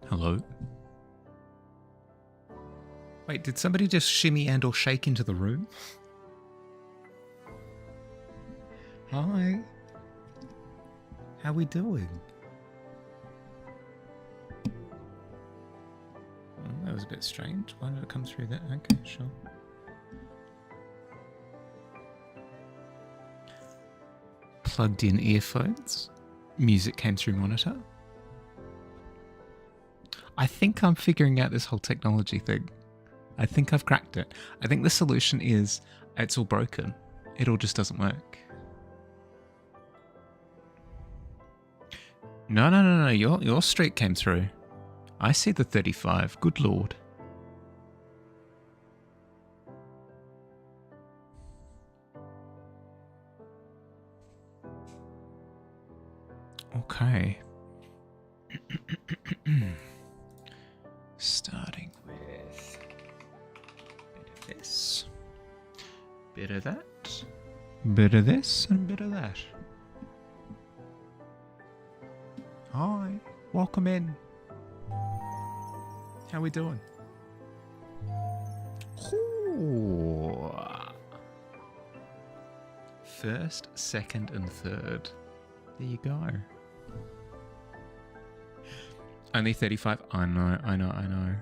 Hello? Wait, did somebody just shimmy and or shake into the room? Hi. How we doing? Oh, that was a bit strange. Why did it come through there? Okay, sure. Plugged in earphones. Music came through monitor. I think I'm figuring out this whole technology thing. I think I've cracked it. I think the solution is it's all broken. It all just doesn't work. No. Your streak came through. I see the 35. Good lord. Okay. Starting with a bit of this, bit of that, bit of this, and bit of that. Hi, welcome in. How we doing? Ooh. First, second, and third. There you go. Only 35? I know.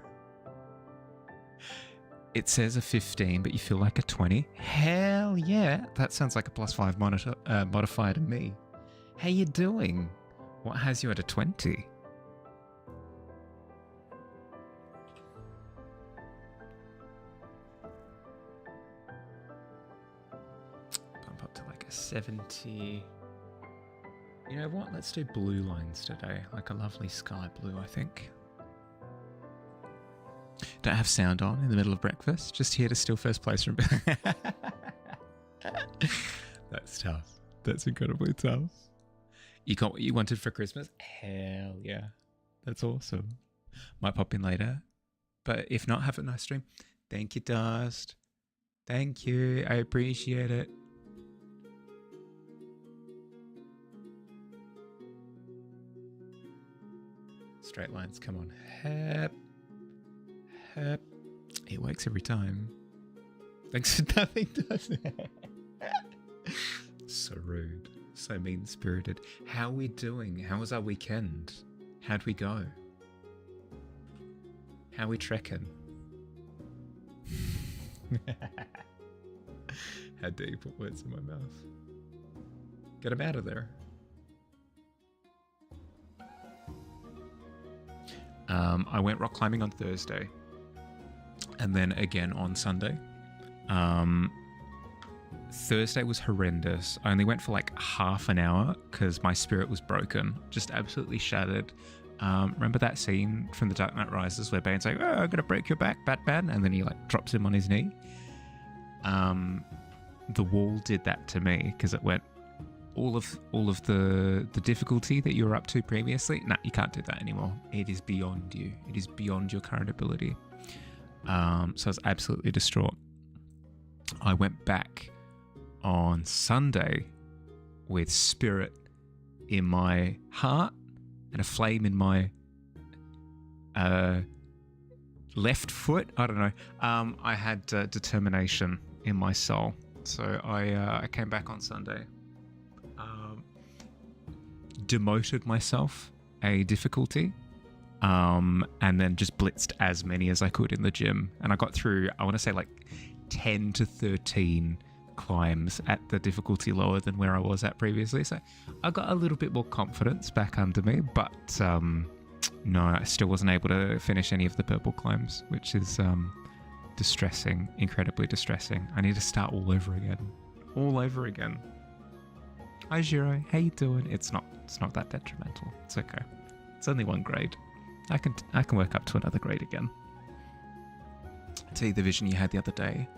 It says a 15, but you feel like a 20? Hell yeah. That sounds like a +5 modifier to me. How you doing? What has you at a 20? Bump up to like a 70. You know what? Let's do blue lines today. Like a lovely sky blue, I think. Don't have sound on in the middle of breakfast. Just here to steal first place from... That's tough. That's incredibly tough. You got what you wanted for Christmas? Hell yeah. That's awesome. Might pop in later. But if not, have a nice stream. Thank you, Dust. Thank you. I appreciate it. Straight lines, come on. Hep. Hep. It works every time. Thanks for nothing, doesn't it? So rude. So mean-spirited. How are we doing? How was our weekend? How'd we go? How we trekking? How dare you put words in my mouth? Get them out of there. I went rock climbing on Thursday and then again on Sunday. Thursday was horrendous. I only went for like half an hour because my spirit was broken, just absolutely shattered. Remember that scene from The Dark Knight Rises where Bane's like, "Oh, I'm gonna break your back, Batman," and then he like drops him on his knee. The wall did that to me because it went all of the difficulty that you were up to previously. Nah, you can't do that anymore. It is beyond you. It is beyond your current ability. So I was absolutely distraught. I went back on Sunday with spirit in my heart and a flame in my left foot. I don't know. I had determination in my soul. So I came back on Sunday, demoted myself a difficulty, and then just blitzed as many as I could in the gym. And I got through, I want to say like 10 to 13 climbs at the difficulty lower than where I was at previously. So I got a little bit more confidence back under me, but no, I still wasn't able to finish any of the purple climbs, which is distressing, incredibly distressing. I need to start all over again. All over again. Hi Jiro, how you doing? It's not that detrimental. It's okay. It's only one grade. I can work up to another grade again. Tell you the vision you had the other day.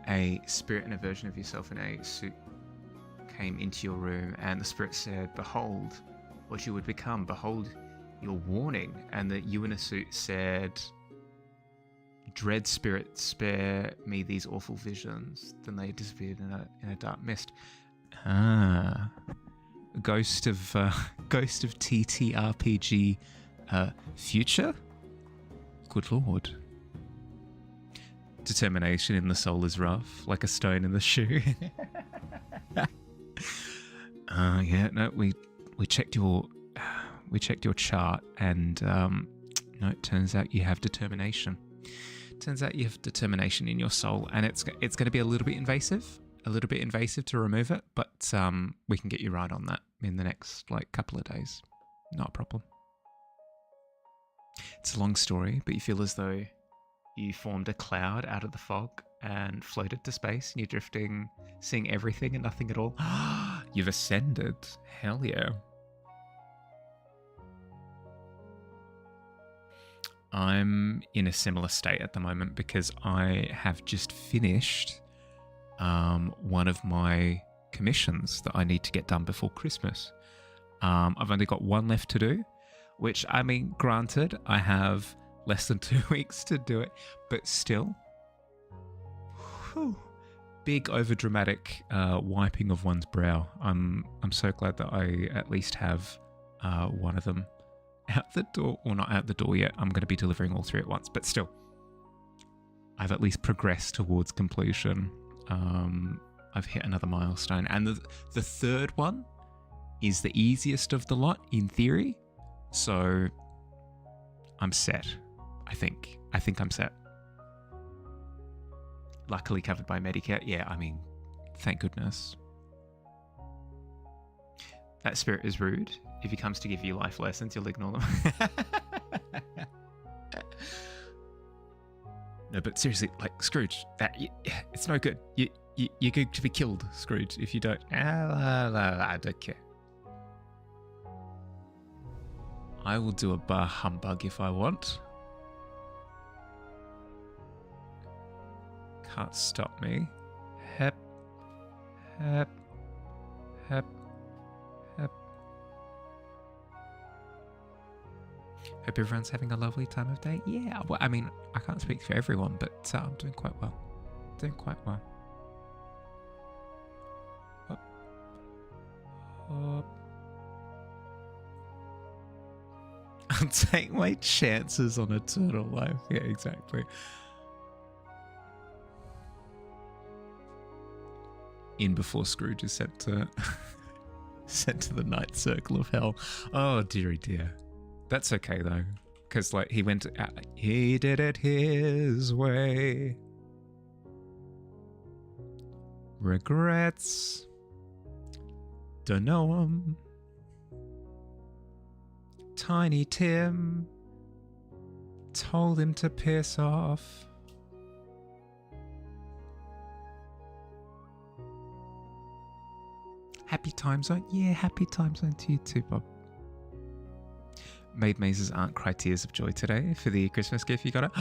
A spirit and a version of yourself in a suit came into your room, and the spirit said, "Behold what you would become. Behold your warning." And that you in a suit said, "Dread spirit, spare me these awful visions." Then they disappeared in a dark mist. Ah, ghost of TTRPG future. Good lord. Determination in the soul is rough, like a stone in the shoe. Yeah, no, we checked your chart, and no, it turns out you have determination. Turns out you have determination in your soul, and it's going to be a little bit invasive to remove it, but we can get you right on that in the next like couple of days. Not a problem. It's a long story, but you feel as though you formed a cloud out of the fog and floated to space, and you're drifting, seeing everything and nothing at all. You've ascended. Hell yeah. I'm in a similar state at the moment because I have just finished one of my commissions that I need to get done before Christmas. I've only got one left to do, which, I mean, granted, I have less than 2 weeks to do it, but still, whew, big overdramatic wiping of one's brow. I'm so glad that I at least have one of them out the door. Well, not out the door yet. I'm going to be delivering all 3 at once, but still, I've at least progressed towards completion. I've hit another milestone, and the third one is the easiest of the lot in theory. So I'm set. I think I'm set. Luckily covered by Medicare. Yeah, I mean, thank goodness. That spirit is rude. If he comes to give you life lessons, you'll ignore them. No, but seriously, like, Scrooge, it's no good. You're going to be killed, Scrooge, if you don't. I don't care. I will do a bar humbug if I want. Can't stop me. Hep. Hep. Hep. Hep. Hope everyone's having a lovely time of day. Yeah, well, I mean, I can't speak for everyone, but I'm doing quite well. Doing quite well. Hop. Hop. I'll take my chances on a turtle life. Yeah, exactly. In before Scrooge is sent to sent to the night circle of hell. Oh, dearie dear. That's okay though, because like he did it his way. Regrets. Don't know 'em. Tiny Tim told him to piss off. Happy time zone? Yeah, happy time zone to you too, Bob. Maid mazes aren't cry tears of joy today for the Christmas gift you got it.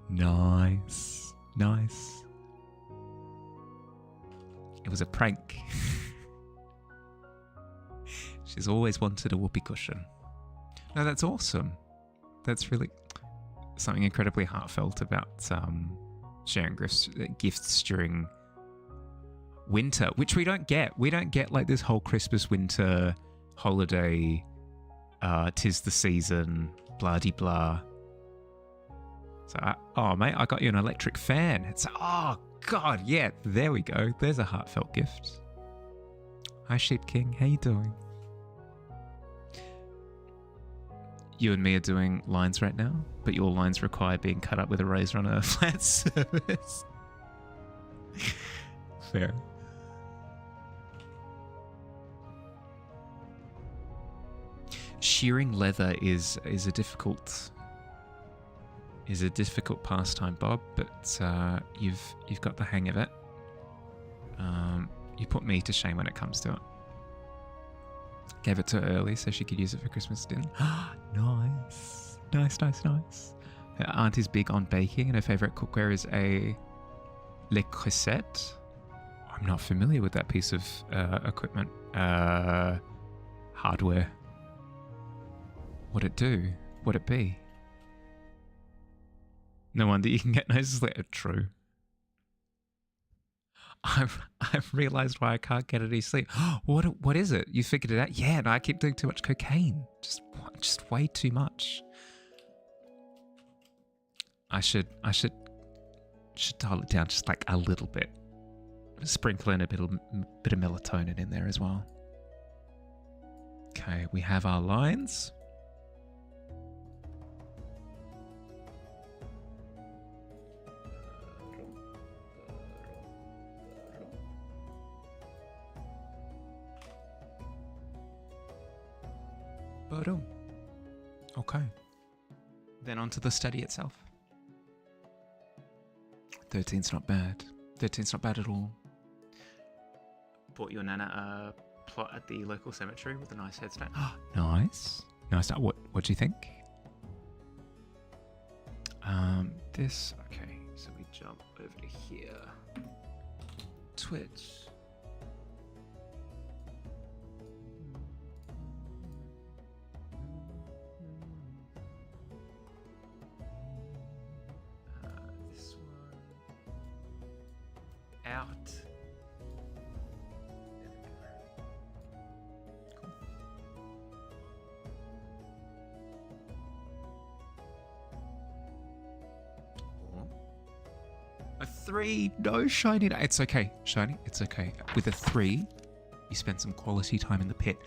Nice. Nice. It was a prank. She's always wanted a whoopee cushion. No, that's awesome. That's really something incredibly heartfelt about sharing gifts during winter, which we don't get. We don't get like this whole Christmas winter holiday, 'tis the season, blah de blah. So, oh mate, I got you an electric fan. It's oh god, yeah, there we go. There's a heartfelt gift. Hi Sheep King, how you doing? You and me are doing lines right now, but your lines require being cut up with a razor on a flat surface. Fair. Shearing leather is a difficult pastime, Bob, but you've got the hang of it. You put me to shame when it comes to it. Gave it to her early so she could use it for Christmas dinner. Nice. Nice. Her aunt is big on baking and her favourite cookware is a Le Creuset. I'm not familiar with that piece of equipment. Hardware. What'd it do? What'd it be? No wonder you can get noses later. True. I've realised why I can't get any sleep. What is it? You figured it out? Yeah, no, I keep doing too much cocaine. Just way too much. I should dial it down just like a little bit. Sprinkle in a bit of melatonin in there as well. Okay, we have our lines. Okay. Then on to the study itself. 13's not bad. 13's not bad at all. Bought your nana a plot at the local cemetery with a nice headstone. Nice. What do you think? This, okay, so we jump over to here. Twitch. This one. Out. Cool. A 3, no, shiny. It's okay, shiny. It's okay. With a 3, you spend some quality time in the pit.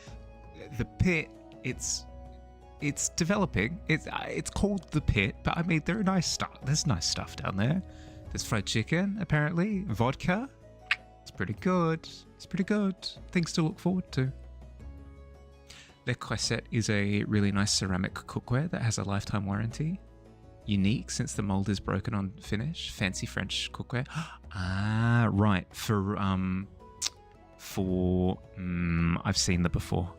The pit, it's developing. It's called the pit, but I mean, there are nice stuff. There's nice stuff down there. There's fried chicken, apparently, vodka. It's pretty good. It's pretty good. Things to look forward to. Le Croisette is a really nice ceramic cookware that has a lifetime warranty. Unique since the mold is broken on finish. Fancy French cookware. Ah, right. I've seen them before.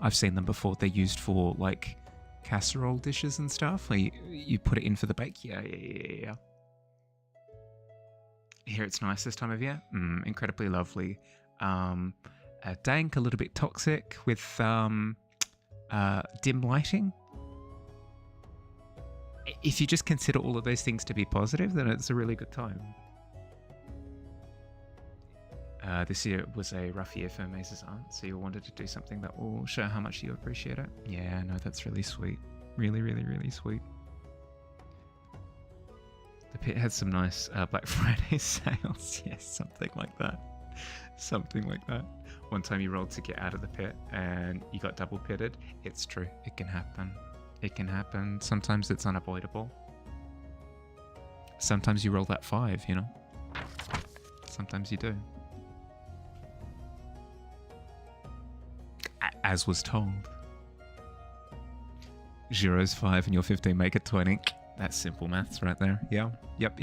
They're used for like casserole dishes and stuff. Where you put it in for the bake. Yeah. Here it's nice this time of year. Incredibly lovely. Dank, a little bit toxic with dim lighting. If you just consider all of those things to be positive, then it's a really good time. This year was a rough year for Maze's aunt, so you wanted to do something that will show how much you appreciate it. Yeah, no, that's really sweet. Really, really, really sweet. The pit had some nice Black Friday sales. Yes, something like that. Something like that. One time you rolled to get out of the pit and you got double pitted. It's true. It can happen. It can happen. Sometimes it's unavoidable. Sometimes you roll that 5, you know? Sometimes you do. As was told. 0's 5 and your 15 make it 20. That's simple maths right there. Yeah. Yep.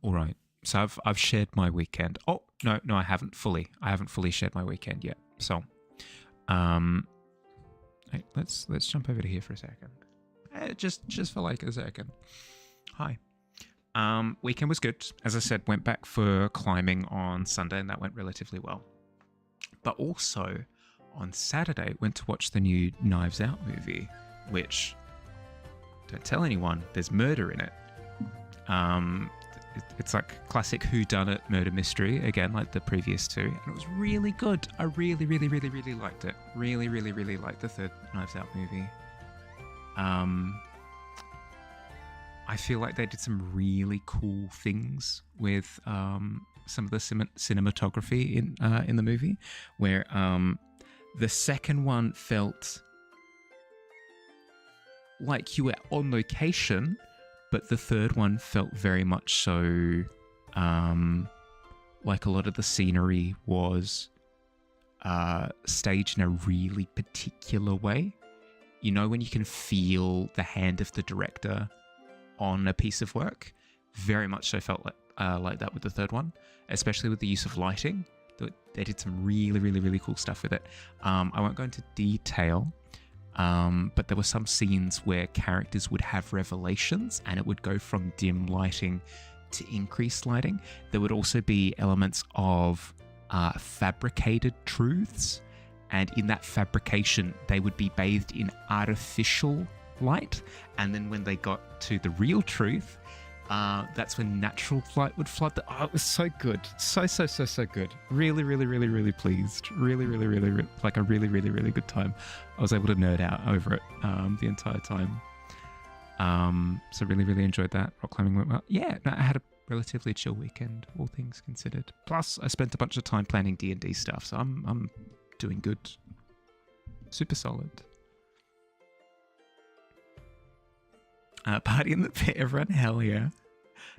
All right. So I've shared my weekend. Oh, no, I haven't fully. I haven't fully shared my weekend yet. So, hey, let's jump over to here for a second. Just for like a second. Hi. Weekend was good. As I said, went back for climbing on Sunday, and that went relatively well. But also on Saturday, went to watch the new Knives Out movie, which, don't tell anyone, there's murder in it. It's like classic whodunit murder mystery, again, like the previous two. And it was really good. I really, really, really, really liked it. Really, really, really liked the third Knives Out movie. I feel like they did some really cool things with some of the cinematography in the movie, where the second one felt like you were on location, but the third one felt very much so like a lot of the scenery was staged in a really particular way. You know, when you can feel the hand of the director on a piece of work, very much so felt like that with the third one, especially with the use of lighting. They did some really, really, really cool stuff with it. I won't go into detail, but there were some scenes where characters would have revelations and it would go from dim lighting to increased lighting. There would also be elements of fabricated truths, and in that fabrication, they would be bathed in artificial light. And then when they got to the real truth, that's when natural light would flood. Oh, it was so good. So good. Really, really, really, really pleased. Really, really, really, like a really, really, really good time. I was able to nerd out over it the entire time. So really, really enjoyed that. Rock climbing went well. Yeah, no, I had a relatively chill weekend, all things considered. Plus, I spent a bunch of time planning D&D stuff, so I'm doing good. Super solid. Party in the pit, everyone. Hell yeah.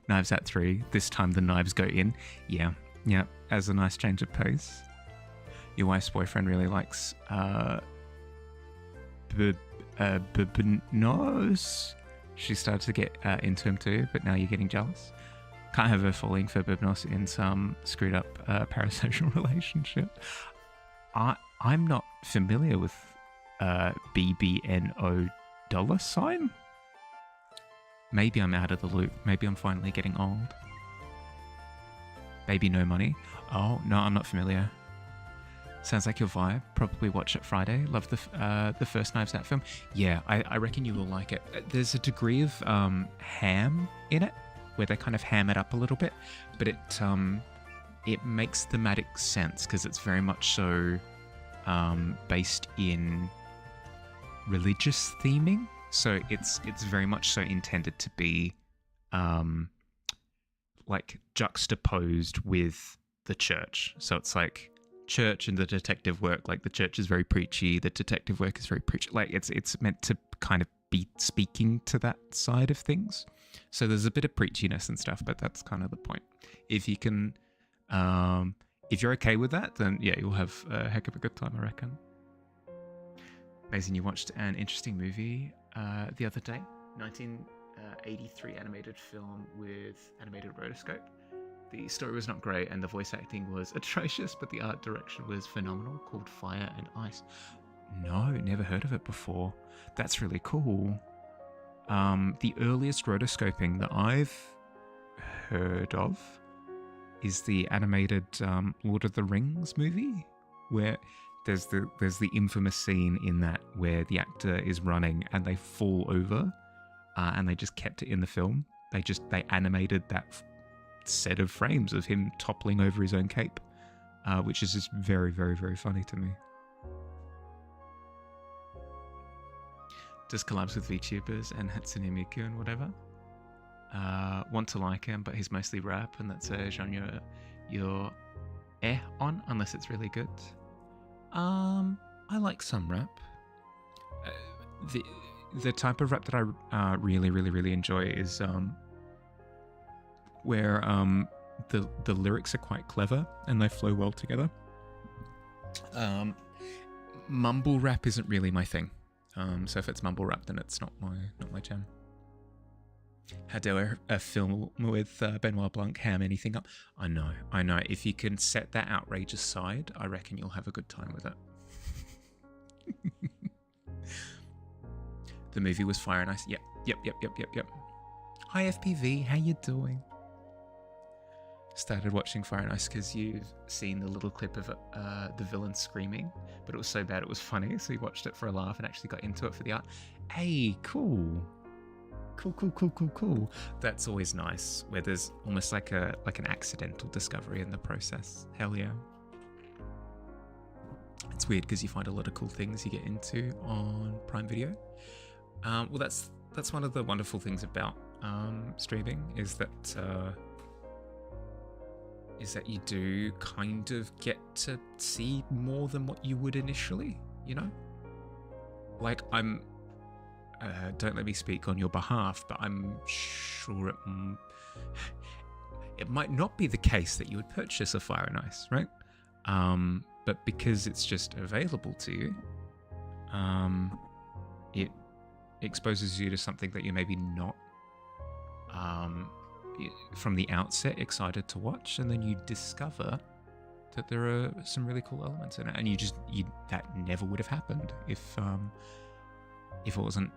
Knives at 3. This time the knives go in. Yeah. As a nice change of pace. Your wife's boyfriend really likes Bubnos. She started to get into him too, but now you're getting jealous. Can't have her falling for Bubnos in some screwed up parasocial relationship. I'm not familiar with BBNO $. Maybe I'm out of the loop. Maybe I'm finally getting old. Baby No Money. Oh, no, I'm not familiar. Sounds like your vibe. Probably watch it Friday. Love the first Knives Out film. Yeah, I reckon you will like it. There's a degree of ham in it, where they kind of ham it up a little bit, but it makes thematic sense because it's very much so based in religious theming. So it's very much so intended to be like juxtaposed with the church. So it's like church and the detective work. Like the church is very preachy, the detective work is very preachy. Like it's meant to kind of be speaking to that side of things. So there's a bit of preachiness and stuff, but that's kind of the point. If you can, if you're okay with that, then yeah, you'll have a heck of a good time, I reckon. Amazing, you watched an interesting movie the other day, 1983 animated film with animated rotoscope. The story was not great and the voice acting was atrocious, but the art direction was phenomenal, called Fire and Ice. No, never heard of it before. That's really cool. The earliest rotoscoping that I've heard of is the animated Lord of the Rings movie, where there's the infamous scene in that where the actor is running and they fall over, and they just kept it in the film. They animated that set of frames of him toppling over his own cape, which is just very, very, very funny to me. Does collabs with VTubers and Hatsune Miku and whatever. Want to like him, but he's mostly rap, and that's a genre you're on, unless it's really good. I like some rap. The type of rap that I really, really, really enjoy is where the lyrics are quite clever and they flow well together. Mumble rap isn't really my thing. So if it's mumble rap, then it's not my jam. How dare a film with Benoit Blanc ham anything up? I know. If you can set that outrage aside, I reckon you'll have a good time with it. The movie was Fire and Ice. Yep. Hi FPV, how you doing? Started watching Fire and Ice because you've seen the little clip of the villain screaming, but it was so bad it was funny, so you watched it for a laugh and actually got into it for the art. Hey, cool. That's always nice, where there's almost like an accidental discovery in the process. Hell yeah. It's weird because you find a lot of cool things you get into on Prime Video. Well, that's one of the wonderful things about streaming is that you do kind of get to see more than what you would initially, you know? Like, don't let me speak on your behalf, but I'm sure it might not be the case that you would purchase a Fire and Ice, right? But because it's just available to you, it exposes you to something that you're maybe not from the outset excited to watch, and then you discover that there are some really cool elements in it, and that never would have happened if it wasn't,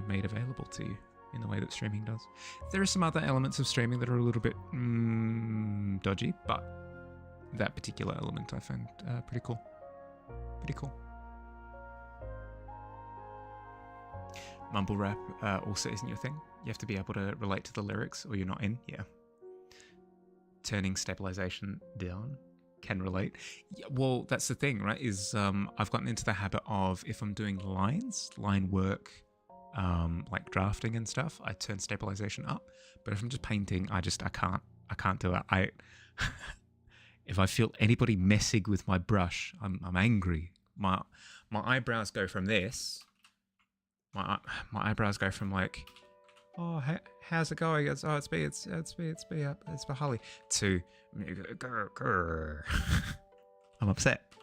made available to you in the way that streaming does. There are some other elements of streaming that are a little bit dodgy, but that particular element I found pretty cool. Mumble rap also isn't your thing. You have to be able to relate to the lyrics or you're not in. Yeah. Turning stabilization down. Can relate. Yeah, well, that's the thing, right? Is I've gotten into the habit of, if I'm doing line work, like drafting and stuff, I turn stabilization up. But if I'm just painting, I can't do it. If I feel anybody messing with my brush, I'm angry. My eyebrows go from this. My eyebrows go from like, oh, how's it going? It's B up, it's for Holly, to grr. I'm upset.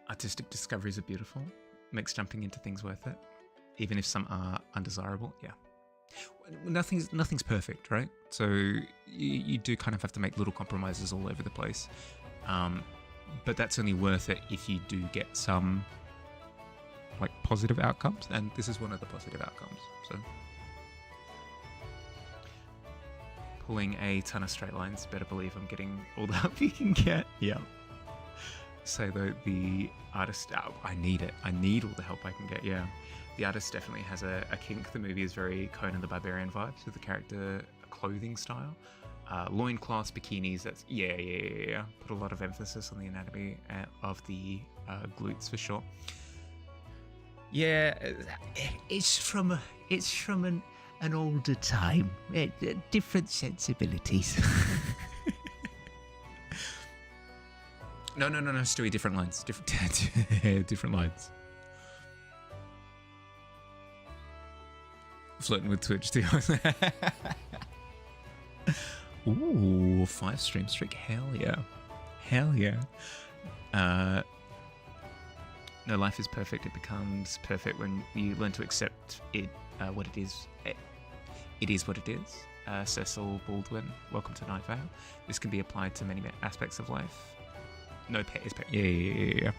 Artistic discoveries are beautiful. Makes jumping into things worth it, even if some are undesirable. Yeah. Nothing's perfect, right? So you do kind of have to make little compromises all over the place. But that's only worth it if you do get some like positive outcomes, and this is one of the positive outcomes. So pulling a ton of straight lines, better believe I'm getting all the help you can get. Yeah. So the artist, I need it. I need all the help I can get. Yeah. The artist definitely has a kink. The movie is very Conan the Barbarian vibes with the character clothing style. Loincloths, bikinis, that's yeah. Put a lot of emphasis on the anatomy of the glutes for sure. Yeah, it's from an older time, different sensibilities. No, Stewie, different lines, different lines. Flirting with Twitch too. Ooh, 5 stream streak. Hell yeah. No, life is perfect. It becomes perfect when you learn to accept it, what it is. It is what it is. Cecil Baldwin, welcome to Night Vale. This can be applied to many aspects of life. No pet is pet. Yeah.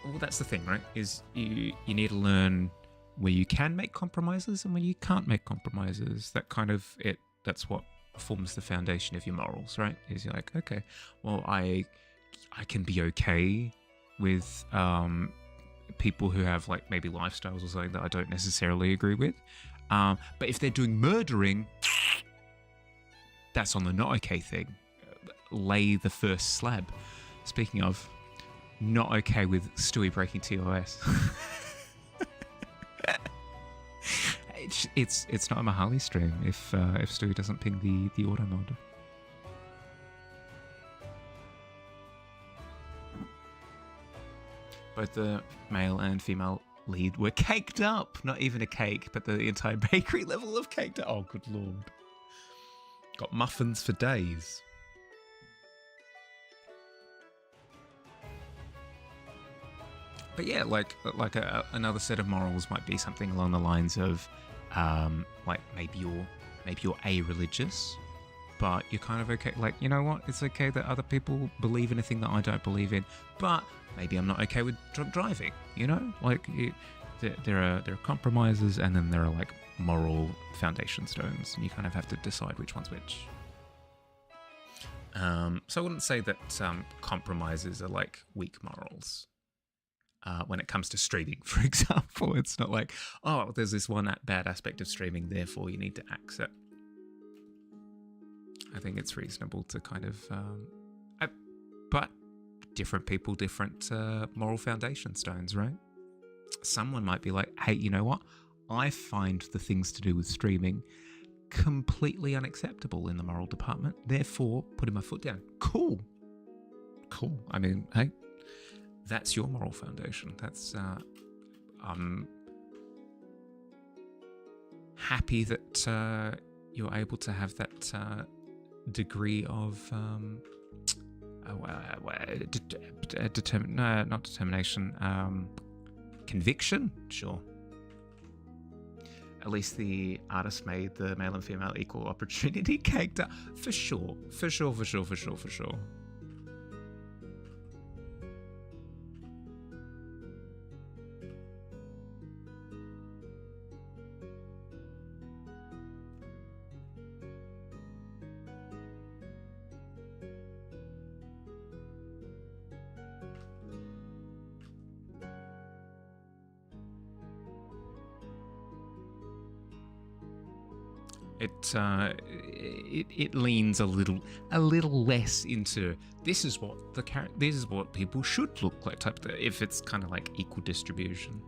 Well, that's the thing, right? Is you need to learn where you can make compromises and where you can't make compromises. That's what forms the foundation of your morals, right? Is you're like, okay, well, I can be okay with people who have like maybe lifestyles or something that I don't necessarily agree with. But if they're doing murdering, that's on the not okay thing. Lay the first slab. Speaking of, not okay with Stewie breaking TOS. It's not a Mahali stream if Stewie doesn't ping the auto mod. Both the male and female lead were caked up. Not even a cake, but the entire bakery level of caked up. Oh, good lord. Got muffins for days. But yeah, another set of morals might be something along the lines of, like maybe you're a-religious, but you're kind of okay. Like, you know what? It's okay that other people believe in a thing that I don't believe in, but maybe I'm not okay with drunk driving. You know, like there are compromises, and then there are like moral foundation stones, and you kind of have to decide which one's which. So I wouldn't say that compromises are like weak morals. When it comes to streaming, for example, it's not like, oh, there's this one bad aspect of streaming, therefore you need to axe it. I think it's reasonable to kind of, but different people, different moral foundation stones, right? Someone might be like, hey, you know what? I find the things to do with streaming completely unacceptable in the moral department, therefore putting my foot down. Cool. I mean, hey, that's your moral foundation. That's I'm happy that you're able to have that degree of conviction. Sure. At least the artist made the male and female equal opportunity caked up. For sure. It leans a little less into this is what people should look like type of, if it's kind of like equal distribution.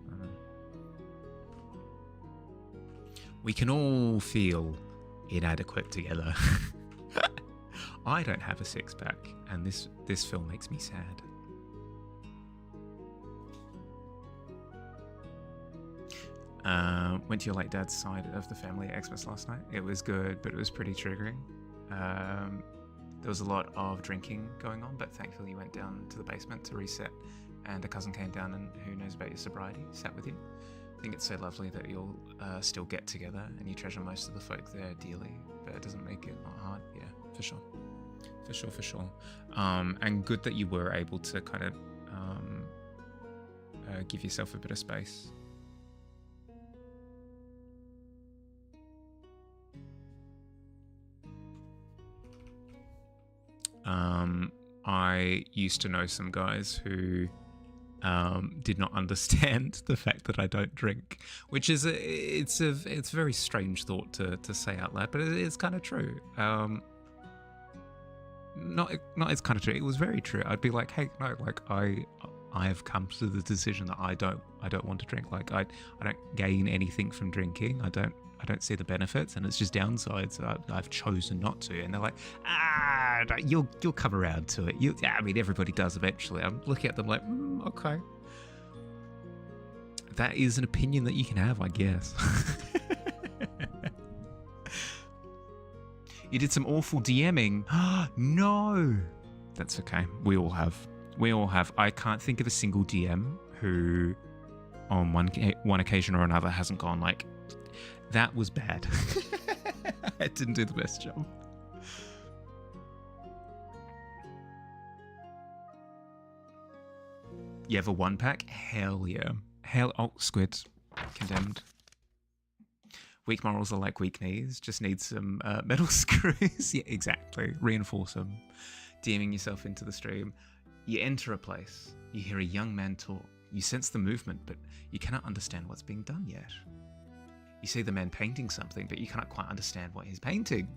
We can all feel inadequate together. I don't have a six-pack, and this film makes me sad. Went to your late dad's side of the family at Xmas last night. It was good, but it was pretty triggering. There was a lot of drinking going on, but thankfully you went down to the basement to reset, and a cousin came down and who knows about your sobriety, sat with you. I think it's so lovely that you'll still get together and you treasure most of the folk there dearly, but it doesn't make it not hard. Yeah, for sure. For sure. And good that you were able to kind of give yourself a bit of space. I used to know some guys who did not understand the fact that I don't drink, which is it's a very strange thought to say out loud, but it is kind of true. Not it's kind of true. It was very true. I'd be like, hey, no, like I have come to the decision that I don't want to drink. Like I don't gain anything from drinking. I don't see the benefits, and it's just downsides. I've chosen not to. And they're like, you'll come around to it. I mean, everybody does eventually. I'm looking at them like, okay. That is an opinion that you can have, I guess. You did some awful DMing. No. That's okay. We all have. I can't think of a single DM who, on one occasion or another, hasn't gone like, that was bad. I didn't do the best job. You have a 1-pack? Hell yeah. Squid. Condemned. Weak morals are like weak knees. Just need some metal screws. Yeah, exactly. Reinforce them. DMing yourself into the stream. You enter a place. You hear a young man talk. You sense the movement, but you cannot understand what's being done yet. You see the man painting something, but you cannot quite understand what he's painting.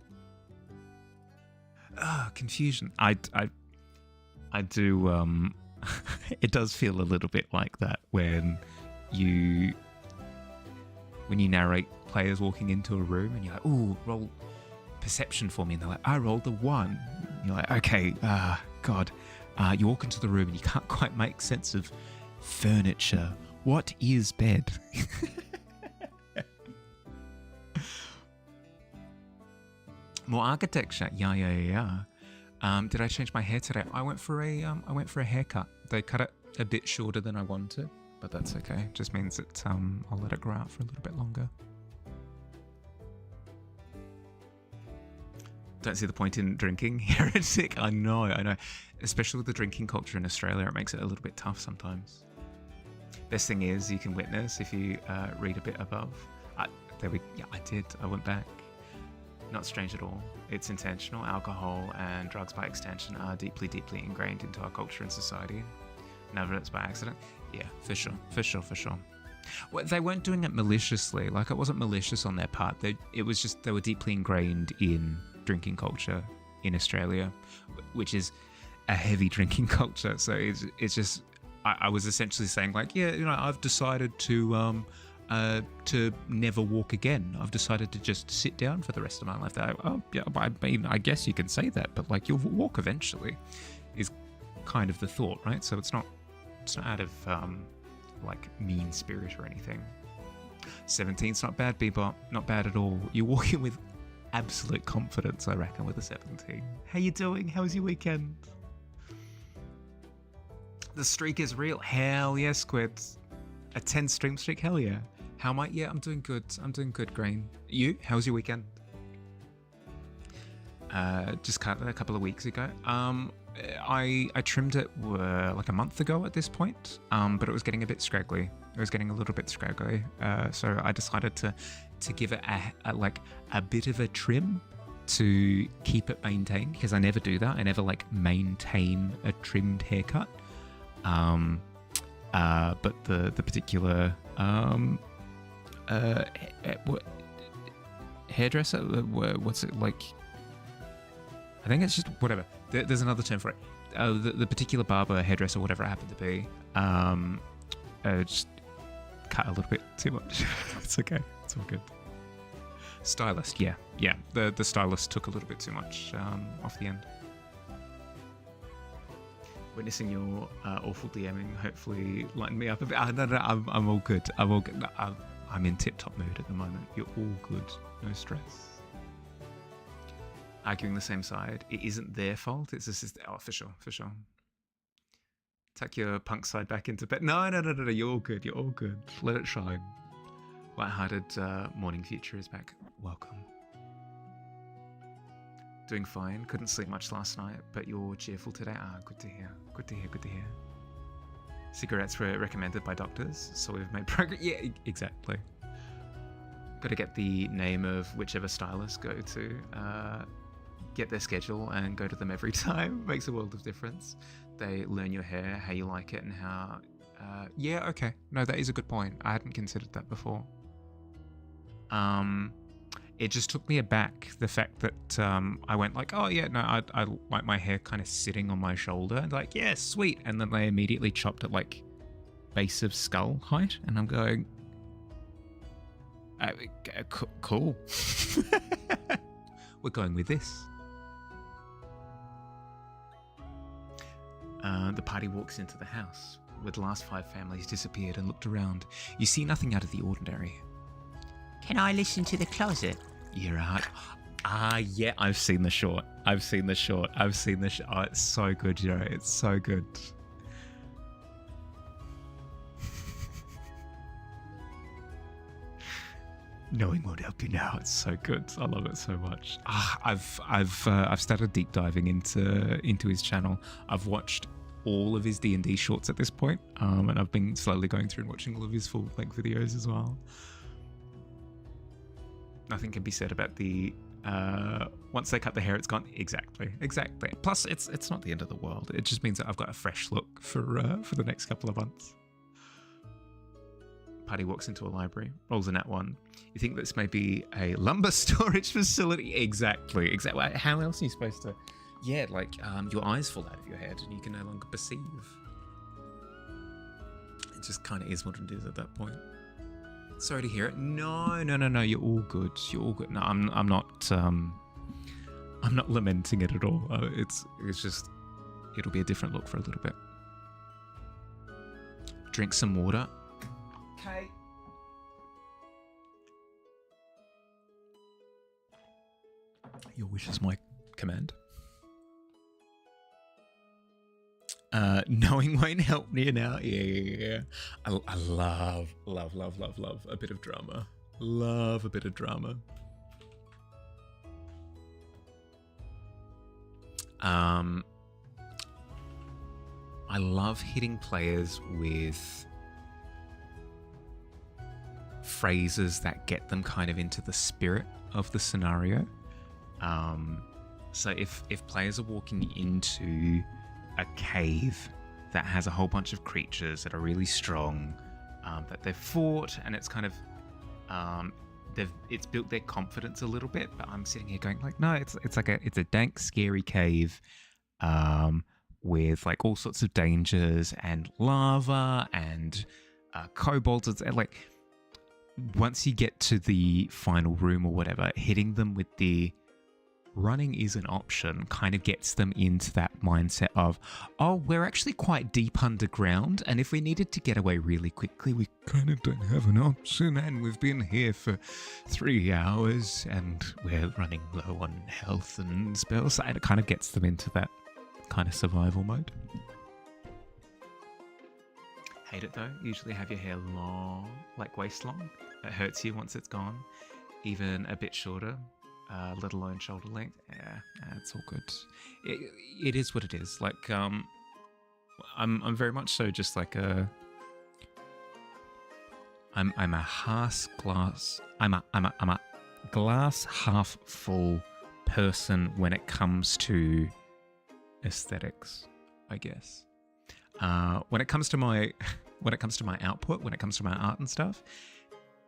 Confusion. I do. It does feel a little bit like that when you narrate players walking into a room and you're like, ooh, roll perception for me. And they're like, I rolled a 1. And you're like, okay, God. You walk into the room and you can't quite make sense of furniture. What is bed? More architecture. Yeah. Did I change my hair today? I went for a haircut. They cut it a bit shorter than I wanted, but that's okay. Just means that I'll let it grow out for a little bit longer. Don't see the point in drinking. Heretic. I know. Especially with the drinking culture in Australia, it makes it a little bit tough sometimes. Best thing is you can witness if you read a bit above. I did. I went back. Not strange at all. It's intentional. Alcohol and drugs by extension are deeply, deeply ingrained into our culture and society. Never it's by accident. Yeah, for sure. Well, they weren't doing it maliciously. Like, it wasn't malicious on their part. It was just they were deeply ingrained in drinking culture in Australia, which is a heavy drinking culture. So it's just I was essentially saying like, yeah, I've decided to never walk again. I've decided to just sit down for the rest of my life. I mean, I guess you can say that, but like you'll walk eventually, is kind of the thought, right? So it's not out of like mean spirit or anything. 17's not bad, Bebop. Not bad at all. You're walking with absolute confidence, I reckon, with a 17. How you doing? How was your weekend? The streak is real. Hell yeah, Squid. A 10 stream streak? Hell yeah. How am I? Yeah, I'm doing good. Grain. You? How was your weekend? Just cut it a couple of weeks ago. I trimmed it like a month ago at this point, but it was getting a bit scraggly. So I decided to give it a bit of a trim to keep it maintained, because I never do that. I never like maintain a trimmed haircut. But the particular hairdresser, what's it like? I think it's just whatever. There's another term for it. The particular barber, hairdresser, whatever it happened to be, just cut a little bit too much. It's okay. It's all good. Stylist, yeah. The stylist took a little bit too much off the end. Witnessing your awful DMing hopefully lightened me up a bit. No, I'm all good. I'm in tip-top mood at the moment. You're all good. No stress. Arguing the same side. It isn't their fault. It's just... Oh, for sure. Tuck your punk side back into bed. No. You're all good. Let it shine. Lighthearted Morning Future is back. Welcome. Doing fine. Couldn't sleep much last night, but you're cheerful today. Ah, good to hear. Good to hear. Good to hear. Cigarettes were recommended by doctors, so we've made progress. Yeah, exactly. Got to get the name of whichever stylist go to, get their schedule and go to them every time. Makes a world of difference. They learn your hair, how you like it, and how... yeah, okay. No, that is a good point. I hadn't considered that before. It just took me aback, the fact that I went like, oh yeah, no, I like my hair kind of sitting on my shoulder. And like, yeah, sweet. And then they immediately chopped it like base of skull height. And I'm going, cool. We're going with this. The party walks into the house, where the last 5 families disappeared, and looked around. You see nothing out of the ordinary. Can I listen to the closet? You're right. Ah, yeah, I've seen the short. Oh, it's so good, Joe. It's so good. Knowing won't help you now. It's so good. I love it so much. I've started deep diving into his channel. I've watched all of his D&D shorts at this point, and I've been slowly going through and watching all of his full-length videos as well. Nothing can be said about the once they cut the hair, it's gone. Exactly. Plus, it's not the end of the world. It just means that I've got a fresh look for the next couple of months. Party walks into a library, rolls a nat 1. You think this may be a lumber storage facility? Exactly. How else are you supposed to? Yeah, like your eyes fall out of your head and you can no longer perceive. It just kind of is what it is at that point. Sorry to hear it. No. You're all good. No, I'm not lamenting it at all. It's just, it'll be a different look for a little bit. Drink some water. Okay. Your wish is my command. Knowing won't help you now. Yeah. I love a bit of drama. Love a bit of drama. I love hitting players with phrases that get them kind of into the spirit of the scenario. So if players are walking into a cave that has a whole bunch of creatures that are really strong, that they've fought, and it's kind of it's built their confidence a little bit, but I'm sitting here going like, no, it's a dank, scary cave with like all sorts of dangers and lava and kobolds. It's like, once you get to the final room or whatever, hitting them with the running is an option kind of gets them into that mindset of, oh, we're actually quite deep underground, and if we needed to get away really quickly, we kind of don't have an option, and we've been here for 3 hours and we're running low on health and spells. And it kind of gets them into that kind of survival mode. Hate it though. Usually have your hair long, like waist long. It hurts you once it's gone. Even a bit shorter, let alone shoulder length. Yeah, it's all good. It is what it is. Like, I'm very much so just like a. I'm a half glass. I'm a glass half full person when it comes to aesthetics, I guess. When it comes to my output, when it comes to my art and stuff,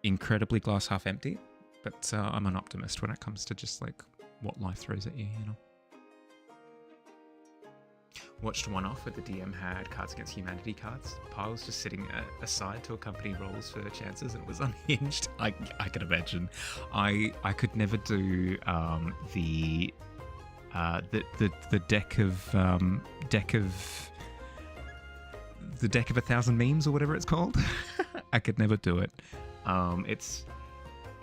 incredibly glass half empty. But I'm an optimist when it comes to just like what life throws at you, you know. Watched one off where the DM had Cards Against Humanity cards. Piles just sitting aside to accompany rolls for chances, and it was unhinged. I can imagine. I could never do the deck of 1,000 memes or whatever it's called. I could never do it.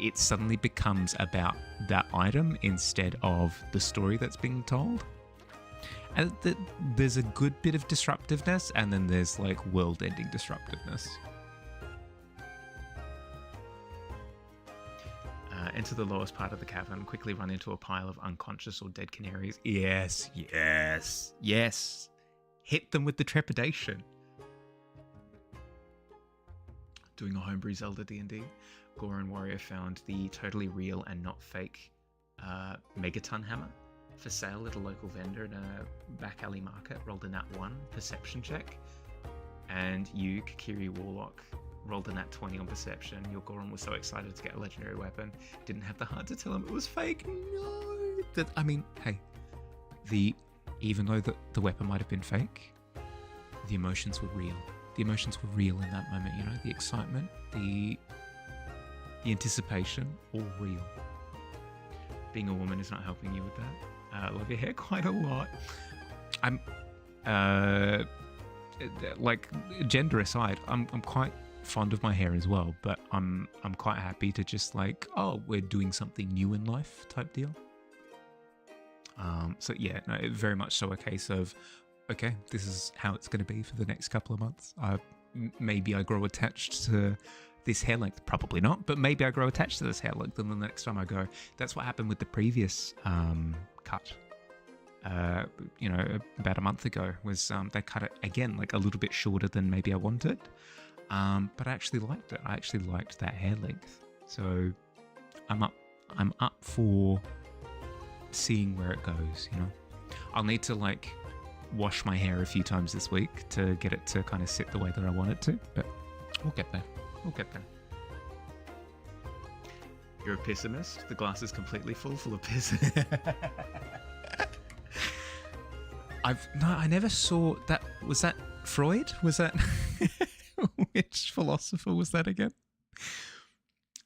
It suddenly becomes about that item instead of the story that's being told. And there's a good bit of disruptiveness, and then there's like world-ending disruptiveness. Enter the lowest part of the cavern. Quickly run into a pile of unconscious or dead canaries. Yes, yes, yes. Hit them with the trepidation. Doing a homebrew Zelda D&D. Goran Warrior found the totally real and not fake Megaton hammer for sale at a local vendor in a back alley market. Rolled a nat 1 perception check. And you, Kakiri Warlock, rolled a nat 20 on perception. Your Goron was so excited to get a legendary weapon, didn't have the heart to tell him it was fake. No! I mean, hey, even though the weapon might have been fake, the emotions were real. The emotions were real in that moment, you know? The excitement, the anticipation, all real. Being a woman is not helping you with that. I love your hair quite a lot. I'm, like, gender aside, I'm quite fond of my hair as well, but I'm quite happy to just like, oh, we're doing something new in life type deal. So yeah, no, very much so a case of, okay, this is how it's going to be for the next couple of months. Maybe I grow attached to this hair length, probably not, but maybe I grow attached to this hair length, and then the next time I go, that's what happened with the previous cut. About a month ago, was they cut it again like a little bit shorter than maybe I wanted. But I actually liked it. I actually liked that hair length. So I'm up for seeing where it goes, you know. I'll need to like wash my hair a few times this week to get it to kind of sit the way that I want it to, but we'll get there. We'll get there. You're a pessimist? The glass is completely full of piss. I never saw that. Was that Freud? Was that which philosopher was that again?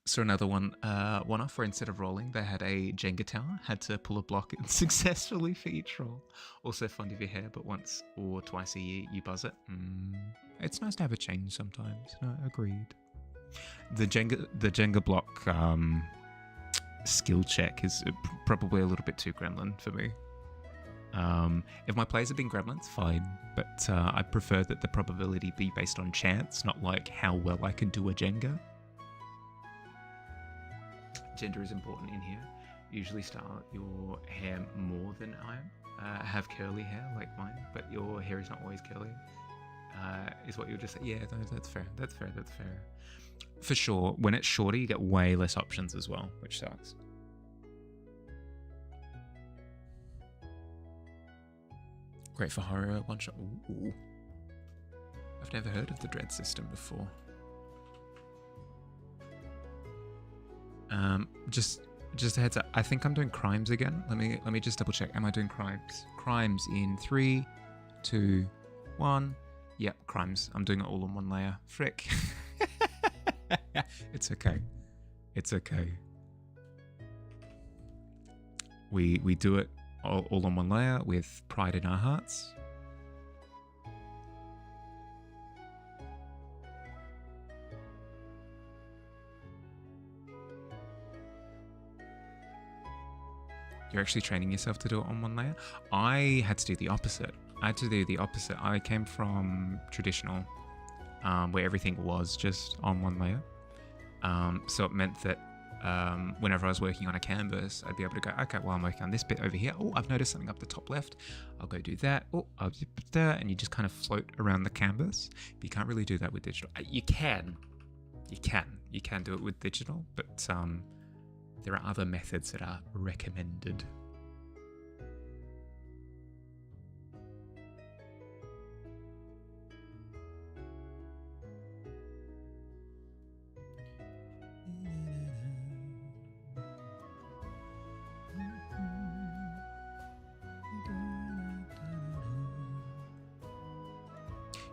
So another one off where instead of rolling, they had a Jenga tower, had to pull a block and successfully for each roll. Also fond of your hair, but once or twice a year you buzz it. It's nice to have a change sometimes. No, agreed. The Jenga block skill check is probably a little bit too gremlin for me. If my plays have been gremlins, fine, but I prefer that the probability be based on chance, not like how well I can do a Jenga. Gender is important in here. Usually style your hair more than I am. Have curly hair like mine, but your hair is not always curly. Is what you'll just say. Yeah, no, that's fair. That's fair. For sure, when it's shorter, you get way less options as well, which sucks. Great for horror one shot. Ooh. I've never heard of the dread system before. Just a heads up. I think I'm doing crimes again. Let me just double check. Am I doing crimes? Crimes in 3, 2, 1. Yep, crimes. I'm doing it all in one layer. Frick. It's okay. It's okay. We do it all on one layer with pride in our hearts. You're actually training yourself to do it on one layer. I had to do the opposite. I came from traditional, where everything was just on one layer. So it meant that whenever I was working on a canvas, I'd be able to go, okay, well, I'm working on this bit over here. Oh, I've noticed something up the top left. I'll go do that. Oh, I'll do that. And you just kind of float around the canvas. But you can't really do that with digital. You can do it with digital, but there are other methods that are recommended.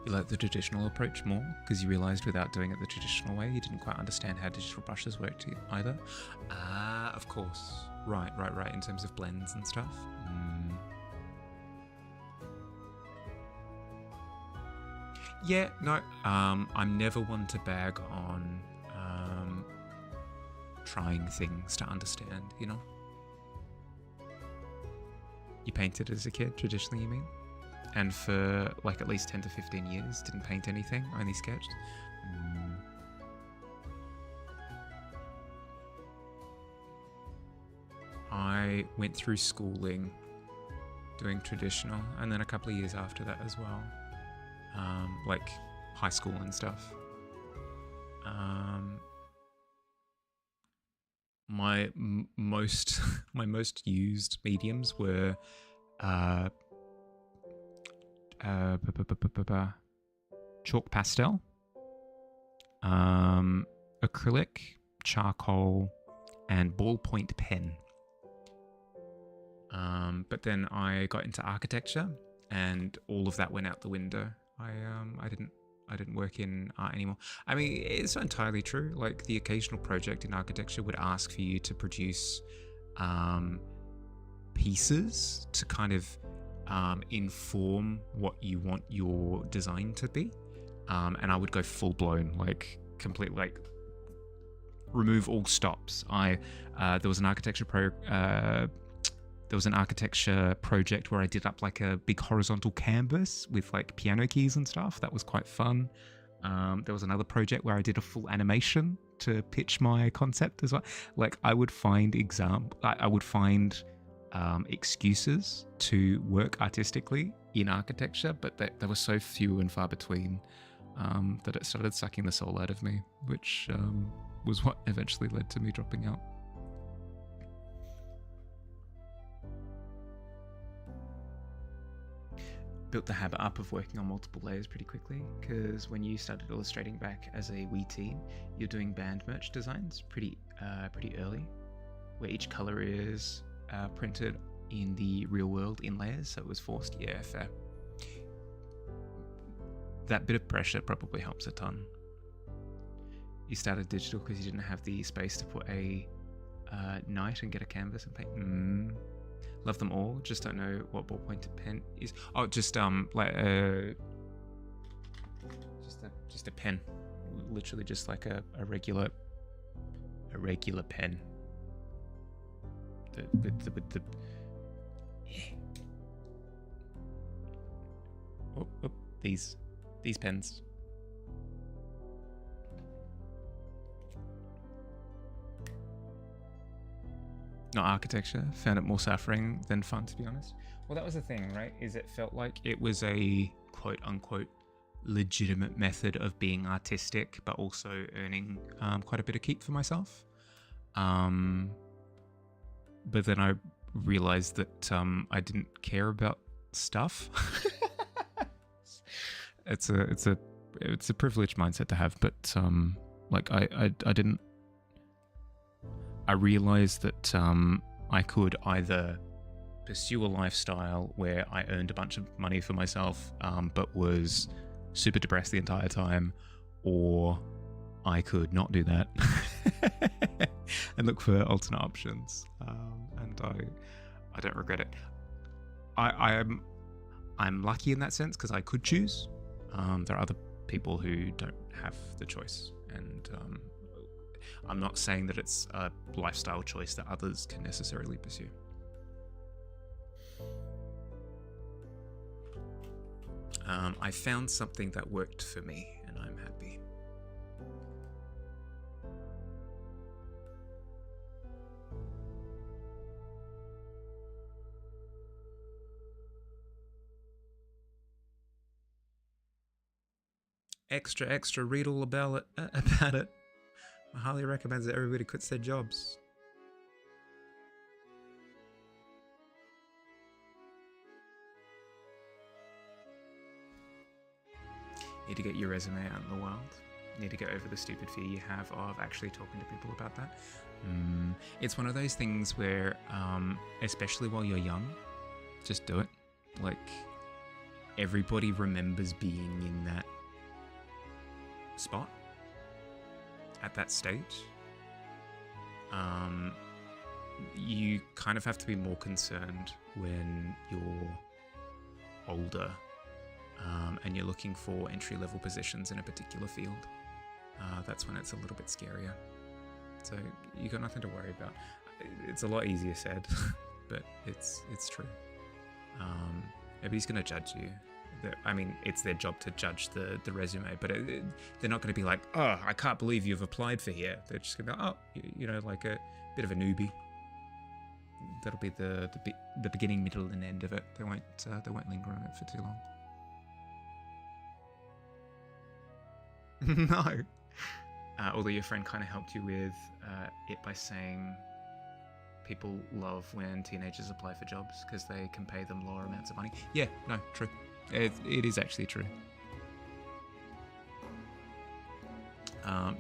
You like the traditional approach more because you realized without doing it the traditional way, you didn't quite understand how digital brushes worked either. Ah, of course. Right. In terms of blends and stuff. Yeah, no. I'm never one to bag on trying things to understand, you know? You painted as a kid, traditionally, you mean? And for like at least 10 to 15 years, didn't paint anything, only sketched. I went through schooling doing traditional, and then a couple of years after that as well, like high school and stuff. My most my most used mediums were chalk pastel, acrylic, charcoal, and ballpoint pen. But then I got into architecture, and all of that went out the window. I didn't work in art anymore. I mean, it's not entirely true. Like, the occasional project in architecture would ask for you to produce pieces to kind of inform what you want your design to be. And I would go full blown, like complete, like remove all stops. There was an architecture project where I did up like a big horizontal canvas with like piano keys and stuff. That was quite fun. There was another project where I did a full animation to pitch my concept as well. Like, I would find excuses to work artistically in architecture, but they were so few and far between that it started sucking the soul out of me, which was what eventually led to me dropping out. Built the habit up of working on multiple layers pretty quickly, because when you started illustrating back as a wee teen, you're doing band merch designs pretty early, where each color is printed in the real world in layers, so it was forced. Yeah, fair. That bit of pressure probably helps a ton. You started digital because you didn't have the space to put a night and get a canvas and paint. Love them all, just don't know what ballpoint pen is. Oh, just like just a pen, literally just like a regular pen. With the yeah. Oh, these pens. Not architecture. Found it more suffering than fun, to be honest. Well, that was the thing, right? Is it felt like it was a quote unquote legitimate method of being artistic, but also earning quite a bit of keep for myself. But then I realized that I didn't care about stuff. It's a privileged mindset to have, but like I didn't. I realized that I could either pursue a lifestyle where I earned a bunch of money for myself, but was super depressed the entire time, or I could not do that and look for alternate options. And I don't regret it. I'm lucky in that sense because I could choose. There are other people who don't have the choice, and I'm not saying that it's a lifestyle choice that others can necessarily pursue. I found something that worked for me, and I'm happy. Extra, read all about it. I highly recommend that everybody quits their jobs. Need to get your resume out in the world. Need to get over the stupid fear you have of actually talking to people about that. It's one of those things where, especially while you're young, just do it. Like, everybody remembers being in that spot at that stage. You kind of have to be more concerned when you're older, and you're looking for entry-level positions in a particular field. That's when it's a little bit scarier. So you got nothing to worry about. It's a lot easier said, but it's true. Nobody's going to judge you. I mean, it's their job to judge the resume, but they're not going to be like, oh, I can't believe you've applied for here. They're just going to be like, oh, like a bit of a newbie. that'll be the beginning, middle, and end of it. They won't linger on it for too long. No. Although your friend kind of helped you with it by saying people love when teenagers apply for jobs because they can pay them lower amounts of money. Yeah, no, true. It is actually true.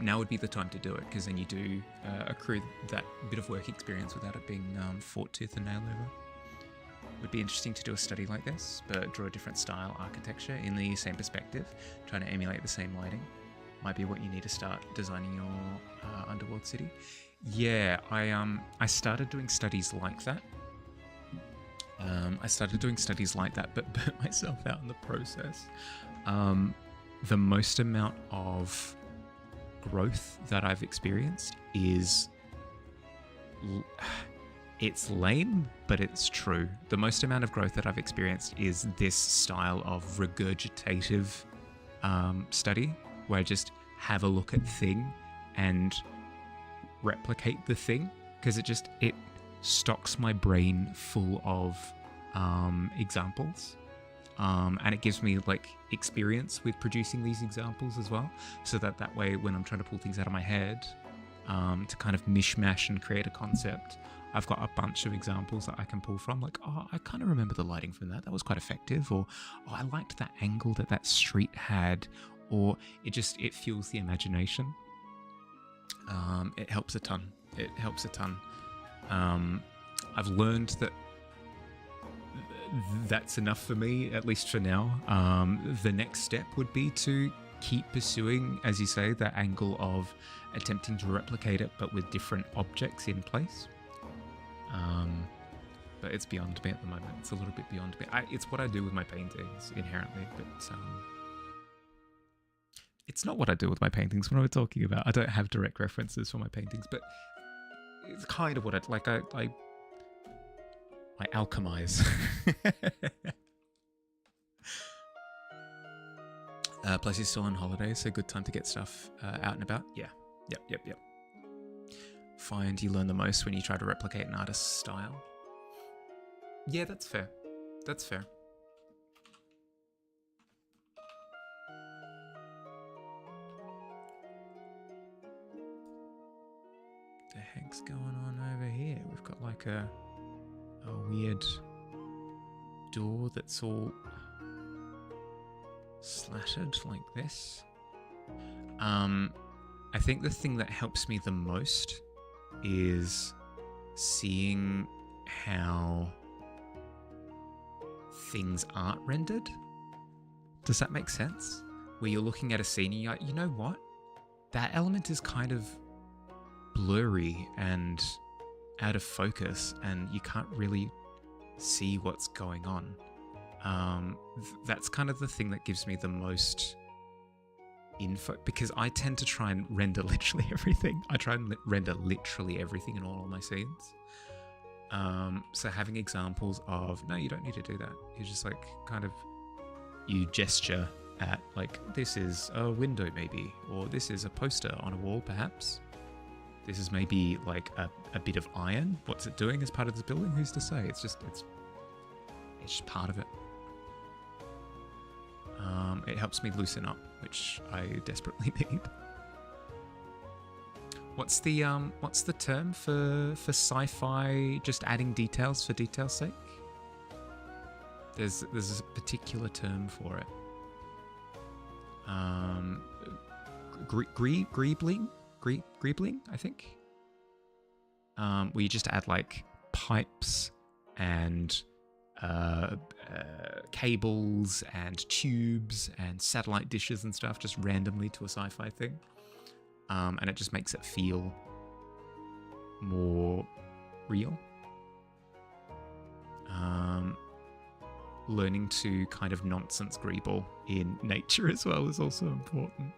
Now would be the time to do it because then you do accrue that bit of work experience without it being fought tooth and nail over. Would be interesting to do a study like this, but draw a different style architecture in the same perspective, trying to emulate the same lighting. Might be what you need to start designing your underworld city. Yeah, I started doing studies like that. But burnt myself out in the process. The most amount of growth that I've experienced is it's lame, but it's true. The most amount of growth that I've experienced is this style of regurgitative study, where I just have a look at thing and replicate the thing, because it stocks my brain full of examples. And it gives me like experience with producing these examples as well, so that way when I'm trying to pull things out of my head to kind of mishmash and create a concept, I've got a bunch of examples that I can pull from, like, oh, I kind of remember the lighting from that was quite effective, or oh, I liked that angle that street had, or it fuels the imagination. It helps a ton. I've learned that that's enough for me, at least for now. The next step would be to keep pursuing, as you say, that angle of attempting to replicate it, but with different objects in place. But it's beyond me at the moment. It's a little bit beyond me. It's what I do with my paintings inherently, but it's not what I do with my paintings. What am I talking about? I don't have direct references for my paintings, but it's kind of what I alchemize. Plus, you're still on holiday, so good time to get stuff out and about. Yeah. Yep. Find you learn the most when you try to replicate an artist's style. Yeah, that's fair. The heck's going on over here? We've got like a weird door that's all slattered like this. I think the thing that helps me the most is seeing how things aren't rendered. Does that make sense? Where you're looking at a scene and you're like, you know what? That element is kind of blurry and out of focus, and you can't really see what's going on. That's kind of the thing that gives me the most info, because I tend to try and render literally everything. I try and render literally everything in all of my scenes. So having examples of, no, you don't need to do that. You're just like kind of, you gesture at like, this is a window maybe, or this is a poster on a wall perhaps. This is maybe like a bit of iron. What's it doing as part of this building? Who's to say? It's just part of it. It helps me loosen up, which I desperately need. What's the term for sci-fi? Just adding details for detail's sake. There's a particular term for it. Greebling, I think. Where you just add like pipes and cables and tubes and satellite dishes and stuff just randomly to a sci-fi thing. And it just makes it feel more real. Learning to kind of nonsense greeble in nature as well is also important.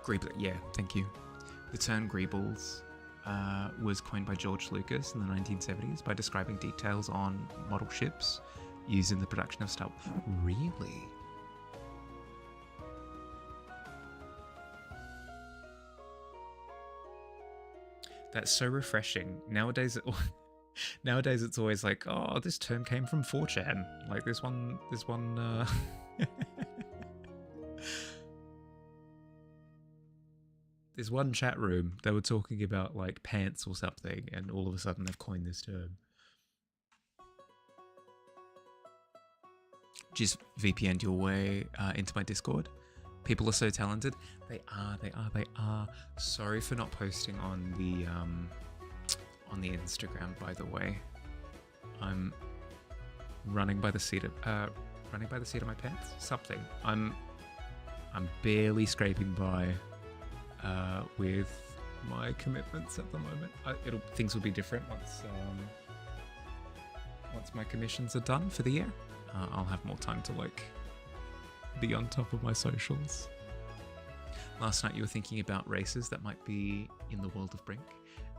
Greeble, yeah, thank you. The term greebles was coined by George Lucas in the 1970s by describing details on model ships used in the production of Star Wars. Really? That's so refreshing. Nowadays, nowadays it's always like, oh, this term came from 4chan. Like this one. There's one chat room they were talking about like pants or something, and all of a sudden they've coined this term. Just VPN'd your way into my Discord. People are so talented. They are. Sorry for not posting on the Instagram, by the way. I'm running by the seat of my pants. Something. I'm barely scraping by with my commitments at the moment. Things will be different once my commissions are done for the year. I'll have more time to like be on top of my socials. Last night you were thinking about races that might be in the world of Brink,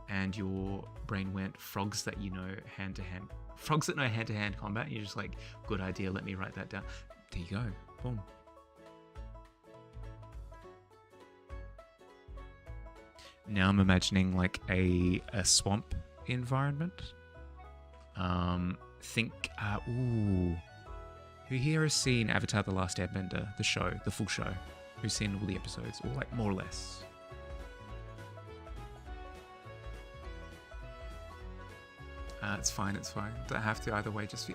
and your brain went frogs that you know hand-to-hand. Frogs that know hand-to-hand combat, and you're just like, good idea, let me write that down. There you go. Boom. Now I'm imagining like a swamp environment. Who here has seen Avatar: The Last Airbender, the show, the full show? Who's seen all the episodes, or like more or less? It's fine. Don't have to either way. Just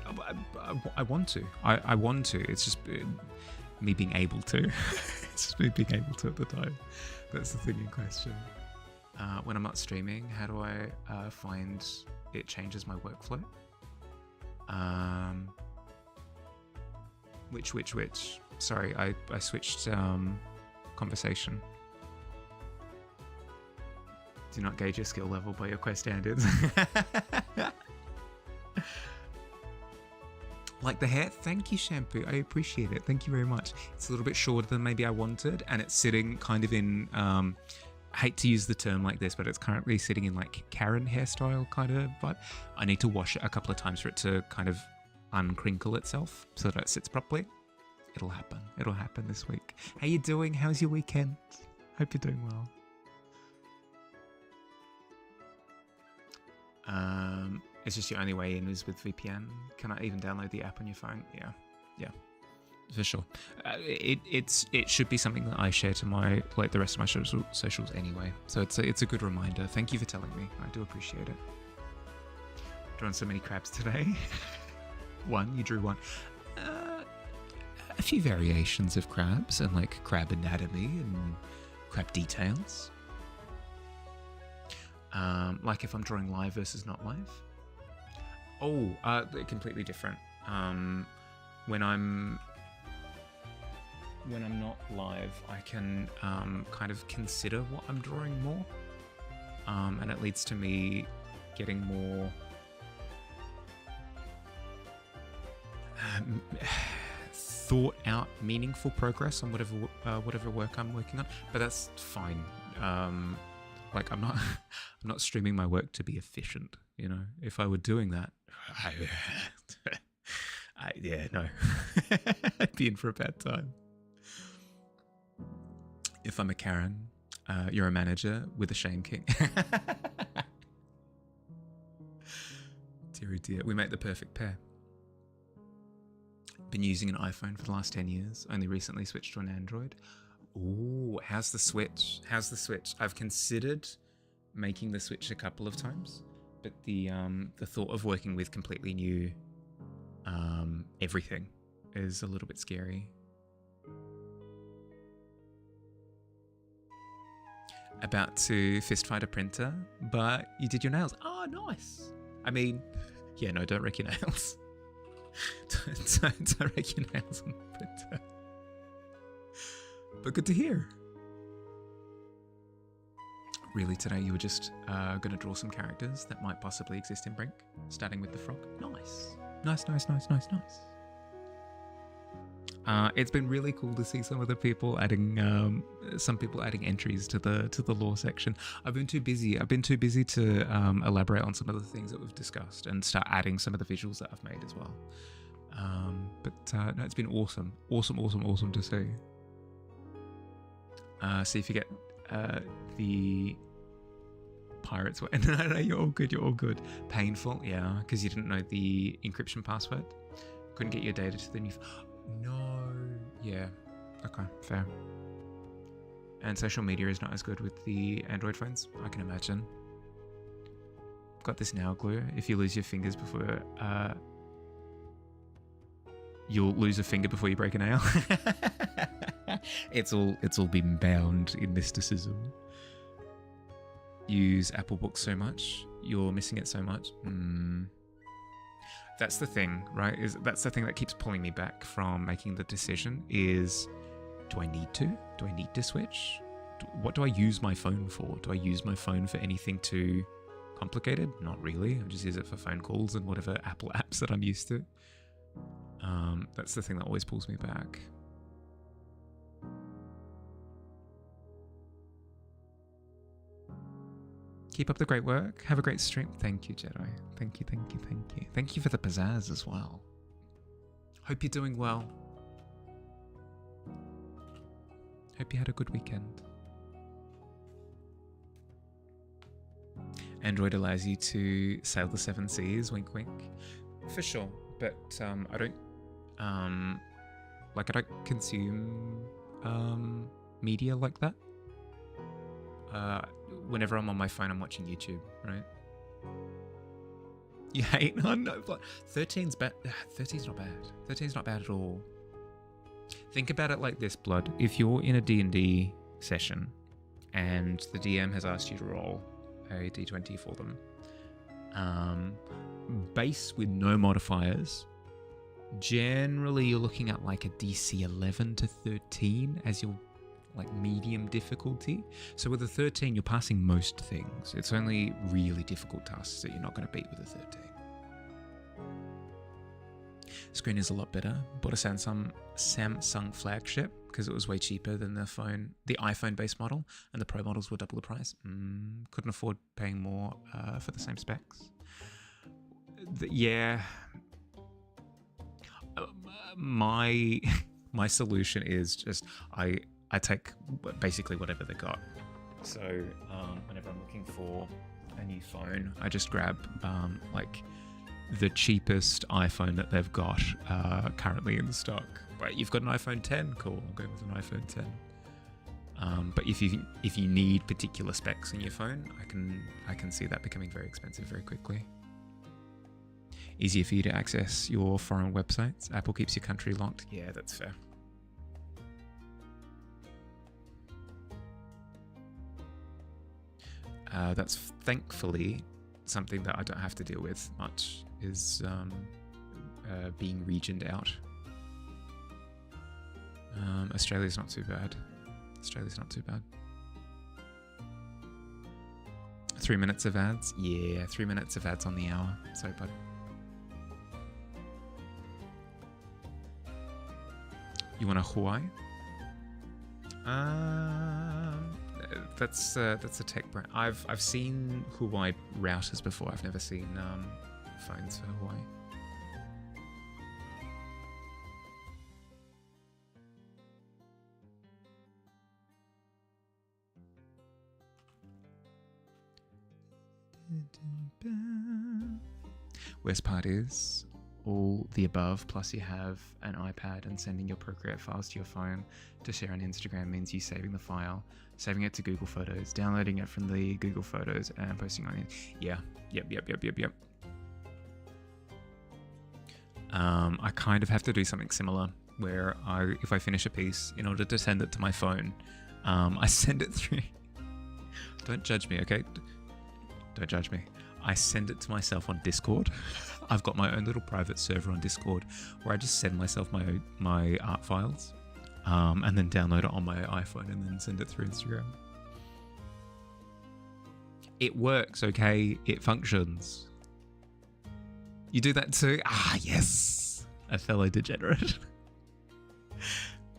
I want to. I want to. It's just me being able to. It's just me being able to at the time. That's the thing in question. When I'm not streaming, how do I find it changes my workflow? Which? Sorry, I switched conversation. Do not gauge your skill level by your quest standards. Like the hair? Thank you, Shampoo. I appreciate it. Thank you very much. It's a little bit shorter than maybe I wanted, and it's sitting kind of in... I hate to use the term like this, but it's currently sitting in like Karen hairstyle kind of vibe. I need to wash it a couple of times for it to kind of uncrinkle itself so that it sits properly. It'll happen. It'll happen this week. How you doing? How's your weekend? Hope you're doing well. It's just your only way in is with VPN. Can I even download the app on your phone? Yeah, for sure. It should be something that I share to my the rest of my socials anyway. So it's a good reminder. Thank you for telling me. I do appreciate it. Drawn so many crabs today. One, you drew one. A few variations of crabs and like crab anatomy and crab details. Like if I'm drawing live versus not live. Oh, they're completely different. When I'm not live, I can kind of consider what I'm drawing more, and it leads to me getting more thought out, meaningful progress on whatever work I'm working on. But that's fine. Like I'm not streaming my work to be efficient. You know, if I were doing that, no, I'd be in for a bad time. If I'm a Karen, you're a manager with a Shame King. Dear, dear, we make the perfect pair. Been using an iPhone for the last 10 years. Only recently switched to an Android. Ooh, how's the Switch? I've considered making the switch a couple of times, but the thought of working with completely new everything is a little bit scary. About to fist fight a printer, but you did your nails. Oh, nice. I mean, yeah, no, don't wreck your nails. don't wreck your nails on the printer. But good to hear. Really, today you were just going to draw some characters that might possibly exist in Brink, starting with the frog. Nice. It's been really cool to see some of the people adding entries to the lore section. I've been too busy to elaborate on some of the things that we've discussed and start adding some of the visuals that I've made as well. No, it's been awesome to see. See if you get the pirates. No, you're all good. Painful, yeah, because you didn't know the encryption password. Couldn't get your data to the new. No, yeah, okay, fair. And social media is not as good with the Android phones, I can imagine. Got this nail glue. If you lose your fingers before, you'll lose a finger before you break a nail. It's all been bound in mysticism. Use Apple Books so much, you're missing it so much. That's the thing, right? That's the thing that keeps pulling me back from making the decision is, do I need to switch? What do I use my phone for? Do I use my phone for anything too complicated? Not really. I just use it for phone calls and whatever Apple apps that I'm used to. That's the thing that always pulls me back. Keep up the great work. Have a great stream. Thank you, Jedi. Thank you. Thank you for the pizzazz as well. Hope you're doing well. Hope you had a good weekend. Android allows you to sail the 7 seas, wink wink. For sure. But I don't consume media like that. Whenever I'm on my phone, I'm watching YouTube, right? You hate? Oh no, 13's bad. 13's not bad. 13's not bad at all. Think about it like this, Blood. If you're in a D&D session and the DM has asked you to roll a D20 for them, base with no modifiers, generally you're looking at like a DC 11 to 13 as your like medium difficulty. So with a 13, you're passing most things. It's only really difficult tasks that you're not going to beat with a 13. Screen is a lot better. Bought a Samsung flagship because it was way cheaper than the iPhone base model, and the Pro models were double the price. Couldn't afford paying more for the same specs. My solution is just I take basically whatever they got. So whenever I'm looking for a new phone, I just grab like the cheapest iPhone that they've got currently in stock. Right, you've got an iPhone 10, cool, I'll go with an iPhone 10. But if you need particular specs in your phone, I can see that becoming very expensive very quickly. Easier for you to access your foreign websites. Apple keeps your country locked. Yeah, that's fair. That's thankfully something that I don't have to deal with much, is being regioned out. Australia's not too bad. 3 minutes of ads? Yeah, 3 minutes of ads on the hour. So, bud. You want a Hawaii? That's a tech brand. I've seen Hawaii routers before. I've never seen phones for Hawaii. Worst part is all the above, plus you have an iPad, and sending your Procreate files to your phone to share on Instagram means you saving the file, saving it to Google Photos, downloading it from the Google Photos, and posting on it. Yeah, yep. I kind of have to do something similar, where if I finish a piece, in order to send it to my phone, I send it through. Don't judge me, okay? Don't judge me. I send it to myself on Discord. I've got my own little private server on Discord where I just send myself my art files, and then download it on my iPhone and then send it through Instagram. It works, okay? It functions. You do that too? Ah, yes! A fellow degenerate.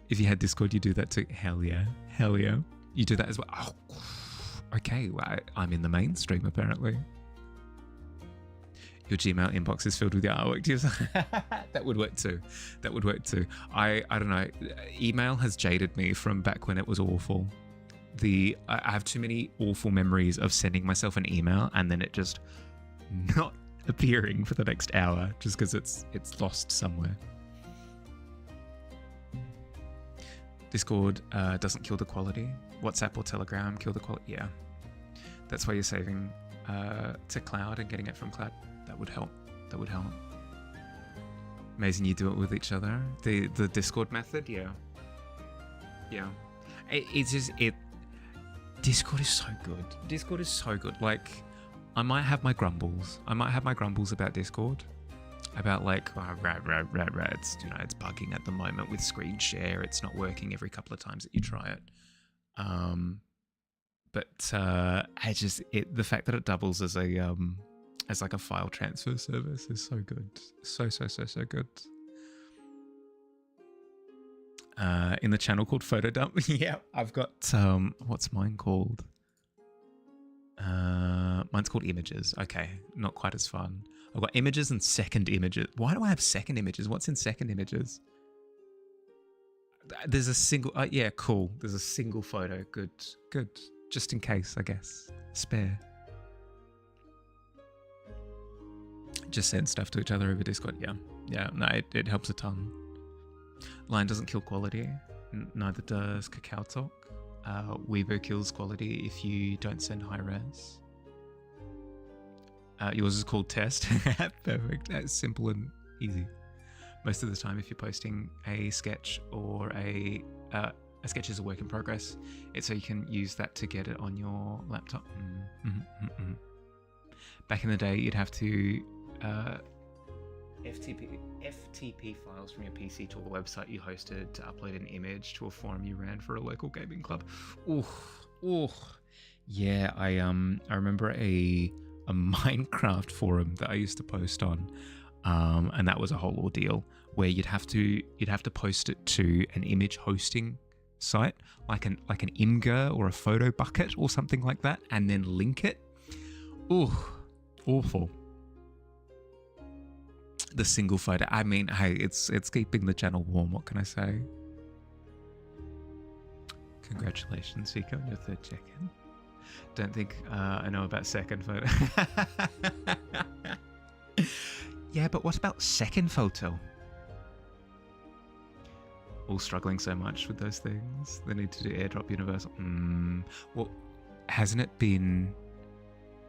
If you had Discord, you do that too. Hell yeah. Hell yeah. You do that as well. Oh, okay. Well, I'm in the mainstream, apparently. Your Gmail inbox is filled with your artwork. That would work too. That would work too. I don't know. Email has jaded me from back when it was awful. I have too many awful memories of sending myself an email and then it just not appearing for the next hour just because it's lost somewhere. Discord doesn't kill the quality. WhatsApp or Telegram kill the quality. Yeah, that's why you're saving to cloud and getting it from cloud. That would help. That would help. Amazing you do it with each other. The Discord method, yeah. Yeah. It's just Discord is so good. Discord is so good. Like, I might have my grumbles. About Discord. About like, it's, you know, it's bugging at the moment with screen share. It's not working every couple of times that you try it. The fact that it doubles as like a file transfer service is so good. So good. In the channel called Photo Dump. Yeah, I've got what's mine called? Mine's called Images. Okay, not quite as fun. I've got Images and Second Images. Why do I have Second Images? What's in Second Images? There's a single. Yeah, cool. There's a single photo. Good. Just in case, I guess. Spare. Just send stuff to each other over Discord. Yeah. No, it helps a ton. Line doesn't kill quality. Neither does Kakao Talk. Weibo kills quality if you don't send high res. Yours is called Test. Perfect. Simple and easy. Most of the time, if you're posting a sketch or a sketch is a work in progress, it's so you can use that to get it on your laptop. Back in the day, you'd have to FTP files from your PC to a website you hosted to upload an image to a forum you ran for a local gaming club. Yeah, I remember a Minecraft forum that I used to post on, and that was a whole ordeal where you'd have to post it to an image hosting site like an Imgur or a Photo Bucket or something like that, and then link it. Awful. The single photo. I mean, hey, it's keeping the channel warm. What can I say? Congratulations, Vika, on your third check-in. Don't think I know about second photo. Yeah, but what about second photo? All struggling so much with those things. They need to do airdrop universal. Well, hasn't it been?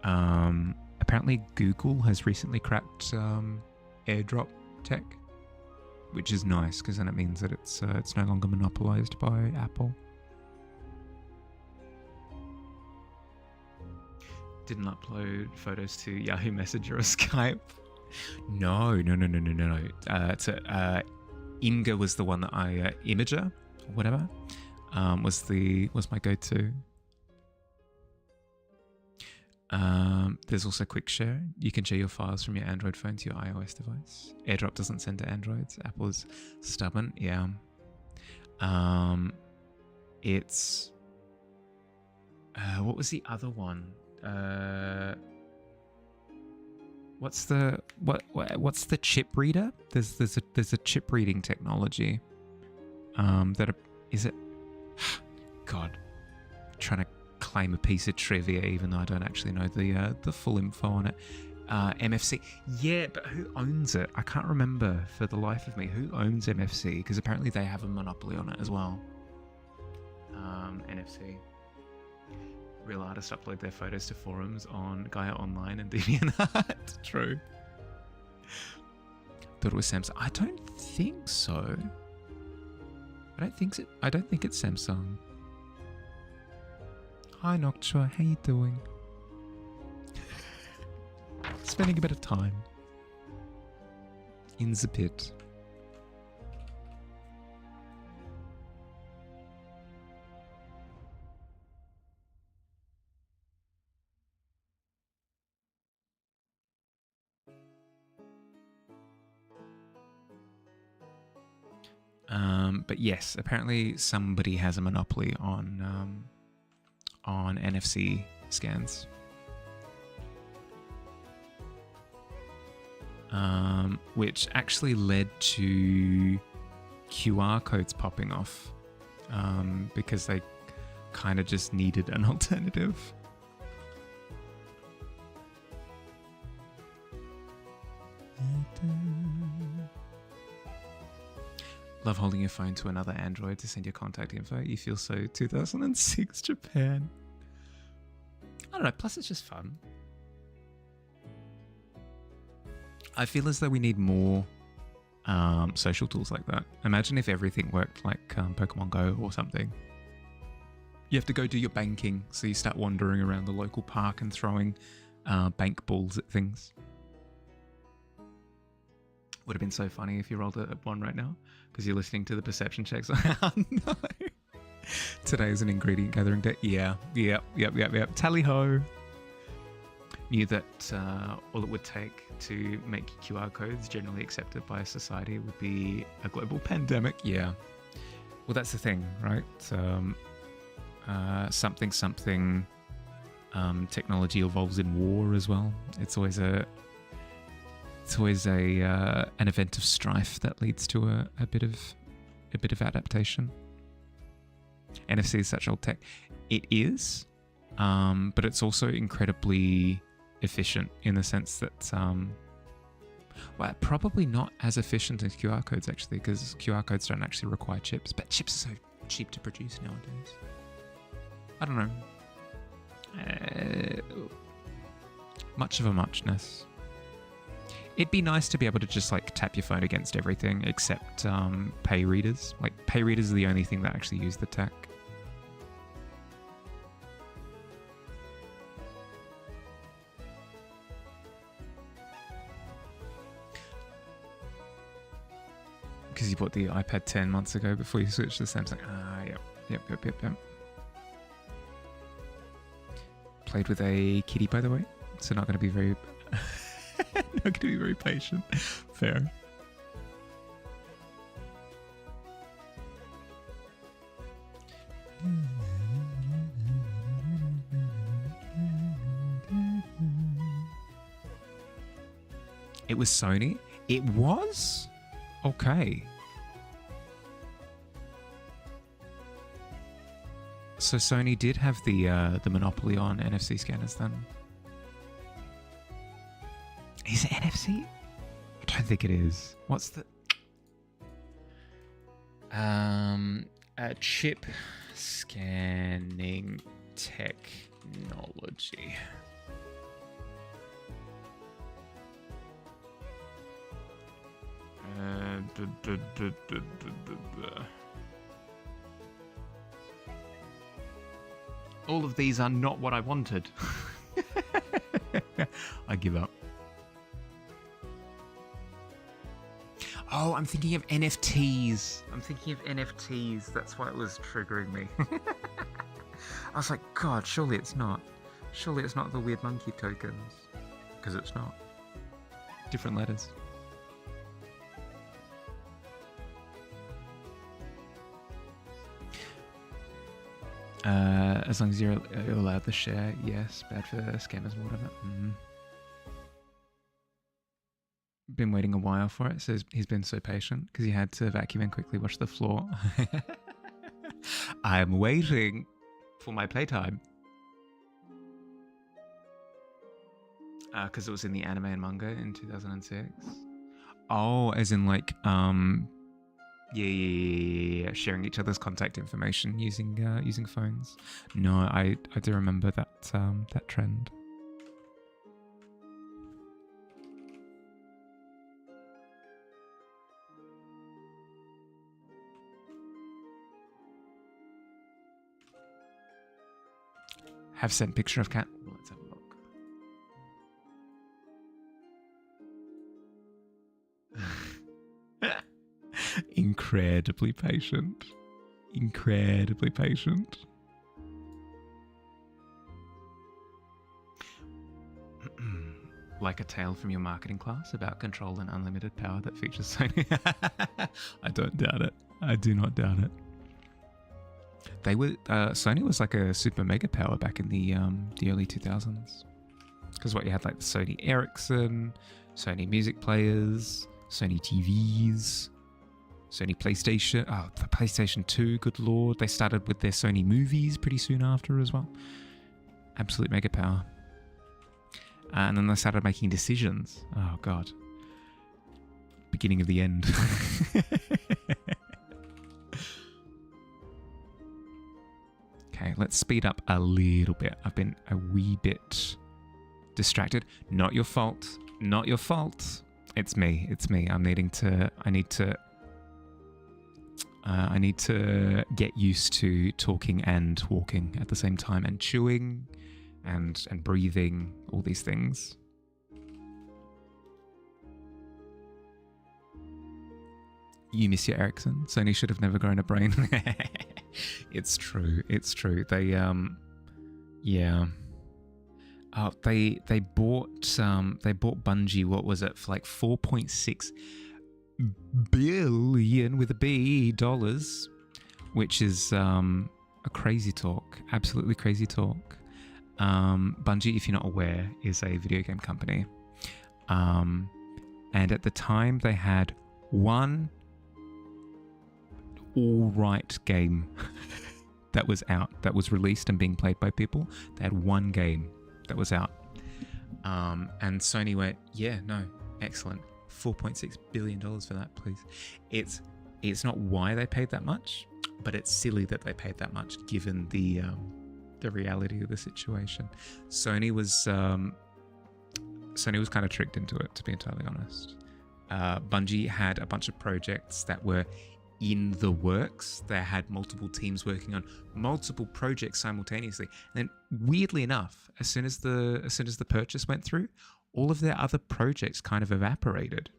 Apparently, Google has recently cracked airdrop tech, which is nice because then it means that it's no longer monopolized by Apple. Didn't upload photos to Yahoo Messenger or Skype. No. Imgur was the one that I Imager or whatever was my go-to. There's also Quick Share. You can share your files from your Android phone to your iOS device. AirDrop doesn't send to Androids. Apple's stubborn. Yeah. It's what was the other one? What's the chip reader? There's a chip reading technology. Is it? God, trying to claim a piece of trivia even though I don't actually know the full info on it. MFC. Yeah, but who owns it? I can't remember for the life of me. Who owns MFC? Because apparently they have a monopoly on it as well. NFC. Real artists upload their photos to forums on Gaia Online and DeviantArt. True. Thought it was Samsung. I don't think so. I don't think it's Samsung. Hi Noctua, how you doing? Spending a bit of time in the pit. But yes, apparently somebody has a monopoly on NFC scans. Which actually led to QR codes popping off because they kind of just needed an alternative. Love holding your phone to another Android to send your contact info. You feel so 2006 Japan. I don't know, plus it's just fun. I feel as though we need more social tools like that. Imagine if everything worked like Pokemon Go or something. You have to go do your banking, so you start wandering around the local park and throwing bank balls at things. Would have been so funny if you rolled a one right now, because you're listening to the perception checks. Oh no! Today is an ingredient gathering day. Yeah. Tally ho! Knew that all it would take to make QR codes generally accepted by society would be a global pandemic. Yeah. Well, that's the thing, right? Something. Technology evolves in war as well. It's always an event of strife that leads to a bit of adaptation. NFC is such old tech. It is, but it's also incredibly efficient in the sense that, well, probably not as efficient as QR codes actually, because QR codes don't actually require chips, but chips are so cheap to produce nowadays. I don't know. Much of a muchness. It'd be nice to be able to just like tap your phone against everything except pay readers. Like pay readers are the only thing that actually use the tech. Because you bought the iPad 10 months ago before you switched to Samsung. Yep. Played with a kitty, by the way, so not going to be very, not going to be very patient. Fair. It was Sony. It was? Okay. So Sony did have the monopoly on NFC scanners then. Is it NFC? I don't think it is. What's the chip scanning technology? All of these are not what I wanted. I give up. Oh, I'm thinking of NFTs. That's why it was triggering me. I was like, God, surely it's not. Surely it's not the weird monkey tokens. Because it's not. Different letters. As long as you're allowed to share, yes. Bad for scammers and whatever. Been waiting a while for it, so he's been so patient because he had to vacuum and quickly wash the floor. I'm waiting for my playtime. Because it was in the anime and manga in 2006. Oh, as in like, yeah, sharing each other's contact information using phones. No, I do remember that that trend. Have sent picture of cat. Well, let's have a look. Incredibly patient. Incredibly patient. Like a tale from your marketing class about control and unlimited power that features Sony. I don't doubt it. I do not doubt it. They were Sony was like a super mega power back in the early 2000s. Because what you had like the Sony Ericsson, Sony music players, Sony TVs, Sony PlayStation. Oh, the PlayStation 2, good lord. They started with their Sony movies pretty soon after as well. Absolute mega power. And then they started making decisions. Oh, God. Beginning of the end. Okay, let's speed up a little bit. I've been a wee bit distracted. Not your fault. Not your fault. It's me. It's me. I need to get used to talking and walking at the same time, and chewing and breathing, all these things. You miss your Ericsson. Sony should have never grown a brain. It's true. It's true. They yeah. They bought Bungie, what was it, for like 4.6 billion with a B dollars, which is a crazy talk, absolutely crazy talk. Bungie, if you're not aware, is a video game company, and at the time they had one all right game that was out, that was released and being played by people. They had one game that was out, and Sony went, yeah, no, excellent, $4.6 billion for that, please. It's not why they paid that much, but it's silly that they paid that much given the reality of the situation. Sony was kind of tricked into it, to be entirely honest. Bungie had a bunch of projects that were in the works. They had multiple teams working on multiple projects simultaneously. And then, weirdly enough, as soon as the purchase went through, all of their other projects kind of evaporated.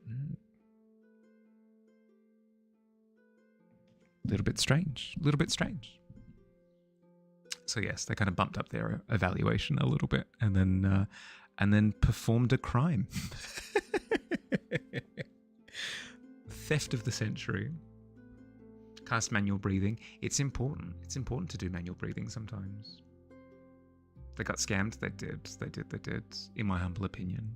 A little bit strange. So yes, they kind of bumped up their evaluation a little bit, and then performed a crime. Theft of the century. Cast manual breathing. It's important. It's important to do manual breathing sometimes. They got scammed. They did. In my humble opinion.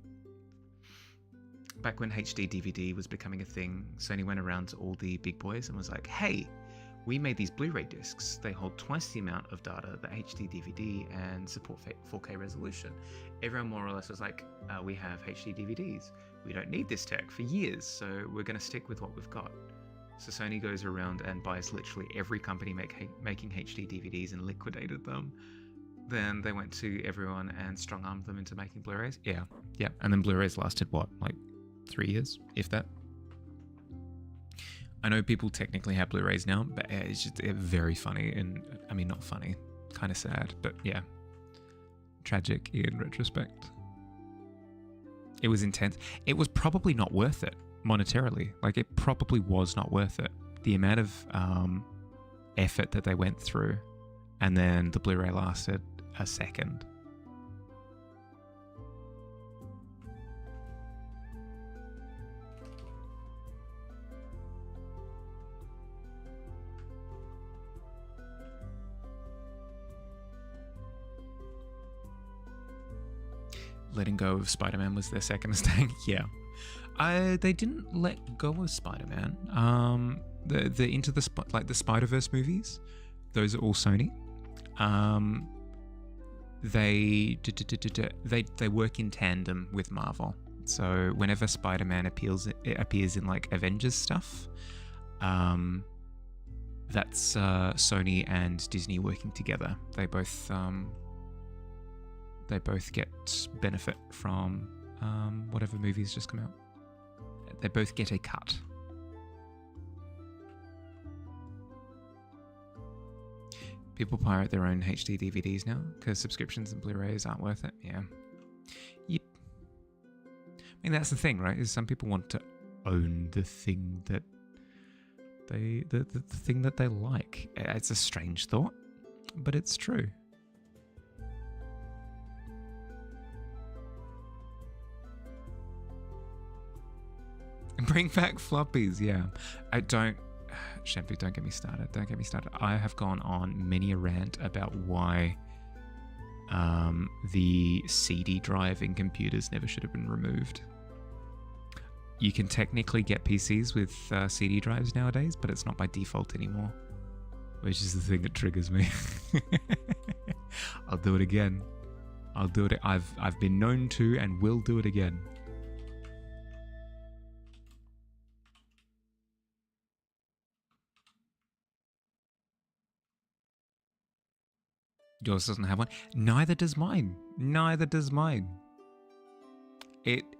Back when HD DVD was becoming a thing, Sony went around to all the big boys and was like, hey, we made these Blu-ray discs. They hold twice the amount of data that HD DVD and support 4K resolution. Everyone more or less was like, we have HD DVDs. We don't need this tech for years, so we're going to stick with what we've got. So Sony goes around and buys literally every company making HD DVDs and liquidated them. Then they went to everyone and strong-armed them into making Blu-rays. Yeah. And then Blu-rays lasted, what, like 3 years, if that? I know people technically have Blu-rays now, but it's just very funny. And I mean, not funny, kind of sad, but yeah. Tragic in retrospect. It was intense. It was probably not worth it monetarily. Like, it probably was not worth it. The amount of effort that they went through, and then the Blu-ray lasted a second. Letting go of Spider-Man was their second mistake. Yeah. They didn't let go of Spider-Man. The Into the the Spider-Verse movies, those are all Sony. They work in tandem with Marvel. So whenever Spider-Man appears in like Avengers stuff, that's Sony and Disney working together. They both get benefit from whatever movies just come out. They both get a cut. People pirate their own HD DVDs now because subscriptions and Blu-rays aren't worth it. Yeah. Yep. I mean, that's the thing, right? Is some people want to own the thing that the thing that they like. It's a strange thought, but it's true. Bring back floppies, yeah. I don't... Shampoo, don't get me started. Don't get me started. I have gone on many a rant about why the CD drive in computers never should have been removed. You can technically get PCs with CD drives nowadays, but it's not by default anymore, which is the thing that triggers me. I'll do it again. I'll do it. I've been known to and will do it again. Yours doesn't have one. Neither does mine. Neither does mine.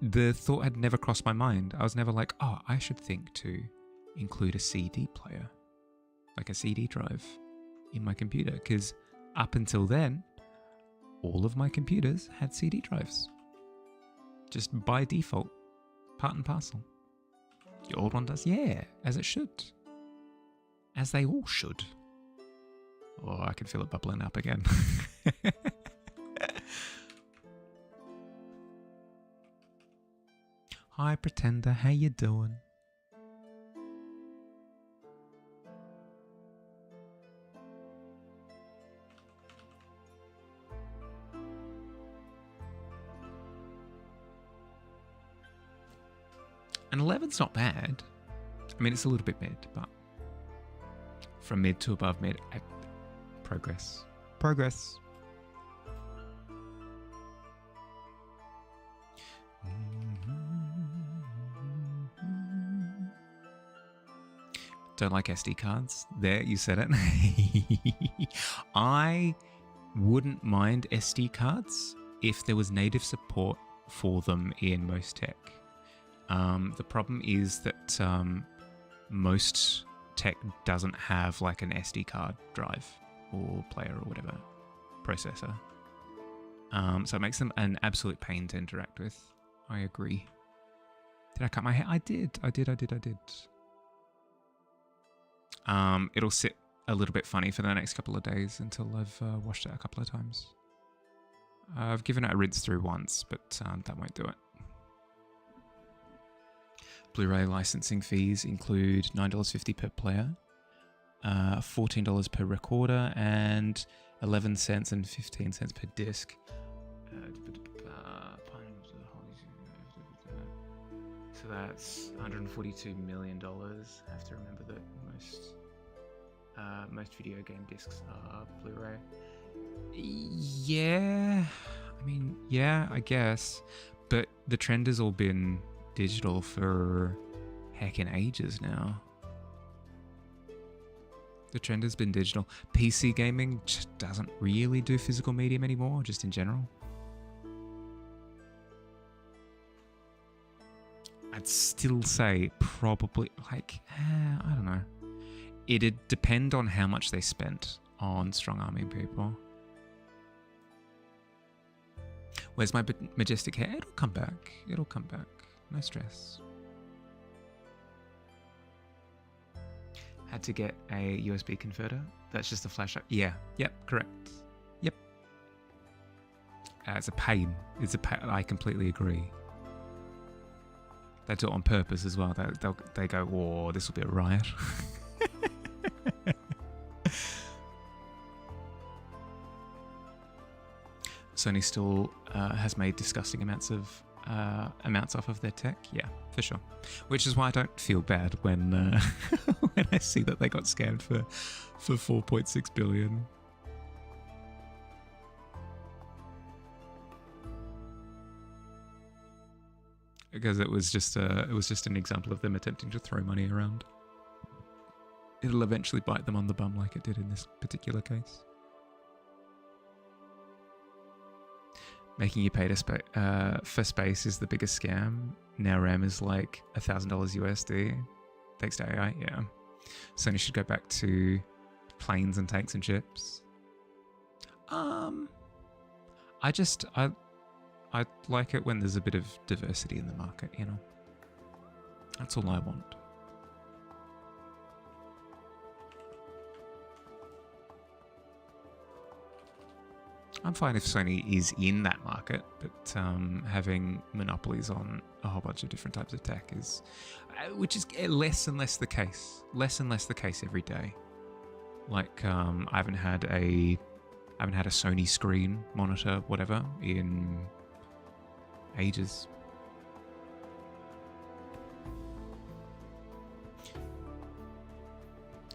The thought had never crossed my mind. I was never like, oh, I should think to include a CD player, like a CD drive, in my computer. Because up until then, all of my computers had CD drives. Just by default, part and parcel. Your old one does? Yeah, as it should. As they all should. Oh, I can feel it bubbling up again. Hi, Pretender. How you doing? And 11's not bad. I mean, it's a little bit mid, but from mid to above mid, progress. Progress. Don't like SD cards. There, you said it. I wouldn't mind SD cards if there was native support for them in most tech. The problem is that most tech doesn't have like an SD card drive or player or whatever processor. So it makes them an absolute pain to interact with. I agree. Did I cut my hair? I did. It'll sit a little bit funny for the next couple of days until I've washed it a couple of times. I've given it a rinse through once, but that won't do it. Blu-ray licensing fees include $9.50 per player, $14 per recorder, and 11 cents and 15 cents per disc. So that's $142 million. I have to remember that most video game discs are Blu-ray. Yeah, I mean, yeah, I guess. But the trend has all been digital for heckin' ages now. The trend has been digital. PC gaming just doesn't really do physical medium anymore, just in general. I'd still say probably, like, I don't know. It'd depend on how much they spent on strong-arming people. Where's my majestic hair? It'll come back. It'll come back. No stress. Had to get a USB converter. That's just a flash drive. Yeah. Yep. Correct. Yep. It's a pain. It's a pain. I completely agree. They do it on purpose as well. They go, "Oh, this will be a riot." Sony still has made disgusting amounts off of their tech. Yeah, for sure. Which is why I don't feel bad when when I see that they got scammed for 4.6 billion. Because it was just an example of them attempting to throw money around. It'll eventually bite them on the bum like it did in this particular case. Making you pay for space is the biggest scam. Now RAM is like $1,000 USD. Thanks to AI, yeah. Sony should go back to planes and tanks and ships. I like it when there's a bit of diversity in the market, you know. That's all I want. I'm fine if Sony is in that market, but having monopolies on a whole bunch of different types of tech is, which is less and less the case. Less and less the case every day. Like I haven't had a Sony screen monitor, whatever, in ages.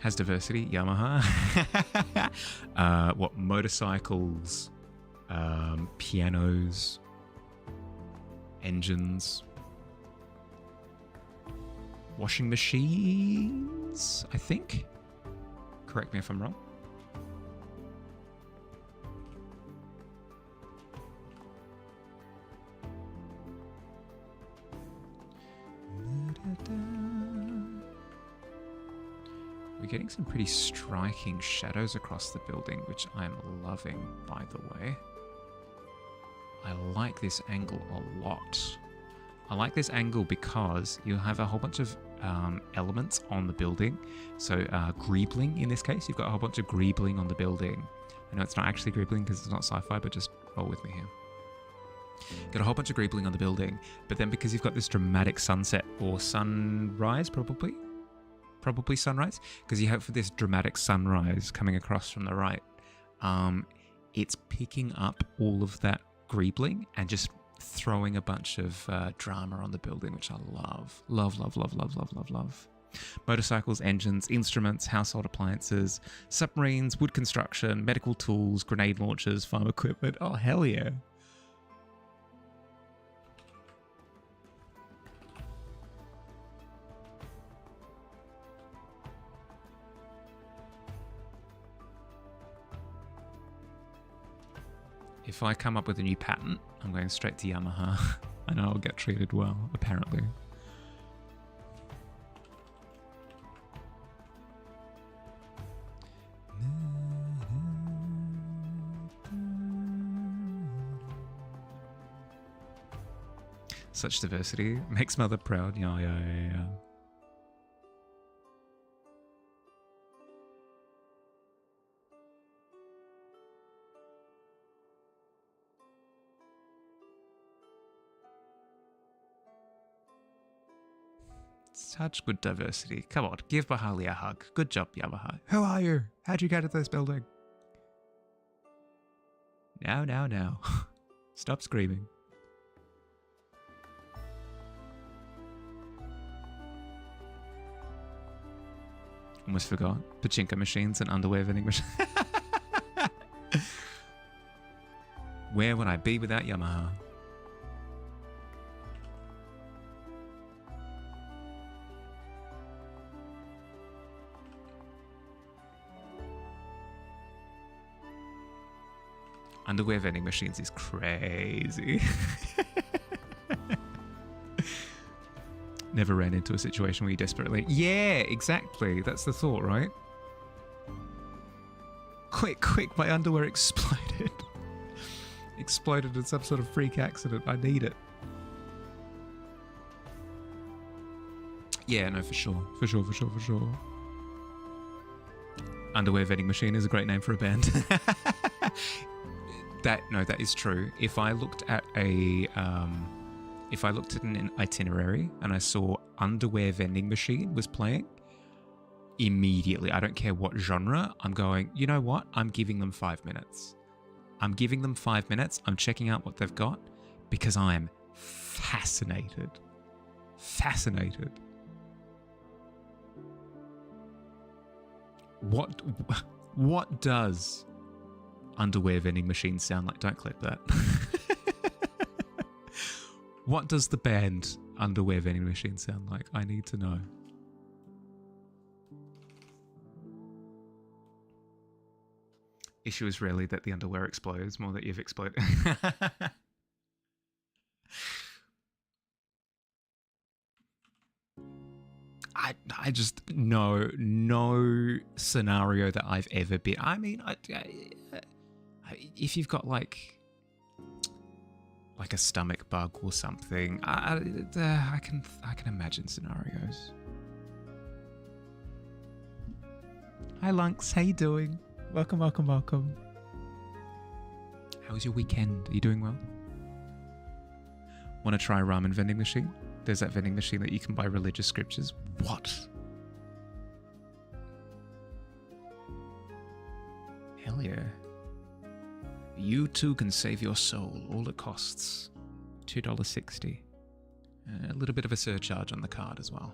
Has diversity, Yamaha. What, motorcycles, pianos, engines, washing machines, I think. Correct me if I'm wrong. We're getting some pretty striking shadows across the building, which I'm loving, by the way. I like this angle a lot. I like this angle because you have a whole bunch of elements on the building. So greebling in this case, you've got a whole bunch of greebling on the building. I know it's not actually greebling because it's not sci-fi, but just roll with me here. Got a whole bunch of greebling on the building, but then because you've got this dramatic sunset or sunrise, probably sunrise, because you have for this dramatic sunrise coming across from the right, it's picking up all of that greebling and just throwing a bunch of drama on the building, which I love. Love. Motorcycles, engines, instruments, household appliances, submarines, wood construction, medical tools, grenade launchers, farm equipment. Oh, hell yeah. If I come up with a new patent, I'm going straight to Yamaha. I know I'll get treated well, apparently. Such diversity makes mother proud. Yeah. Such good diversity. Come on, give Bahali a hug. Good job, Yamaha. Who are you? How'd you get to this building? Now. Stop screaming. Almost forgot. Pachinko machines and underwear vending machines. Where would I be without Yamaha? Underwear vending machines is crazy. Never ran into a situation where you desperately... Yeah, exactly. That's the thought, right? Quick, my underwear exploded. Exploded in some sort of freak accident. I need it. Yeah, no, for sure. Underwear vending machine is a great name for a band. That is true. If I looked at an itinerary and I saw underwear vending machine was playing, immediately, I don't care what genre, I'm going, you know what? I'm giving them 5 minutes. I'm checking out what they've got because I'm fascinated. What does underwear vending machine sound like? Don't clip that. What does the band underwear vending machine sound like? I need to know. Issue is rarely that the underwear explodes, more that you've exploded. I just no scenario that I've ever been. I mean, if you've got like a stomach bug or something, I can imagine scenarios. Hi Lunks, how you doing? Welcome. How was your weekend? Are you doing well? Want to try a ramen vending machine? There's that vending machine that you can buy religious scriptures. What? Hell yeah. You too can save your soul. All it costs $2.60. A little bit of a surcharge on the card as well.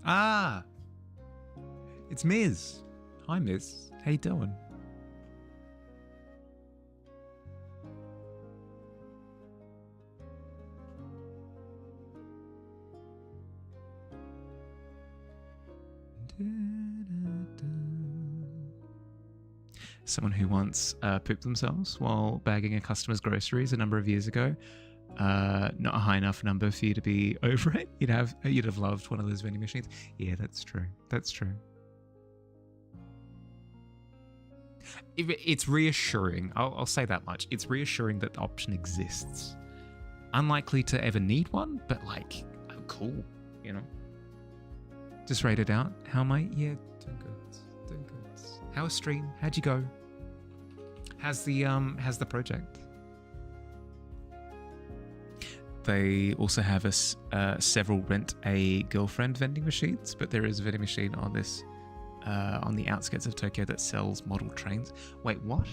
Ah! It's Miz. Hi, Miz. How you doing? Someone who once pooped themselves while bagging a customer's groceries a number of years ago. Not a high enough number for you to be over it. You'd have loved one of those vending machines. Yeah, that's true. That's true. It's reassuring. I'll say that much. It's reassuring that the option exists. Unlikely to ever need one, but like, cool, you know. Just rate it out. How am I? Yeah, doing good. Doing good. How was stream? How'd you go? How's the project? They also have several rent a girlfriend vending machines, but there is a vending machine on this on the outskirts of Tokyo that sells model trains. Wait, what?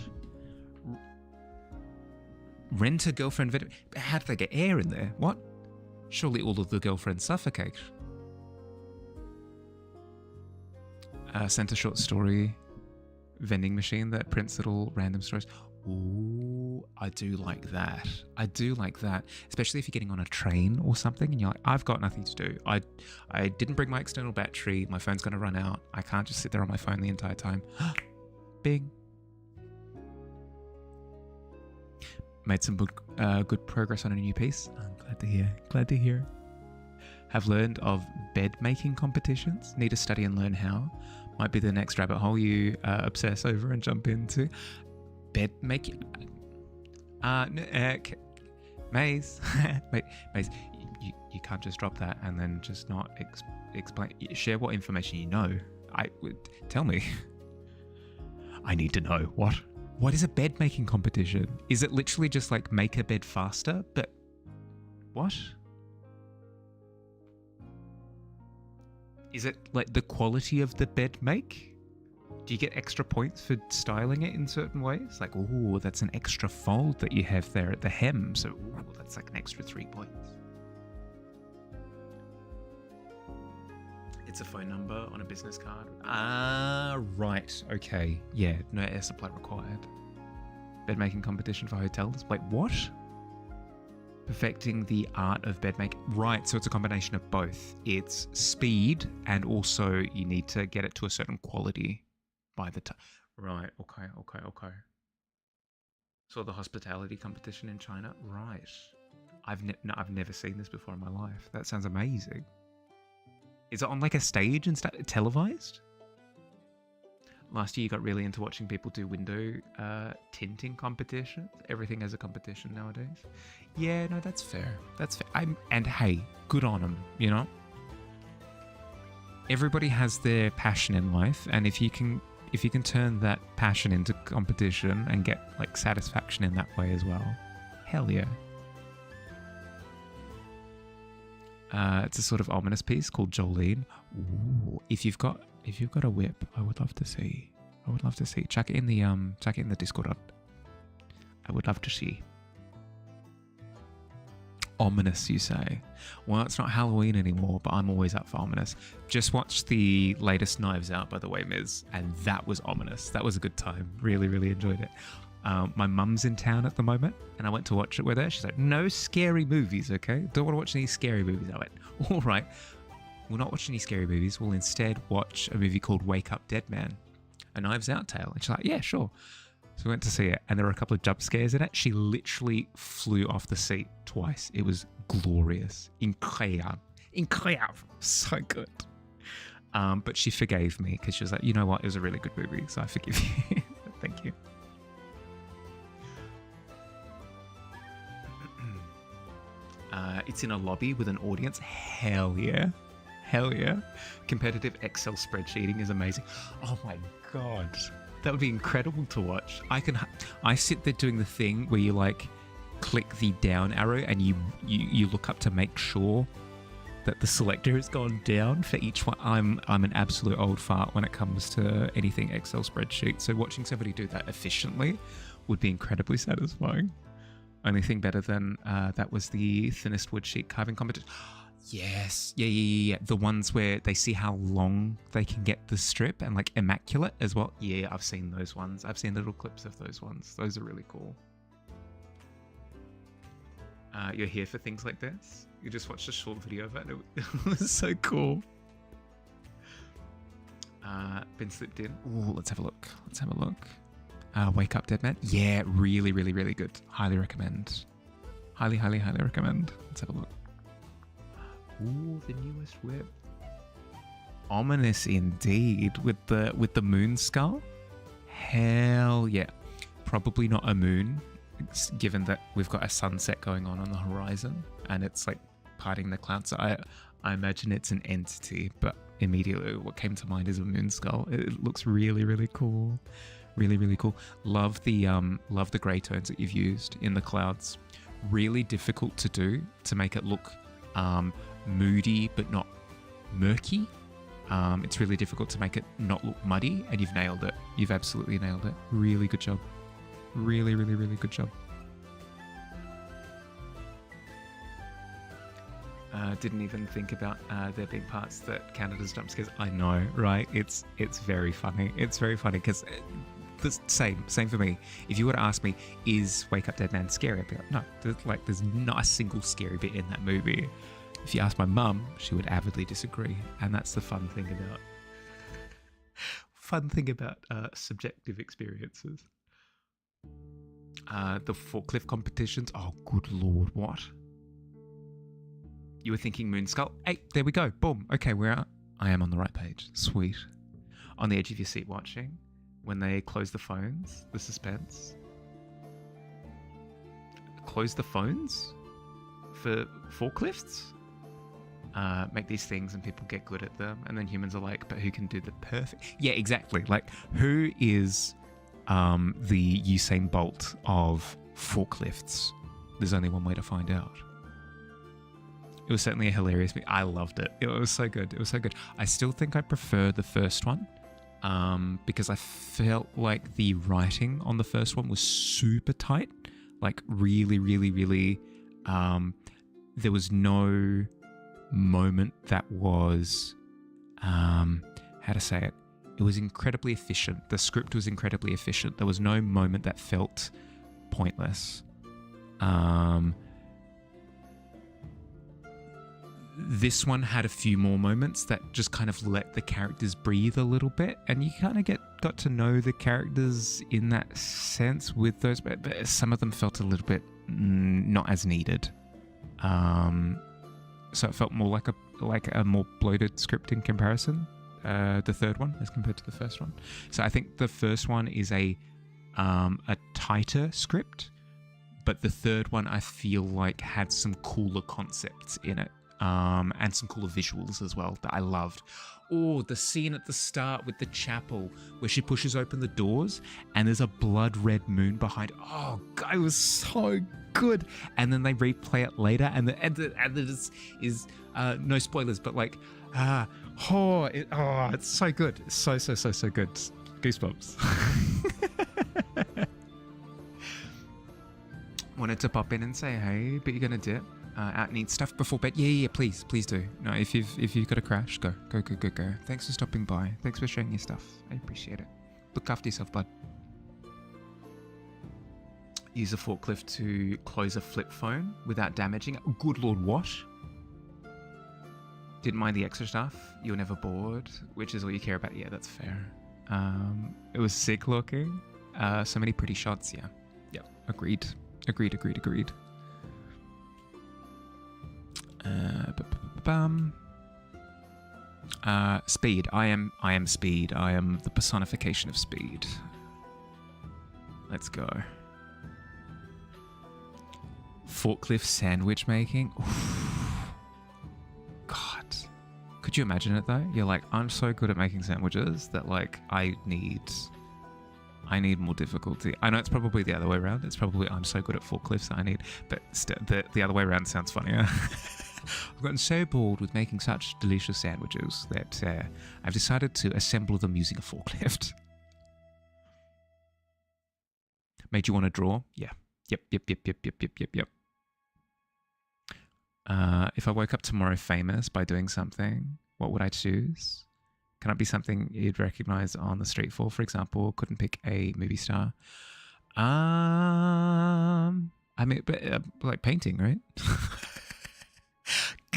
Rent a girlfriend vending? How do they get air in there? What? Surely all of the girlfriends suffocate. Sent a short story vending machine that prints little random stories. Ooh, I do like that. I do like that, especially if you're getting on a train or something and you're like, I've got nothing to do. I didn't bring my external battery. My phone's going to run out. I can't just sit there on my phone the entire time. Bing. Made some good progress on a new piece. I'm glad to hear. Glad to hear. Have learned of bed making competitions. Need to study and learn how. Might be the next rabbit hole you obsess over and jump into. Bed making. Maze. Maze. You can't just drop that and then just not explain. Share what information you know. Tell me. I need to know. What is a bed making competition? Is it literally just like make a bed faster? But what? Is it like the quality of the bed make? Do you get extra points for styling it in certain ways? Like, oh, that's an extra fold that you have there at the hem. So, ooh, that's like an extra 3 points. It's a phone number on a business card. Ah, right. Okay. Yeah, no air supply required. Bed making competition for hotels. Wait, what? Perfecting the art of bed making. Right, so it's a combination of both. It's speed and also you need to get it to a certain quality by the time. Right, okay. So the hospitality competition in China. Right. I've never seen this before in my life. That sounds amazing. Is it on like a stage and televised? Last year you got really into watching people do window tinting competitions. Everything has a competition nowadays. Yeah, no, that's fair. That's fair. And hey, good on them, you know? Everybody has their passion in life, and if you can turn that passion into competition and get like satisfaction in that way as well, hell yeah. It's a sort of ominous piece called Jolene. Ooh, if you've got a whip, I would love to see. Chuck it in the Discord. I would love to see. Ominous, you say? Well, it's not Halloween anymore, but I'm always up for ominous. Just watched the latest Knives Out, by the way, Miz, and that was ominous. That was a good time. Really, really enjoyed it. My mum's in town at the moment, and I went to watch it with her. She's like, no scary movies, okay? Don't want to watch any scary movies. I went, all right. We'll not watch any scary movies. We'll instead watch a movie called Wake Up Dead Man, a Knives Out tale. And she's like, yeah, sure. So we went to see it, and there were a couple of jump scares in it. She literally flew off the seat twice. It was glorious. Incroyable. So good. But she forgave me because she was like, you know what? It was a really good movie, so I forgive you. Thank you. It's in a lobby with an audience. Hell yeah. Hell yeah. Competitive Excel spreadsheeting is amazing. Oh my God. That would be incredible to watch. I sit there doing the thing where you like click the down arrow and you look up to make sure that the selector has gone down for each one. I'm an absolute old fart when it comes to anything Excel spreadsheet. So watching somebody do that efficiently would be incredibly satisfying. Only thing better than that was the thinnest wood sheet carving competition. Yes. Yeah. The ones where they see how long they can get the strip and like immaculate as well. Yeah, I've seen those ones. I've seen little clips of those ones. Those are really cool. You're here for things like this? You just watched a short video of it. It was so cool. Been slipped in. Ooh, let's have a look. Wake Up Dead Man. Yeah, really, really, really good. Highly recommend. Highly recommend. Let's have a look. Ooh, the newest whip. Ominous indeed with the moon skull. Hell yeah. Probably not a moon, given that we've got a sunset going on the horizon and it's like parting the clouds. So I imagine it's an entity, but immediately what came to mind is a moon skull. It looks really, really cool. Really, really cool. Love the grey tones that you've used in the clouds. Really difficult to do to make it look moody but not murky. It's really difficult to make it not look muddy, and you've nailed it. You've absolutely nailed it. Really good job. Really, really, really good job. Didn't even think about there being parts that counted as jump scares. I know, right? It's very funny. It's very funny because the same for me. If you were to ask me, is Wake Up Dead Man scary? I'd be like, no. There's not a single scary bit in that movie. If you ask my mum, she would avidly disagree, and that's the fun thing about subjective experiences. The forklift competitions. Oh, good lord, what? You were thinking Moon Skull? Hey, there we go. Boom. Okay, I am on the right page. Sweet. On the edge of your seat watching. When they close the phones. The suspense. Close the phones? For forklifts? Make these things and people get good at them. And then humans are like, but who can do the perfect? Yeah, exactly. Like, who is the Usain Bolt of forklifts? There's only one way to find out. It was certainly a hilarious. I loved it. It was so good. I still think I prefer the first one because I felt like the writing on the first one was super tight. Like really, really, really. There was no moment that was, how to say it? It was incredibly efficient. The script was incredibly efficient. There was no moment that felt pointless. This one had a few more moments that just kind of let the characters breathe a little bit, and you kind of got to know the characters in that sense with those, but some of them felt a little bit not as needed. So it felt more like a more bloated script in comparison. The third one as compared to the first one. So I think the first one is a tighter script, but the third one I feel like had some cooler concepts in it. And some cooler visuals as well that I loved. Oh, the scene at the start with the chapel where she pushes open the doors and there's a blood red moon behind. Oh, God, it was so good. And then they replay it later, and it is no spoilers, but like, it's so good. It's so good. Goosebumps. Wanted to pop in and say, hey, but you're gonna dip. Out and eat stuff before bed. Yeah, please do. No, if you've got a crash, go. Thanks for stopping by. Thanks for sharing your stuff. I appreciate it. Look after yourself, bud. Use a forklift to close a flip phone without damaging it. Good lord, what? Didn't mind the extra stuff. You were never bored, which is all you care about. Yeah, that's fair. It was sick looking. So many pretty shots. Yeah. Agreed. Speed. I am speed. I am the personification of speed. Let's go. Forklift sandwich making. Oof. God. Could you imagine it though? You're like, I'm so good at making sandwiches that like I need I need more difficulty. I know it's probably the other way around. It's probably I'm so good at forklifts that I need, but the other way around sounds funnier. I've gotten so bored with making such delicious sandwiches that I've decided to assemble them using a forklift. Made you want to draw? Yeah. Yep. If I woke up tomorrow famous by doing something, what would I choose? Can it be something you'd recognize on the street for example? Couldn't pick a movie star. I mean, but, like painting, right?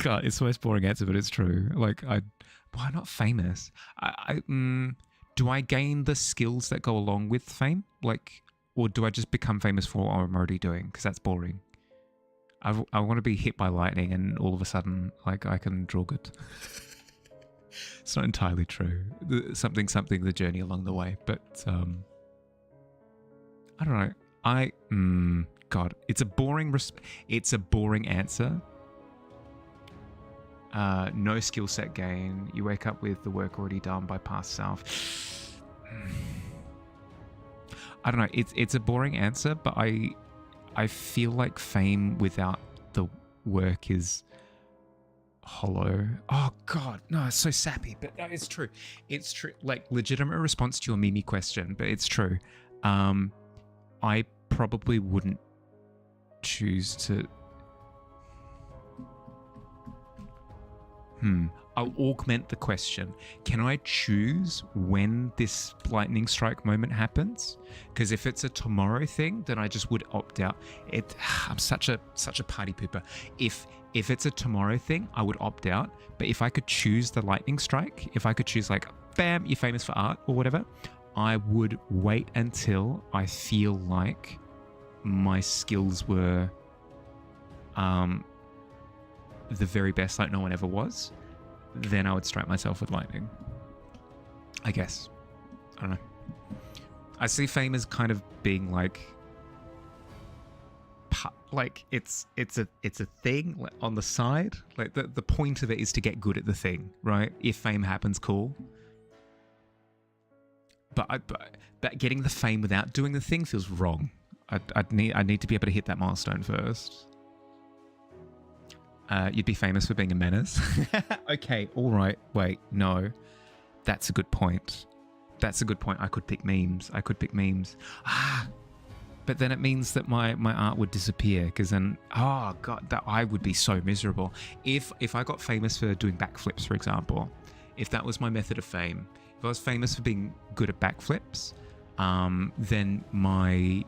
God, it's the most boring answer, but it's true. Like, why not famous? Do I gain the skills that go along with fame? Like, or do I just become famous for what I'm already doing? Because that's boring. I want to be hit by lightning and all of a sudden, like, I can draw good. It's not entirely true. Something, the journey along the way. But, I don't know. God, it's a boring answer. No skill set gain. You wake up with the work already done by past self. I don't know. It's a boring answer, but I feel like fame without the work is hollow. Oh God, no, it's so sappy, but no, it's true. It's true. Like, legitimate response to your Mimi question, but it's true. I probably wouldn't choose to. I'll augment the question. Can I choose when this lightning strike moment happens? Because if it's a tomorrow thing, then I just would opt out. I'm such a party pooper. If it's a tomorrow thing, I would opt out. But if I could choose the lightning strike, if I could choose like, bam, you're famous for art or whatever, I would wait until I feel like my skills were the very best, like no one ever was. Then I would strike myself with lightning, I guess. I don't know. I see fame as kind of being like it's a thing on the side. Like the point of it is to get good at the thing, right? If fame happens, cool. But getting the fame without doing the thing feels wrong. I need to be able to hit that milestone first. You'd be famous for being a menace. Okay, all right. Wait, no. That's a good point. I could pick memes. But then it means that my art would disappear, because then, oh God, that I would be so miserable. If I got famous for doing backflips, for example, if that was my method of fame, if I was famous for being good at backflips, then my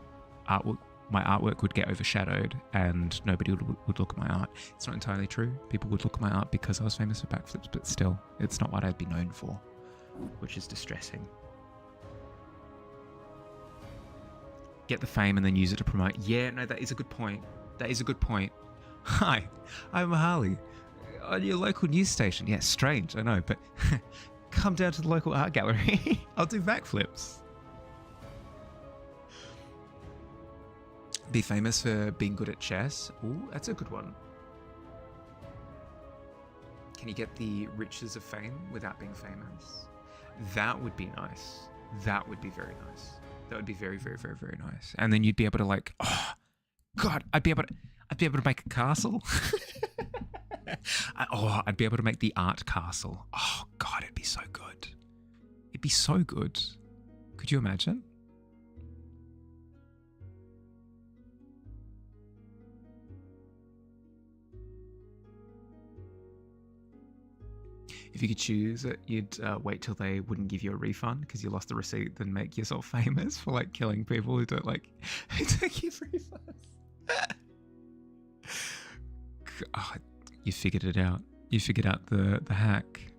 artwork would get overshadowed and nobody would look at my art. It's not entirely true. People would look at my art because I was famous for backflips, but still, it's not what I'd be known for, which is distressing. Get the fame and then use it to promote. Yeah, no, that is a good point. Hi, I'm Harley on your local news station. Yeah, strange, I know, but come down to the local art gallery. I'll do backflips. Be famous for being good at chess. Ooh, that's a good one. Can you get the riches of fame without being famous? That would be nice. That would be very nice. That would be very, very, very, very nice. And then you'd be able to like, oh God, I'd be able to make a castle. I'd be able to make the art castle. Oh God, it'd be so good. It'd be so good. Could you imagine? If you could choose it, you'd wait till they wouldn't give you a refund because you lost the receipt, then make yourself famous for like killing people who don't give refunds. God, you figured it out. You figured out the hack.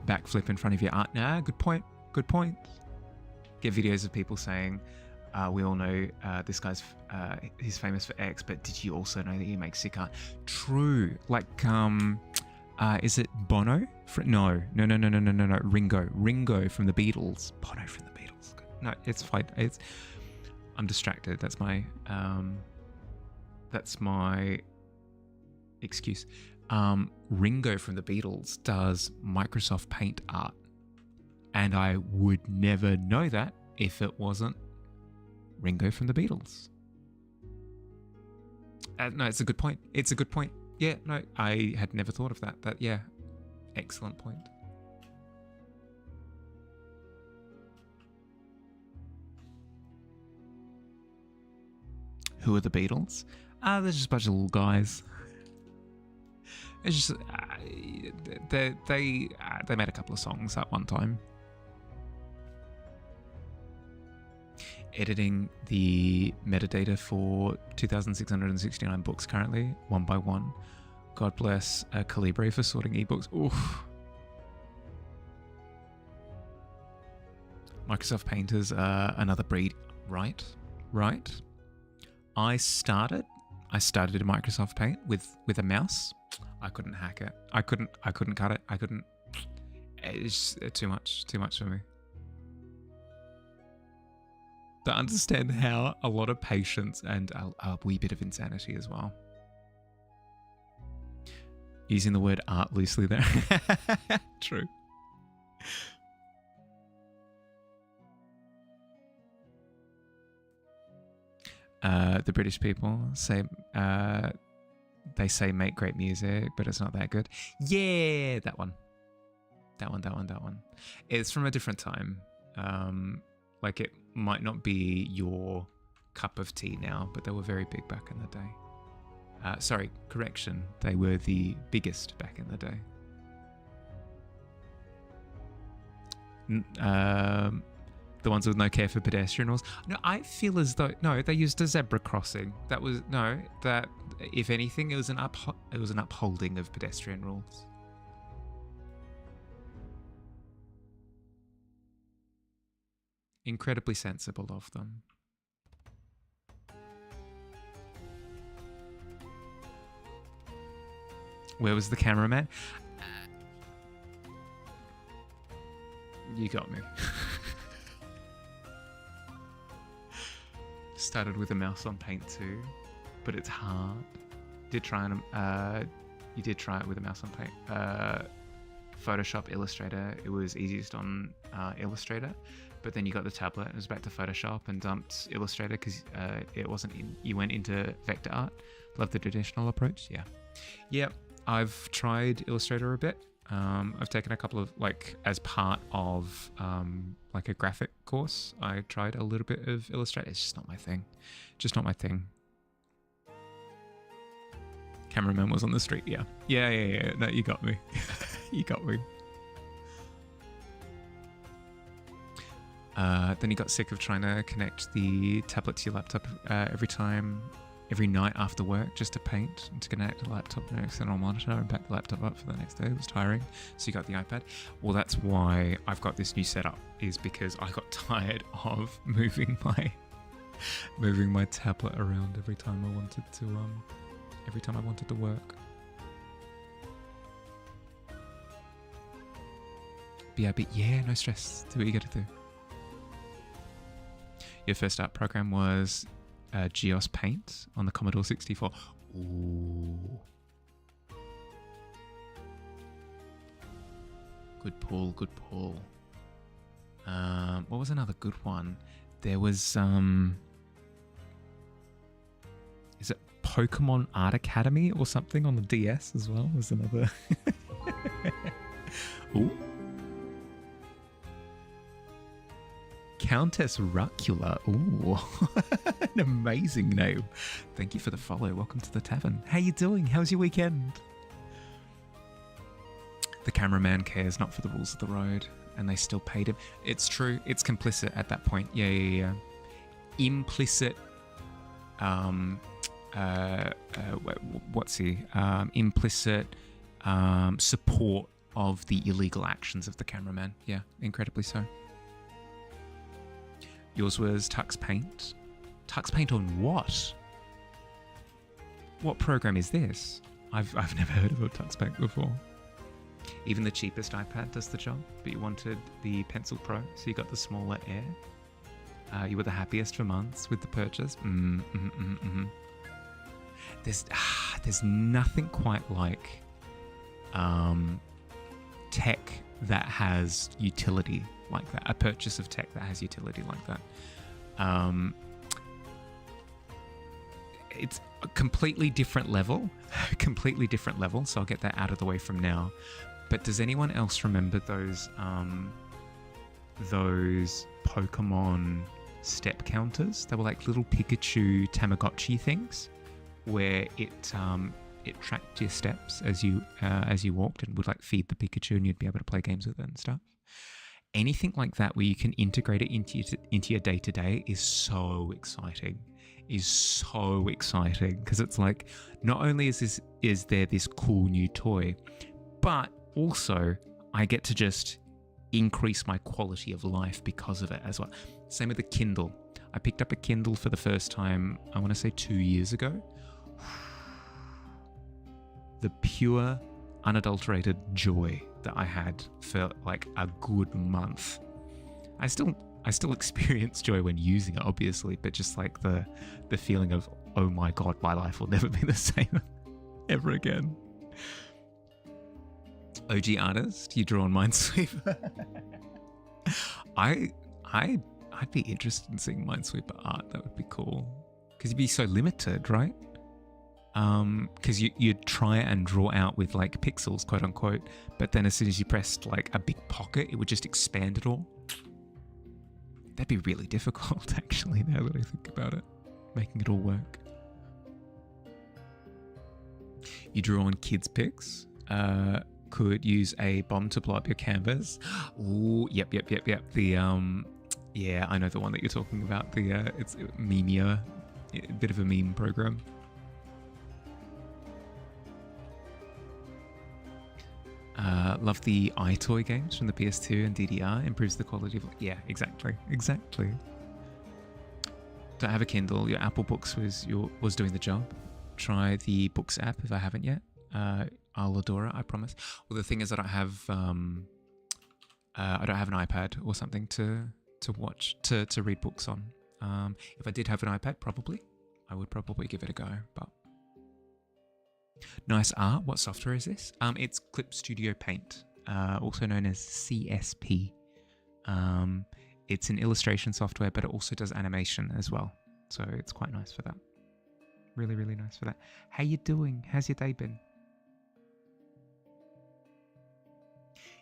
Backflip in front of your art. Nah, good point. Get videos of people saying, we all know this guy's he's famous for X, but did you also know that he makes sick art? True. Like is it Bono? No. Ringo from the Beatles. Bono from the Beatles. No, it's fine. I'm distracted. That's my excuse. Ringo from the Beatles does Microsoft Paint art, and I would never know that if it wasn't Ringo from the Beatles. No, it's a good point. It's a good point. Yeah, no, I had never thought of that. Yeah, excellent point. Who are the Beatles? They're just a bunch of little guys. It's just they made a couple of songs at one time. Editing the metadata for 2,669 books currently, one by one. God bless Calibre for sorting ebooks. Oof. Microsoft Paint is another breed. Right. I started in Microsoft Paint with a mouse. I couldn't hack it. I couldn't cut it. It's too much for me. To understand how a lot of patience and a wee bit of insanity as well. Using the word art loosely there. True. The British people say they say make great music, but it's not that good. Yeah, that one. It's from a different time. Like it might not be your cup of tea now, but they were very big back in the day. Sorry, correction. They were the biggest back in the day. The ones with no care for pedestrian rules. No, I feel as though they used a zebra crossing. That if anything, it was an upholding of pedestrian rules. Incredibly sensible of them. Where was the cameraman? You got me. Started with a mouse on Paint too, but it's hard. You did try it with a mouse on Paint. Photoshop, Illustrator. It was easiest on Illustrator, but then you got the tablet. It was back to Photoshop and dumped Illustrator because it wasn't in. You went into vector art. Love the traditional approach. Yeah. I've tried Illustrator a bit. I've taken a couple of, as part of a graphic course, I tried a little bit of Illustrator. It's just not my thing. Cameraman was on the street, yeah. No, you got me. You got me. Then you got sick of trying to connect the tablet to your laptop every night after work just to paint and to connect the laptop to an external monitor and back the laptop up for the next day. It was tiring. So you got the iPad. Well, that's why I've got this new setup, is because I got tired of moving my tablet around every time I wanted to work. But yeah, no stress. Do what you gotta do. Your first art program was Geos Paint on the Commodore 64. Ooh. Good pull. What was another good one? There was is it Pokemon Art Academy or something on the DS as well? Was another. Ooh. Countess Rucula. Ooh, an amazing name. Thank you for the follow. Welcome to the Tavern. How you doing? How's your weekend? The cameraman cares not for the rules of the road, and they still paid him. It's true. It's complicit at that point. Yeah. Implicit. Implicit support of the illegal actions of the cameraman. Yeah, incredibly so. Yours was Tux Paint. Tux Paint on what? What program is this? I've never heard of a Tux Paint before. Even the cheapest iPad does the job, but you wanted the Pencil Pro, so you got the smaller Air. You were the happiest for months with the purchase. There's nothing quite like tech that has utility like that, a purchase of tech that has utility like that. It's a completely different level, so I'll get that out of the way from now. But does anyone else remember those Pokemon step counters? They were like little Pikachu Tamagotchi things, where it tracked your steps as you walked and would like feed the Pikachu, and you'd be able to play games with it and stuff. Anything like that where you can integrate it into your day to day is so exciting. Because it's like, not only is there this cool new toy, but also I get to just increase my quality of life because of it as well. Same with the Kindle. I picked up a Kindle for the first time, I want to say 2 years ago. The pure, unadulterated joy that I had for like a good month. I still experience joy when using it, obviously, but just like the feeling of, oh my god, my life will never be the same ever again. OG artist, you draw on Minesweeper. I'd be interested in seeing Minesweeper art. That would be cool, because you'd be so limited, right? Because you'd try and draw out with like pixels, quote unquote, but then as soon as you pressed like a big pocket, it would just expand it all. That'd be really difficult, actually, now that I think about it, making it all work. You draw on kids' pics. Could use a bomb to blow up your canvas. Ooh, yep. The yeah, I know the one that you're talking about. The it's Memea, a bit of a meme program. Love the iToy games from the PS2 and DDR. Improves the quality of... Yeah, exactly. Don't have a Kindle. Your Apple Books was doing the job. Try the Books app if I haven't yet. I'll adore it, I promise. Well, the thing is, I don't have an iPad or something to watch to read books on. If I did have an iPad, I would probably give it a go. But nice art. What software is this? It's Clip Studio Paint, also known as CSP. It's an illustration software, but it also does animation as well. So it's quite nice for that. Really, really nice for that. How you doing? How's your day been?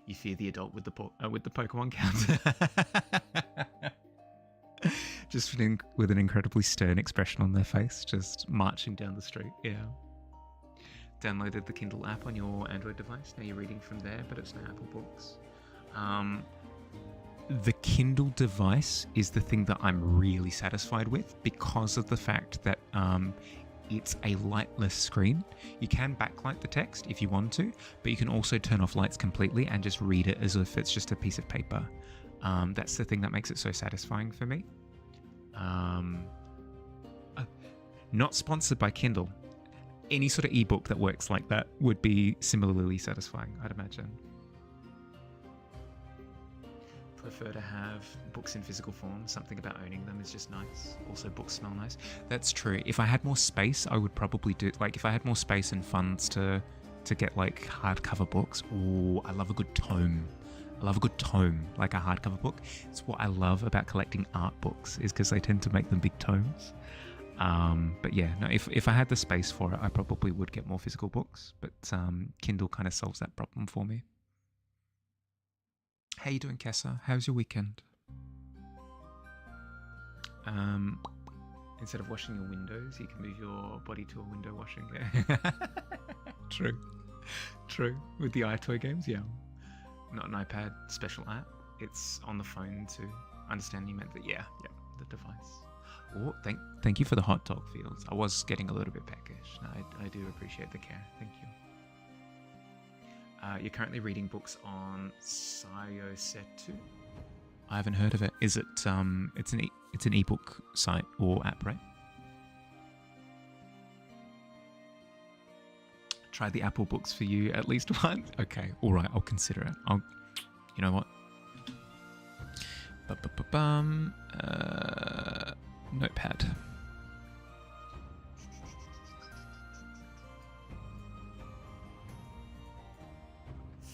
You fear the adult with the Pokemon counter. Just with an incredibly stern expression on their face, just marching down the street. Yeah. Downloaded the Kindle app on your Android device. Now you're reading from there, but it's now Apple Books. The Kindle device is the thing that I'm really satisfied with because of the fact that it's a lightless screen. You can backlight the text if you want to, but you can also turn off lights completely and just read it as if it's just a piece of paper. That's the thing that makes it so satisfying for me. Not sponsored by Kindle. Any sort of ebook that works like that would be similarly satisfying, I'd imagine. Prefer to have books in physical form. Something about owning them is just nice. Also, books smell nice. That's true. If I had more space, I would probably do, like, if I had more space and funds to get like hardcover books. Ooh, I love a good tome. Like a hardcover book. It's what I love about collecting art books, is because they tend to make them big tomes. But yeah, no, if I had the space for it, I probably would get more physical books. But Kindle kind of solves that problem for me. How you doing, Kessa? How's your weekend? Instead of washing your windows, you can move your body to a window washing. Yeah. True. With the iToy games, yeah. Not an iPad special app. It's on the phone to understand you meant that. Yeah, the device. Oh, thank you for the hot dog fields. I was getting a little bit peckish. No, I do appreciate the care. Thank you. You're currently reading books on Sayosetu. I haven't heard of it. Is it? It's an ebook site or app, right? Try the Apple Books for you at least once. Okay, all right. I'll consider it. You know what? Notepad.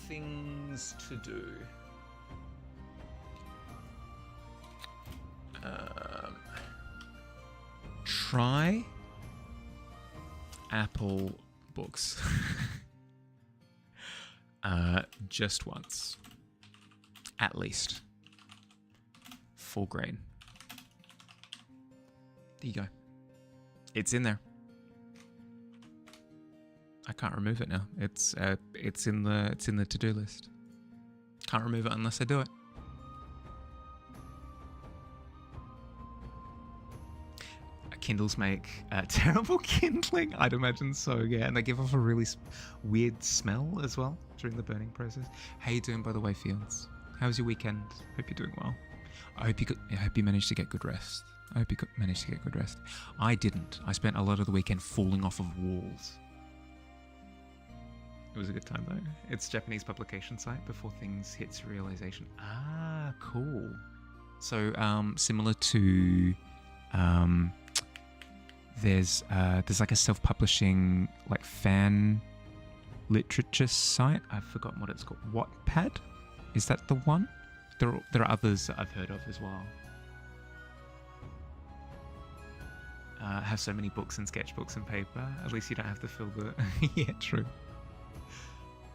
Things to do. Try Apple Books. Just once. At least. Full grain. There you go. It's in there. I can't remove it now. It's in the to-do list. Can't remove it unless I do it. Kindles make terrible kindling, I'd imagine so, yeah. And they give off a really weird smell as well during the burning process. How you doing, by the way, Fields? How was your weekend? Hope you're doing well. I hope you managed to get good rest. I didn't. I spent a lot of the weekend falling off of walls. It was a good time, though. It's a Japanese publication site before things hit serialization. Ah, cool. So, similar to... There's like a self-publishing like fan literature site. I've forgotten what it's called. Wattpad? Is that the one? There are others that I've heard of as well. Have so many books and sketchbooks and paper. At least you don't have to fill the... Yeah, true.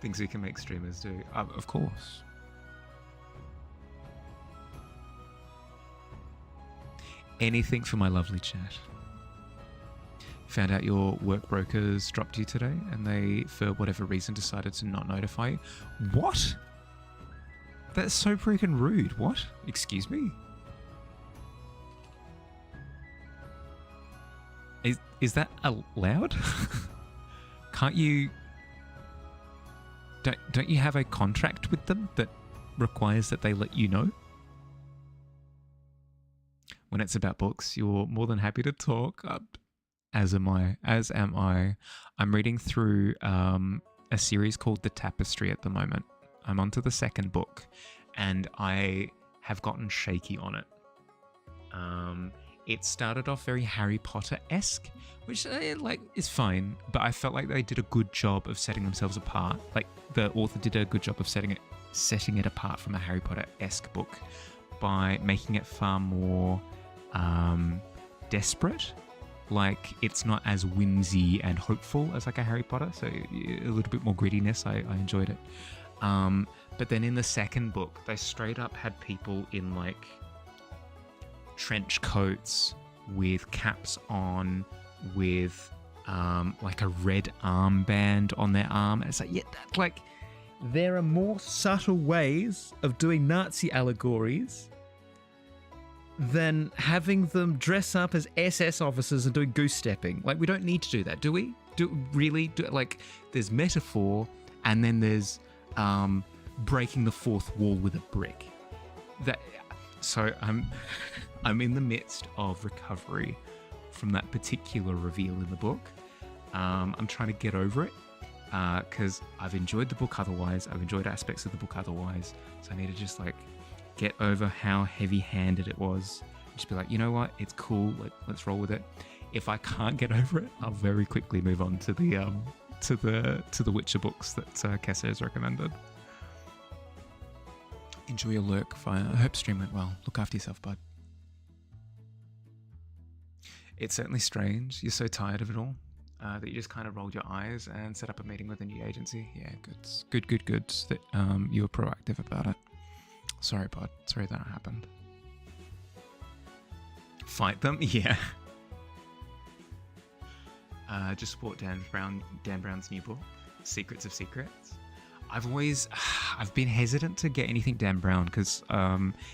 Things we can make streamers do. Of course. Anything for my lovely chat. Found out your work brokers dropped you today and they, for whatever reason, decided to not notify you. What? That's so freaking rude. What? Excuse me? Is that allowed? Can't you... Don't you have a contract with them that requires that they let you know? When it's about books, you're more than happy to talk. As am I. I'm reading through a series called The Tapestry at the moment. I'm onto the second book, and I have gotten shaky on it. It started off very Harry Potter-esque, which is fine, but I felt like they did a good job of setting themselves apart. Like the author did a good job of setting it apart from a Harry Potter-esque book by making it far more desperate. Like, it's not as whimsy and hopeful as like a Harry Potter, so a little bit more grittiness. I enjoyed it. But then in the second book, they straight up had people in like trench coats with caps on, with like a red armband on their arm. And it's like, yeah, that's like, there are more subtle ways of doing Nazi allegories than having them dress up as SS officers and doing goose stepping. Like, we don't need to do that, do we? Like, there's metaphor, and then there's breaking the fourth wall with a brick. So I'm in the midst of recovery from that particular reveal in the book. I'm trying to get over it because I've enjoyed the book otherwise. I've enjoyed aspects of the book otherwise. So I need to just like get over how heavy-handed it was. Just be like, you know what? It's cool. Let's roll with it. If I can't get over it, I'll very quickly move on to the Witcher books that Kessa has recommended. Enjoy your lurk, Fire. I hope stream went well. Look after yourself, bud. It's certainly strange. You're so tired of it all that you just kind of rolled your eyes and set up a meeting with a new agency. Yeah, good. That you were proactive about it. Sorry, bud. Sorry that happened. Fight them? Yeah. Just bought Dan Brown's new book, Secrets of Secrets. I've been hesitant to get anything Dan Brown because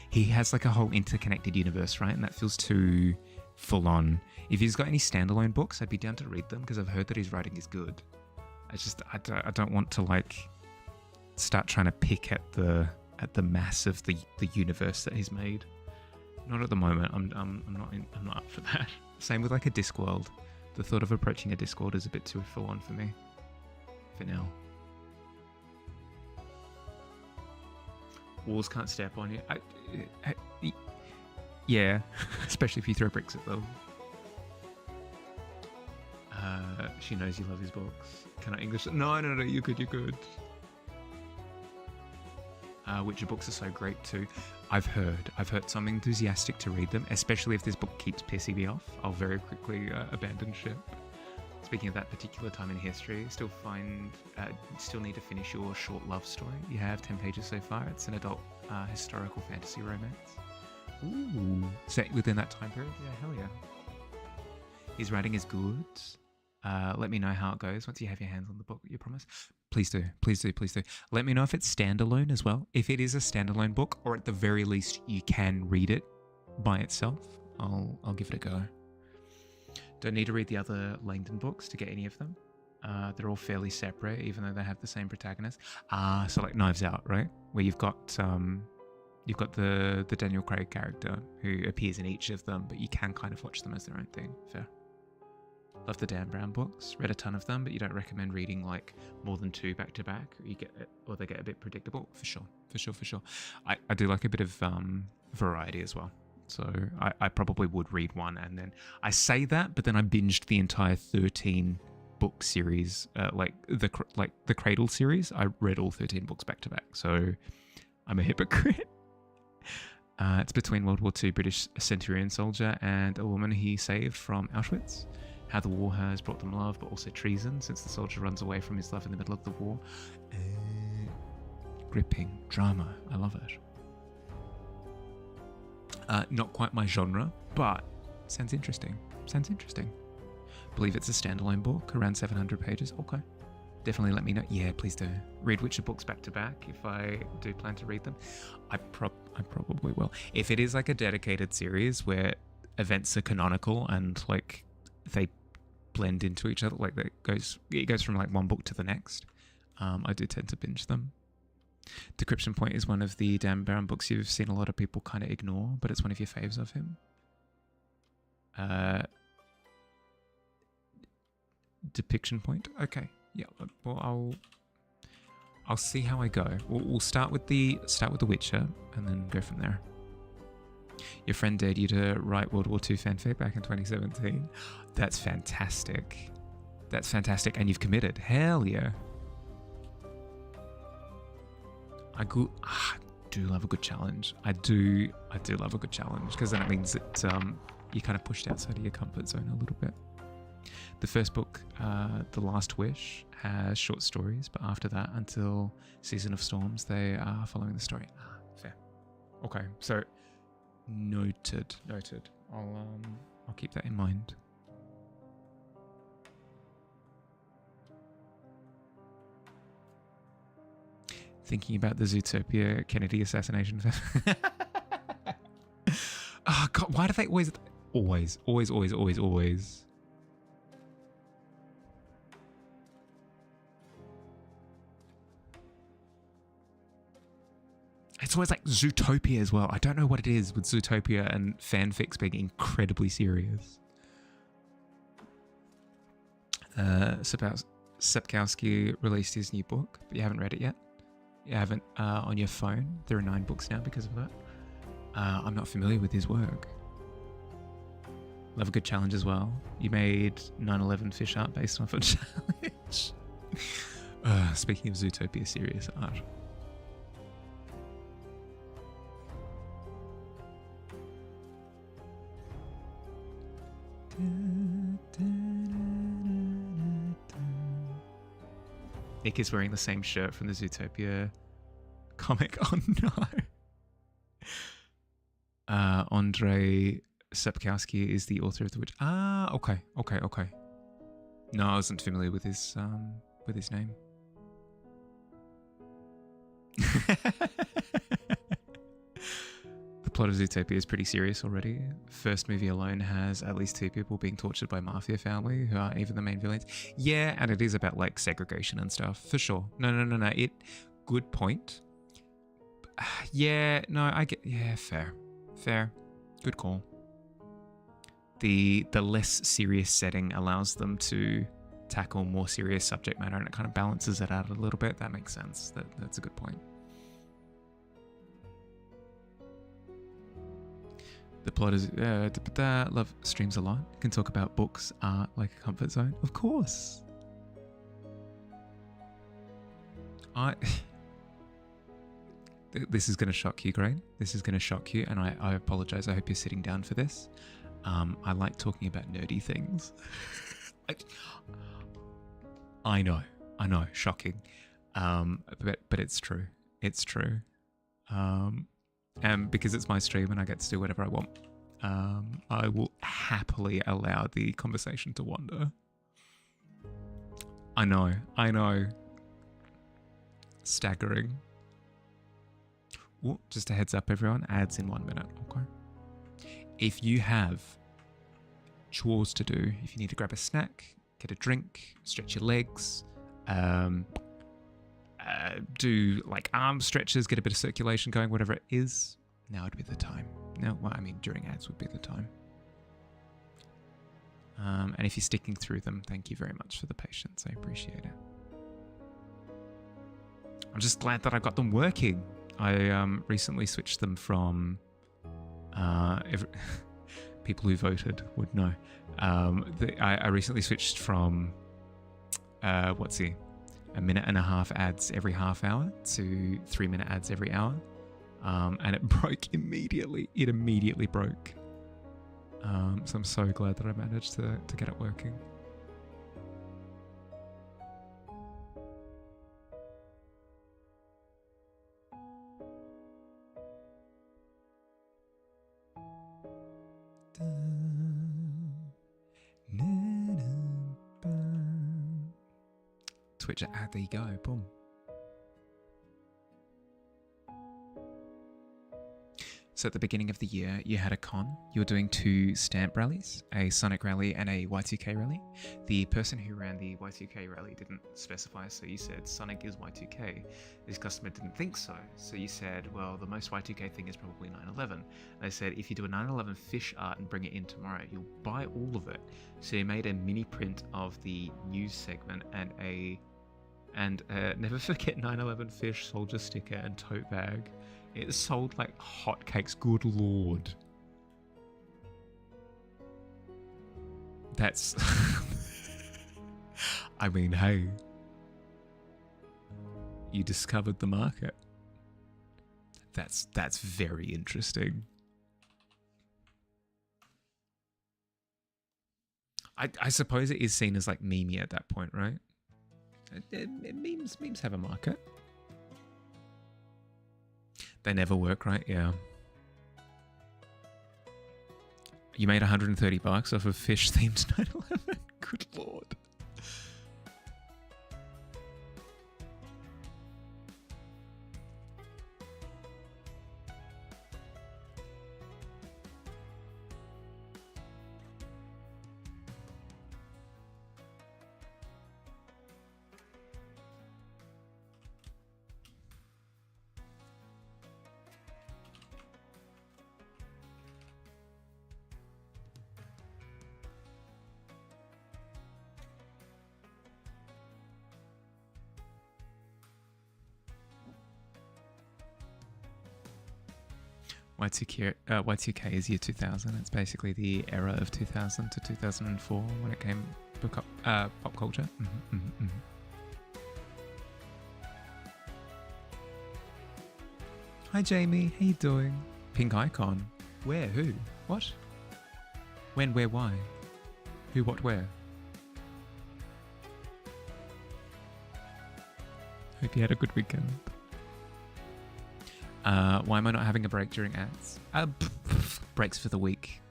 he has like a whole interconnected universe, right? And that feels too full on. If he's got any standalone books, I'd be down to read them because I've heard that his writing is good. I don't want to like start trying to pick at the mass of the universe that he's made. Not at the moment. I'm not up for that. Same with like a Discworld. The thought of approaching a Discworld is a bit too full on for me. For now. Walls can't step on you. Yeah, especially if you throw bricks at them. She knows you love his books. Can I English? No, you're good. Witcher books are so great too. I've heard so I'm enthusiastic to read them, especially if this book keeps pissing me off. I'll very quickly abandon ship. Speaking of that particular time in history, still need to finish your short love story. You have 10 pages so far. It's an adult historical fantasy romance. Ooh, set within that time period. Yeah, hell yeah. His writing is good. Let me know how it goes once you have your hands on the book. You promise? Please do. Please do. Please do. Let me know if it's standalone as well. If it is a standalone book, or at the very least you can read it by itself, I'll give it a go. Don't need to read the other Langdon books to get any of them. They're all fairly separate, even though they have the same protagonist. So like Knives Out, right? Where you've got the Daniel Craig character who appears in each of them, but you can kind of watch them as their own thing. Fair. Love the Dan Brown books. Read a ton of them, but you don't recommend reading like more than 2 back to back, or they get a bit predictable. For sure. I do like a bit of variety as well. So I probably would read one, and then I say that, but then I binged the entire 13 book series, like the Cradle series. I read all 13 books back to back. So I'm a hypocrite. It's between World War II British centurion soldier and a woman he saved from Auschwitz. How the war has brought them love, but also treason, since the soldier runs away from his love in the middle of the war. Gripping drama. I love it. Not quite my genre, but sounds interesting. Believe it's a standalone book, around 700 pages. Okay. Definitely let me know. Yeah, please do. Read Witcher books back to back if I do plan to read them. I probably will. If it is like a dedicated series where events are canonical and like they blend into each other, like it goes from like one book to the next, I do tend to binge them. Decryption Point is one of the Dan Brown books you've seen a lot of people kind of ignore, but it's one of your faves of him. Depiction Point. Okay. Yeah. Well, I'll see how I go. We'll start with the Witcher and then go from there. Your friend dared you to write World War II fanfic back in 2017. That's fantastic. And you've committed. Hell yeah. I do love a good challenge. I do love a good challenge, because then it means that you kind of pushed outside of your comfort zone a little bit. The first book, The Last Wish, has short stories, but after that, until Season of Storms, they are following the story. Fair. Okay, so noted. I'll keep that in mind. Thinking about the Zootopia Kennedy assassination. Oh God, why do they always? It's always like Zootopia as well. I don't know what it is with Zootopia and fanfics being incredibly serious. Sapkowski released his new book, but you haven't read it yet. You haven't on your phone. There are 9 books now because of that. I'm not familiar with his work. Love a good challenge as well. You made 9/11 fish art based off a challenge. Speaking of Zootopia serious art. Nick is wearing the same shirt from the Zootopia comic. Oh no. Andrei Sapkowski is the author of The Witch. Okay. No, I wasn't familiar with his name. The plot of Zootopia is pretty serious already. First movie alone has at least 2 people being tortured by mafia family who aren't even the main villains. Yeah, and it is about like segregation and stuff, for sure. No. Good point. Yeah, no, I get. Yeah, fair. Good call. The less serious setting allows them to tackle more serious subject matter, and it kind of balances it out a little bit. That makes sense. That's a good point. The plot is love streams a lot. Can talk about books, art, like a comfort zone. Of course. This is going to shock you, Grain. This is going to shock you, and I apologize. I hope you're sitting down for this. I like talking about nerdy things. I know, shocking. But it's true. It's true. And because it's my stream and I get to do whatever I want, I will happily allow the conversation to wander. I know. Staggering. Ooh, just a heads up, everyone. Ads in 1 minute. Okay. If you have chores to do, if you need to grab a snack, get a drink, stretch your legs, do like arm stretches, get a bit of circulation going, whatever it is, now would be the time. During ads would be the time. And if you're sticking through them, thank you very much for the patience. I appreciate it. I'm just glad that I got them working. I recently switched them from... people who voted would know. I recently switched from... a minute and a half ads every half hour to 3 minute ads every hour. And it broke immediately. It immediately broke. So I'm so glad that I managed to get it working. Twitch, there you go, boom. So at the beginning of the year, you had a con. You were doing 2 stamp rallies, a Sonic rally and a Y2K rally. The person who ran the Y2K rally didn't specify, so you said Sonic is Y2K. This customer didn't think so. So you said, well, the most Y2K thing is probably 9/11. They said, if you do a 9/11 fish art and bring it in tomorrow, you'll buy all of it. So you made a mini print of the news segment and never forget 9/11 fish, soldier sticker and tote bag. It sold like hotcakes, good lord. That's... I mean, hey. You discovered the market. That's very interesting. I suppose it is seen as like memey at that point, right? Memes have a market. They never work, right? Yeah. You made $130 off of fish-themed 9/11. Good lord. Y2K is year 2000. It's basically the era of 2000 to 2004 when it came pop culture. Hi Jamie, how you doing? Pink icon. Where? Who? What? When? Where? Why? Who? What? Where? Hope you had a good weekend. Why am I not having a break during ads? Breaks for the week.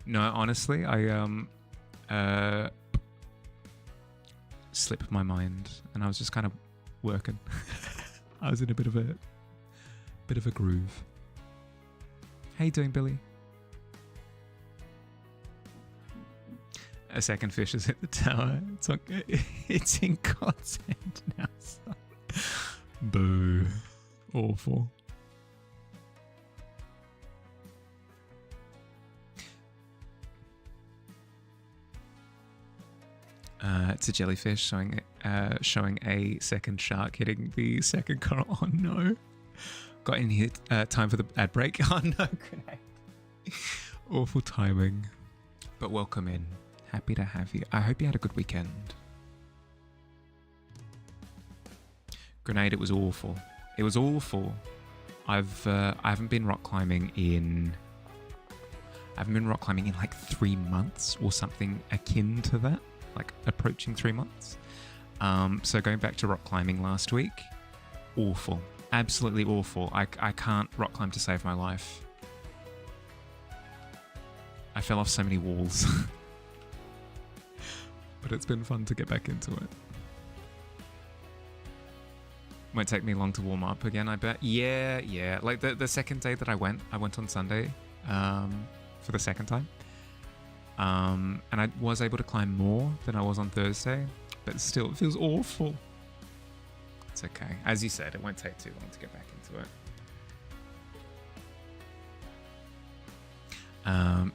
No, honestly, I slipped my mind, and I was just kind of working. I was in a bit of a groove. How you doing, Billy? A second fish has hit the tower. It's okay. It's in content now. So. Boo. Awful. It's a jellyfish showing a second shark hitting the second coral. Oh no. Got in here time for the ad break. Oh no, Grenade. Awful timing. But welcome in. Happy to have you. I hope you had a good weekend. Grenade, it was awful. It was awful. I haven't been rock climbing in. I haven't been rock climbing in like 3 months or something akin to that, like approaching 3 months. So going back to rock climbing last week, awful, absolutely awful. I can't rock climb to save my life. I fell off so many walls. But it's been fun to get back into it. Won't take me long to warm up again, I bet. Yeah. Like the second day that I went on Sunday for the second time. And I was able to climb more than I was on Thursday, but still it feels awful. It's okay. As you said, it won't take too long to get back into it.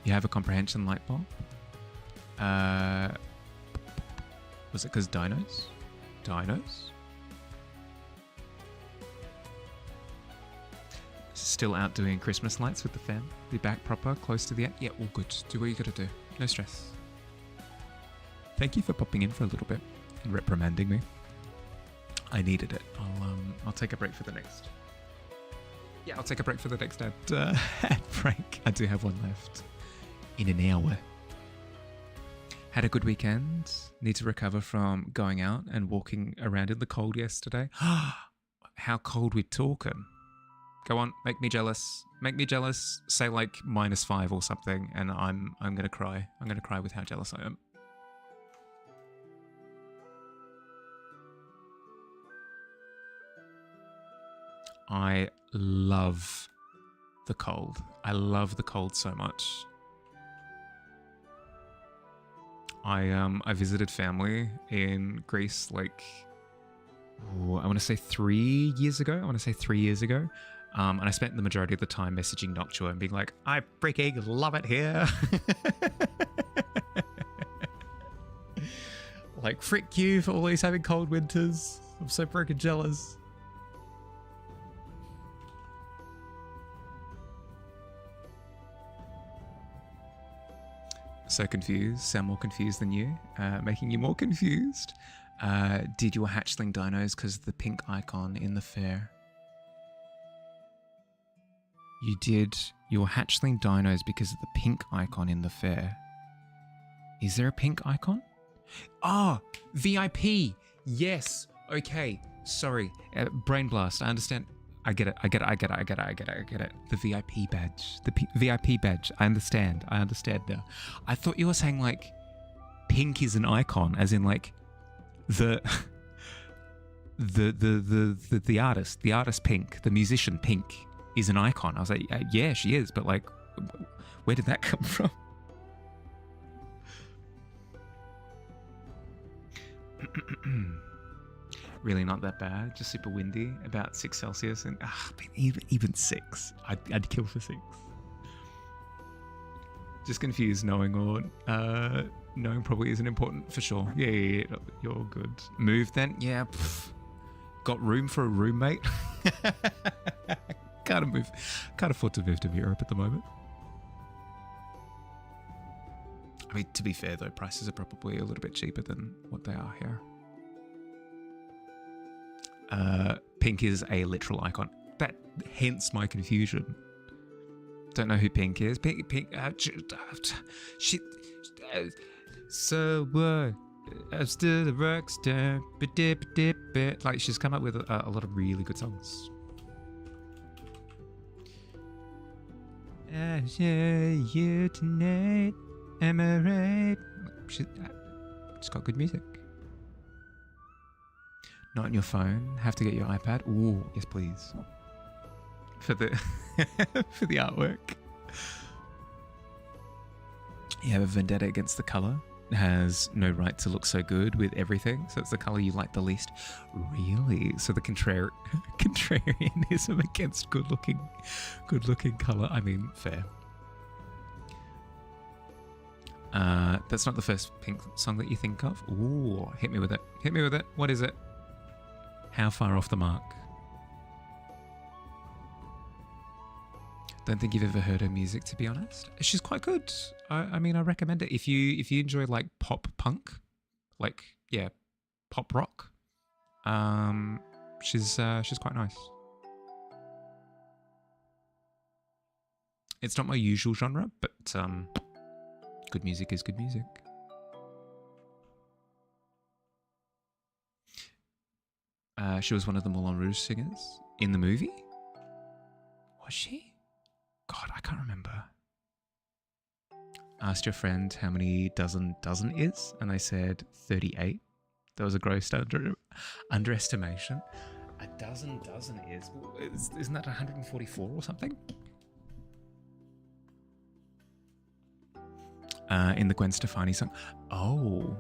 You have a comprehension light bulb. Was it because dinos? Dinos? Still out doing Christmas lights with the fam. Be back proper, close to the end. Yeah, all good. Do what you gotta do. No stress. Thank you for popping in for a little bit and reprimanding me. I needed it. I'll take a break for the next. Yeah, I'll take a break for the next ad break. I do have one left in an hour. Had a good weekend. Need to recover from going out and walking around in the cold yesterday. How cold we talking? Go on, make me jealous. Make me jealous. Say like -5 or something, and I'm gonna cry. I'm gonna cry with how jealous I am. I love the cold. I love the cold so much. I visited family in Greece like I want to say 3 years ago. And I spent the majority of the time messaging Noctua and being like, I freaking love it here. Like, frick you for always having cold winters. I'm so freaking jealous. So confused, sound more confused than you, making you more confused. Did your hatchling dinos because of the pink icon in the fair? You did your hatchling dinos because of the pink icon in the fair. Is there a pink icon? Ah, VIP. Yes. Okay. Sorry. Brain blast. I understand. I get it. The VIP badge. The VIP badge. I understand now. I thought you were saying like pink is an icon, as in like the artist Pink, the musician Pink is an icon. I was like, yeah, she is, but like, where did that come from? Really not that bad, just super windy, about 6 Celsius, and even 6, I'd kill for 6. Just confused knowing or knowing probably isn't important for sure. Yeah, you're good. Move then? Yeah, got room for a roommate? Can't afford to move to Europe at the moment. I mean, to be fair though, prices are probably a little bit cheaper than what they are here. Pink is a literal icon. Hence my confusion. Don't know who Pink is. Pink. She. So what? I'm still a rock star. Like she's come up with a lot of really good songs. I share you tonight. Am I right? She's got good music. Not on your phone. Have to get your iPad. Ooh, yes, please. For the for the artwork. You have a vendetta against the color. It has no right to look so good with everything. So it's the color you like the least. Really? So the contrarianism against good looking color. I mean, fair. That's not the first Pink song that you think of. Ooh, hit me with it. What is it? How far off the mark? Don't think you've ever heard her music, to be honest. She's quite good. I mean, I recommend it if you enjoy like pop punk, like pop rock. She's quite nice. It's not my usual genre, but good music is good music. She was one of the Moulin Rouge singers in the movie. Was she? God, I can't remember. Asked your friend how many dozen is, and they said 38. That was a gross underestimation. A dozen is? Isn't that 144 or something? In the Gwen Stefani song. Oh.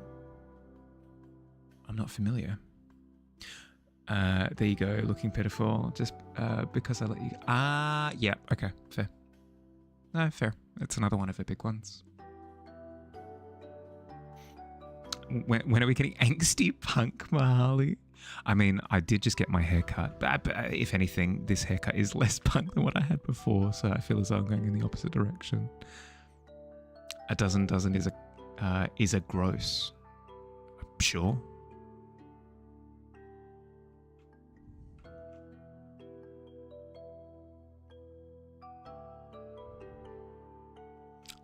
I'm not familiar. There you go, looking pitiful. Just because I let you... yeah, okay, fair. No, fair. It's another one of her big ones. When are we getting angsty punk, Mahali? I mean, I did just get my hair cut, but if anything, this haircut is less punk than what I had before, so I feel as though I'm going in the opposite direction. A dozen is a gross. Sure.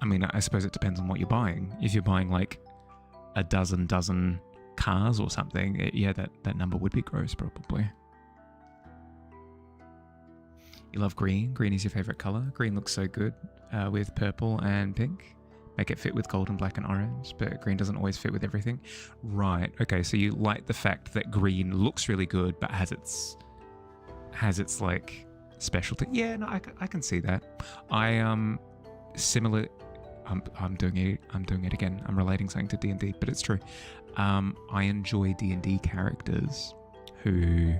I mean, I suppose it depends on what you're buying. If you're buying like a dozen cars or something, yeah, that number would be gross probably. You love green. Green is your favorite color. Green looks so good with purple and pink. Make it fit with gold and black and orange, but green doesn't always fit with everything. Right. Okay. So you like the fact that green looks really good, but has its like specialty. Yeah. No, I can see that. Similar. I'm doing it again. I'm relating something to D&D, but it's true. I enjoy D&D characters who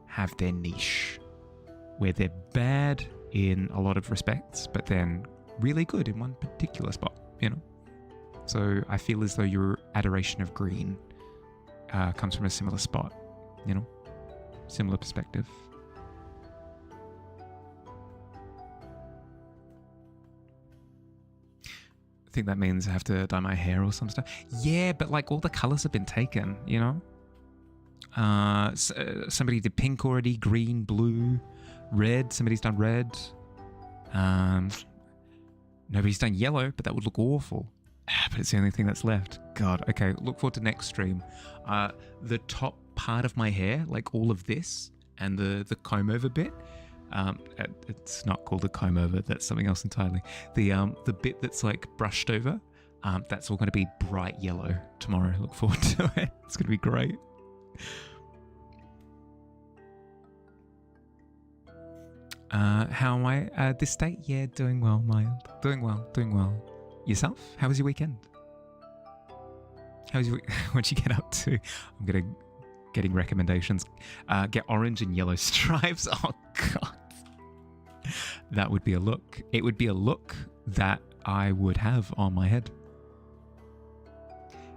have their niche, where they're bad in a lot of respects, but then really good in one particular spot, you know? So I feel as though your adoration of green comes from a similar spot, you know? Similar perspective. I think that means I have to dye my hair or some stuff. Yeah, but like all the colors have been taken, you know? Somebody did pink already, green, blue, red. Somebody's done red. Nobody's done yellow, but that would look awful. But it's the only thing that's left. God, okay, look forward to next stream. The top part of my hair, like all of this, and the comb over bit, it's not called a comb over, that's something else entirely. The bit that's like brushed over, that's all going to be bright yellow tomorrow. Look forward to it. It's going to be great. How am I this day? Yeah, doing well, mild. Doing well. Yourself? How was your weekend? What'd you get up to? I'm getting recommendations. Get orange and yellow stripes. Oh god. That would be a look. It would be a look that I would have on my head.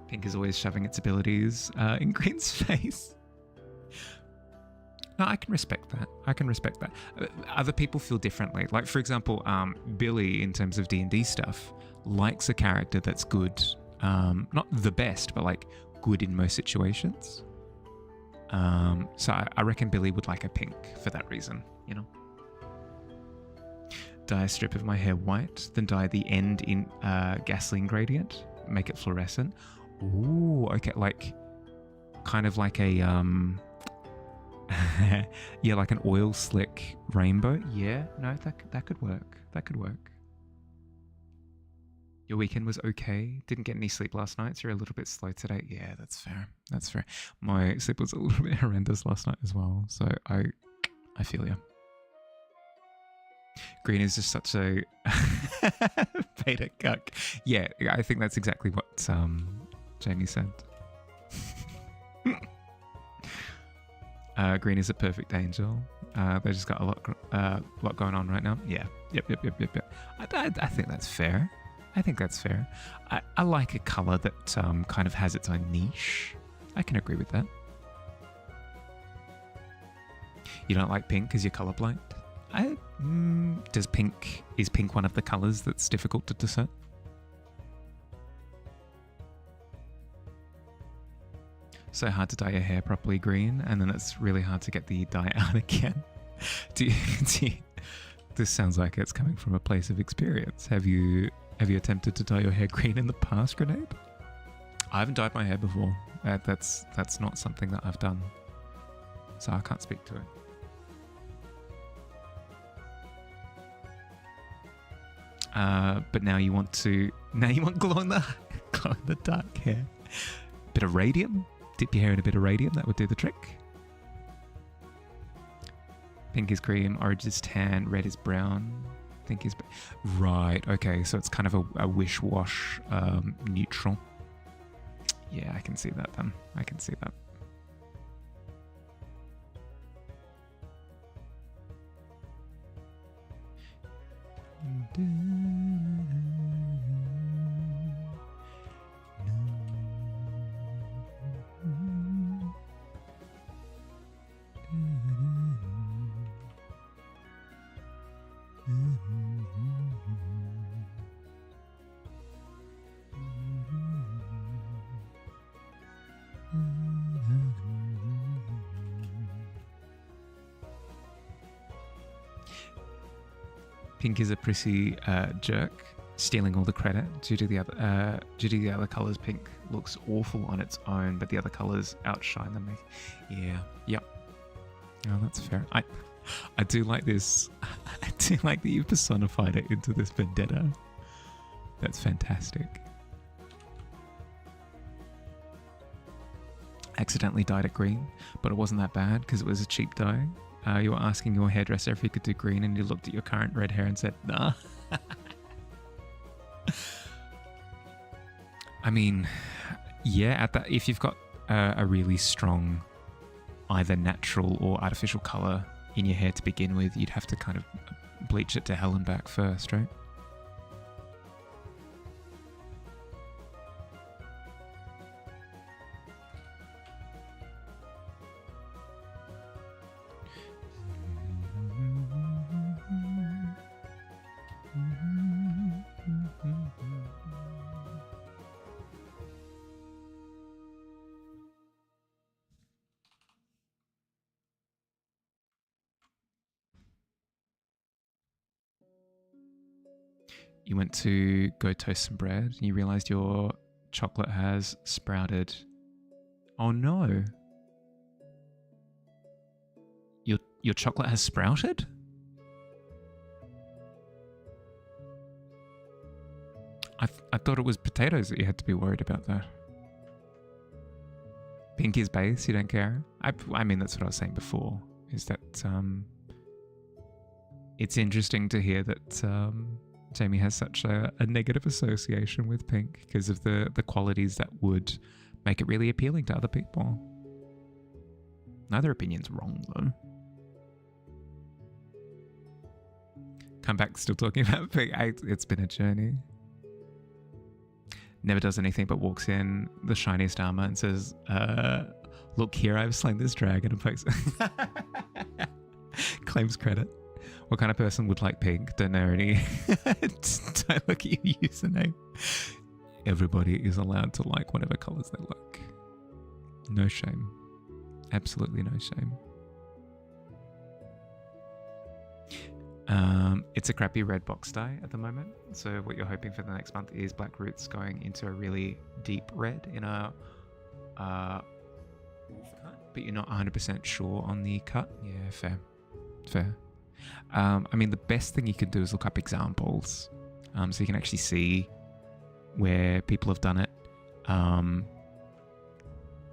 Pink is always shoving its abilities in Green's face. No, I can respect that. Other people feel differently. Like, for example, Billy, in terms of D&D stuff, likes a character that's good. Not the best, but like good in most situations. So I reckon Billy would like a pink for that reason, you know? Dye a strip of my hair white, then dye the end in gasoline gradient, make it fluorescent. Ooh, okay, like kind of like a yeah, like an oil slick rainbow. Yeah, no, that could work. That could work. Your weekend was okay. Didn't get any sleep last night, so you're a little bit slow today. Yeah, that's fair. That's fair. My sleep was a little bit horrendous last night as well, so I feel you. Green is just such a beta cuck. Yeah, I think that's exactly what Jamie said. Green is a perfect angel. They just got a lot going on right now. Yeah. Yep. I think that's fair. I like a colour that kind of has its own niche. I can agree with that. You don't like pink because you're colourblind? Is pink one of the colours that's difficult to discern? So hard to dye your hair properly green, and then it's really hard to get the dye out again. This sounds like it's coming from a place of experience. Have you attempted to dye your hair green in the past, Grenade? I haven't dyed my hair before. That's not something that I've done, so I can't speak to it. But now you want glow in the dark hair. Bit of radium. Dip your hair in a bit of radium. That would do the trick. Pink is cream, orange is tan, red is brown. Pink is right. Okay, so it's kind of a wish-wash neutral. Yeah, I can see that then. I can see that. Pink is a prissy jerk, stealing all the credit due to the other colors. Pink looks awful on its own, but the other colors outshine them. Yeah, yep. Oh, that's fair. I do like this. I do like that you personified it into this vendetta. That's fantastic. Accidentally dyed it green, but it wasn't that bad because it was a cheap dye. You were asking your hairdresser if he could do green, and you looked at your current red hair and said, nah. I mean, yeah, if you've got a really strong either natural or artificial color in your hair to begin with, you'd have to kind of bleach it to hell and back first, right? You went to go toast some bread and you realized your chocolate has sprouted. Oh no. Your chocolate has sprouted? I thought it was potatoes that you had to be worried about that. Pink is base, you don't care? I mean, that's what I was saying before, is that it's interesting to hear that Jamie has such a negative association with pink because of the qualities that would make it really appealing to other people. Neither opinion's wrong, though. Come back still talking about pink. It's been a journey. Never does anything but walks in the shiniest armor and says, look here, I've slain this dragon, and pokes claims credit. What kind of person would like pink? Don't know any. Don't look at your username. Everybody is allowed to like whatever colors they like. No shame. Absolutely no shame. It's a crappy red box dye at the moment. So what you're hoping for the next month is black roots going into a really deep red in a cut, but you're not 100% sure on the cut. Yeah, fair. Fair. I mean, the best thing you can do is look up examples, so you can actually see where people have done it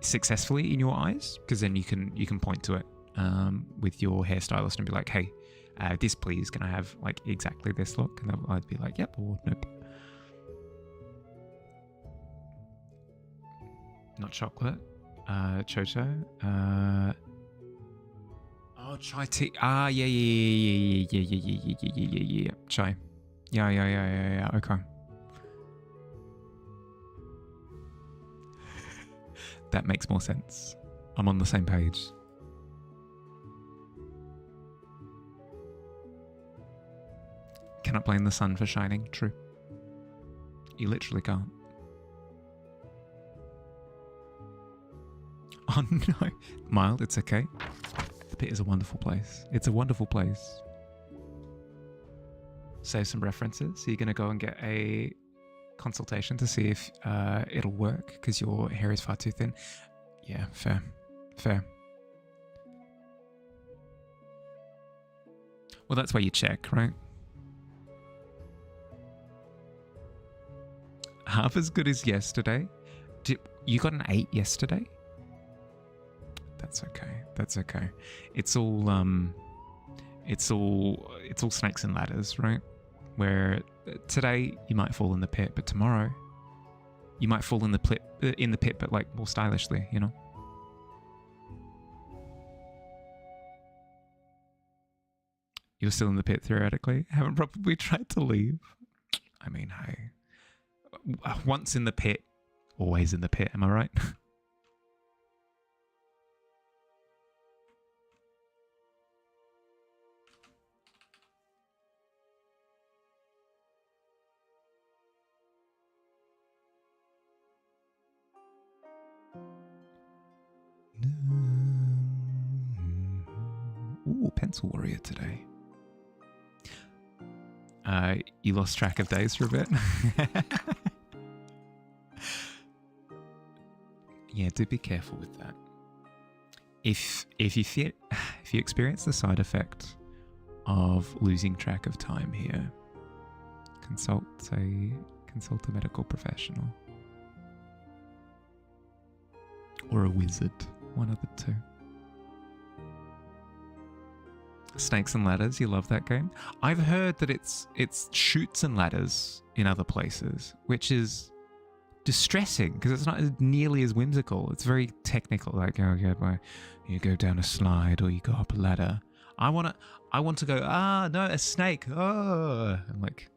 successfully in your eyes, because then you can point to it with your hairstylist and be like, hey, this please, can I have like exactly this look? And I'd be like, yep, or nope. Not chocolate. Chocho. Oh, chai tea. Ah, yeah. Chai. Yeah. Okay. That makes more sense. I'm on the same page. Cannot blame the sun for shining. True. You literally can't. Oh no. Mild, it's okay. The pit is a wonderful place. It's a wonderful place. save some references. You're going to go and get a consultation to see if it'll work because your hair is far too thin. Yeah, fair. Well, that's why you check, right? Half as good as yesterday. You got an 8 yesterday? That's okay. It's all snakes and ladders, right? Where today you might fall in the pit, but tomorrow you might fall in the pit, but like more stylishly, you know? You're still in the pit theoretically. Haven't probably tried to leave. I mean, hey, once in the pit, always in the pit. Am I right? Ooh, pencil warrior today. You lost track of days for a bit. Yeah, do be careful with that. If you experience the side effect of losing track of time here, consult a medical professional or a wizard, one of the two. Snakes and Ladders, you love that game? I've heard that it's Chutes and Ladders in other places, which is distressing because it's not nearly as whimsical. It's very technical, like you go down a slide or you go up a ladder. I want to go, no, a snake, and like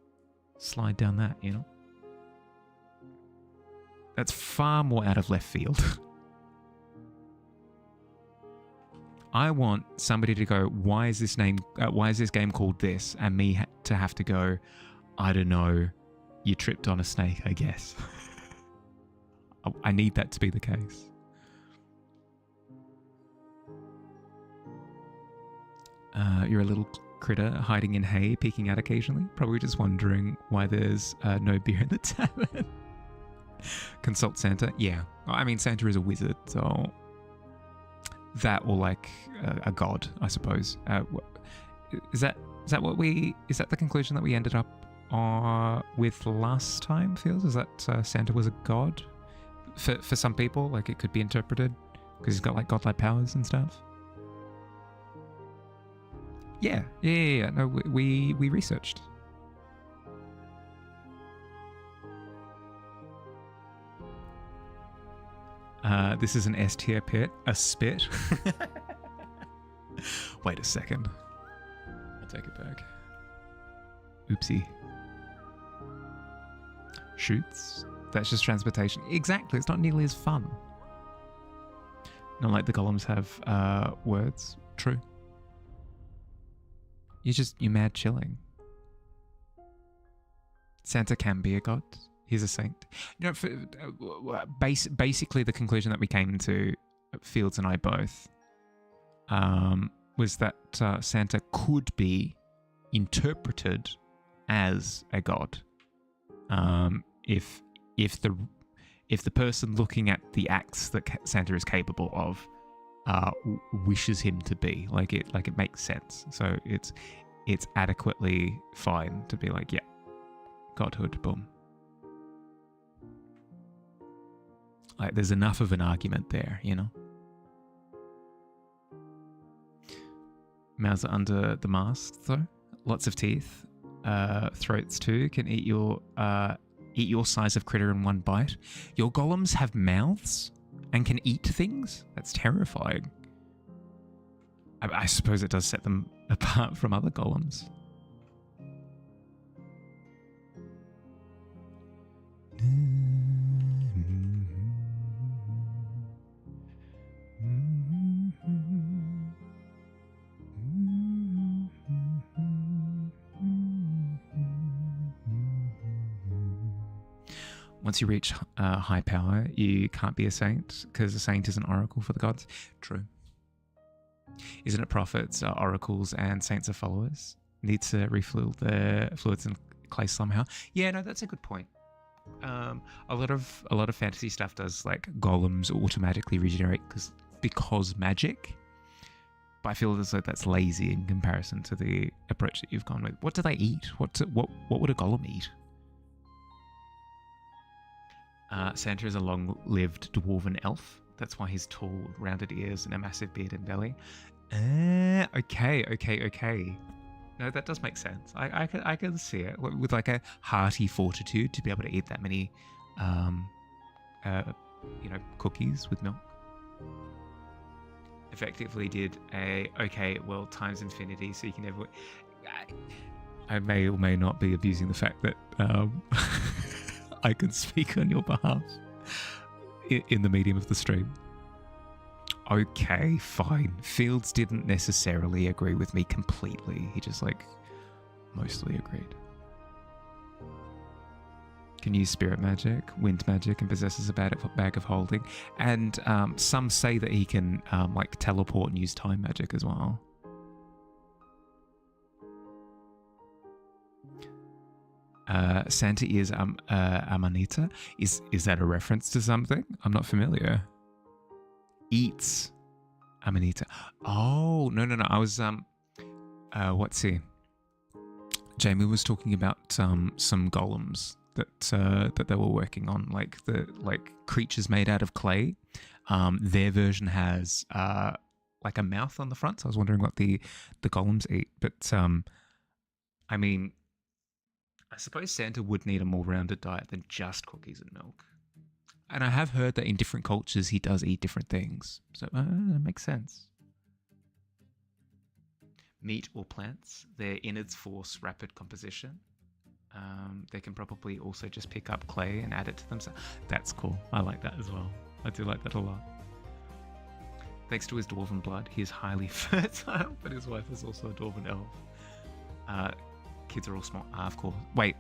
slide down that, you know? That's far more out of left field. I want somebody to go, why is this game called this? And me to have to go, I don't know, you tripped on a snake, I guess. I need that to be the case. You're a little critter hiding in hay, peeking out occasionally. Probably just wondering why there's no beer in the tavern. Consult Santa. Yeah. I mean, Santa is a wizard, so... That or like a god, I suppose. Is that the conclusion that we ended up with last time, Feels? Is that Santa was a god? For some people, like it could be interpreted because he's got like godlike powers and stuff. Yeah. No, we researched. This is an S tier pit. A spit. Wait a second. I'll take it back. Oopsie. Shoots. That's just transportation. Exactly. It's not nearly as fun. Not like the golems have words. True. You're mad chilling. Santa can be a god. He's a saint. You know, basically the conclusion that we came to, Fields and I both, was that Santa could be interpreted as a god, if the person looking at the acts that Santa is capable of wishes him to be, like it makes sense. So it's adequately fine to be like, yeah, godhood, boom. Like, there's enough of an argument there, you know? Mouths are under the mask, though. Lots of teeth. Throats, too, can eat your size of critter in one bite. Your golems have mouths and can eat things? That's terrifying. I suppose it does set them apart from other golems. Once you reach high power, you can't be a saint because a saint is an oracle for the gods. True. Isn't it prophets are oracles and saints are followers? need to refill the fluids and clay somehow. Yeah, no, that's a good point. A lot of fantasy stuff does like golems automatically regenerate because magic. But I feel as though that's lazy in comparison to the approach that you've gone with. What do they eat? What would a golem eat? Santa is a long-lived dwarven elf. That's why he's tall, rounded ears, and a massive beard and belly. Okay. No, that does make sense. I can see it with like a hearty fortitude to be able to eat that many, cookies with milk. Effectively did times infinity, so you can never. I may or may not be abusing the fact that I can speak on your behalf in the medium of the stream. Okay, fine. Fields didn't necessarily agree with me completely. He just mostly agreed. Can use spirit magic, wind magic, and possesses a bag of holding. And some say that he can teleport and use time magic as well. Santa is Amanita. Is that a reference to something? I'm not familiar. Eats Amanita. Oh, no. I was what's he? Jamie was talking about some golems that they were working on, like creatures made out of clay. Their version has like a mouth on the front, so I was wondering what the golems eat. But I mean, I suppose Santa would need a more rounded diet than just cookies and milk. And I have heard that in different cultures he does eat different things, so that makes sense. Meat or plants, their innards force rapid composition. They can probably also just pick up clay and add it to themselves. That's cool. I like that as well. I do like that a lot. Thanks to his dwarven blood, he is highly fertile, but his wife is also a dwarven elf. Kids are all small. Of course. Wait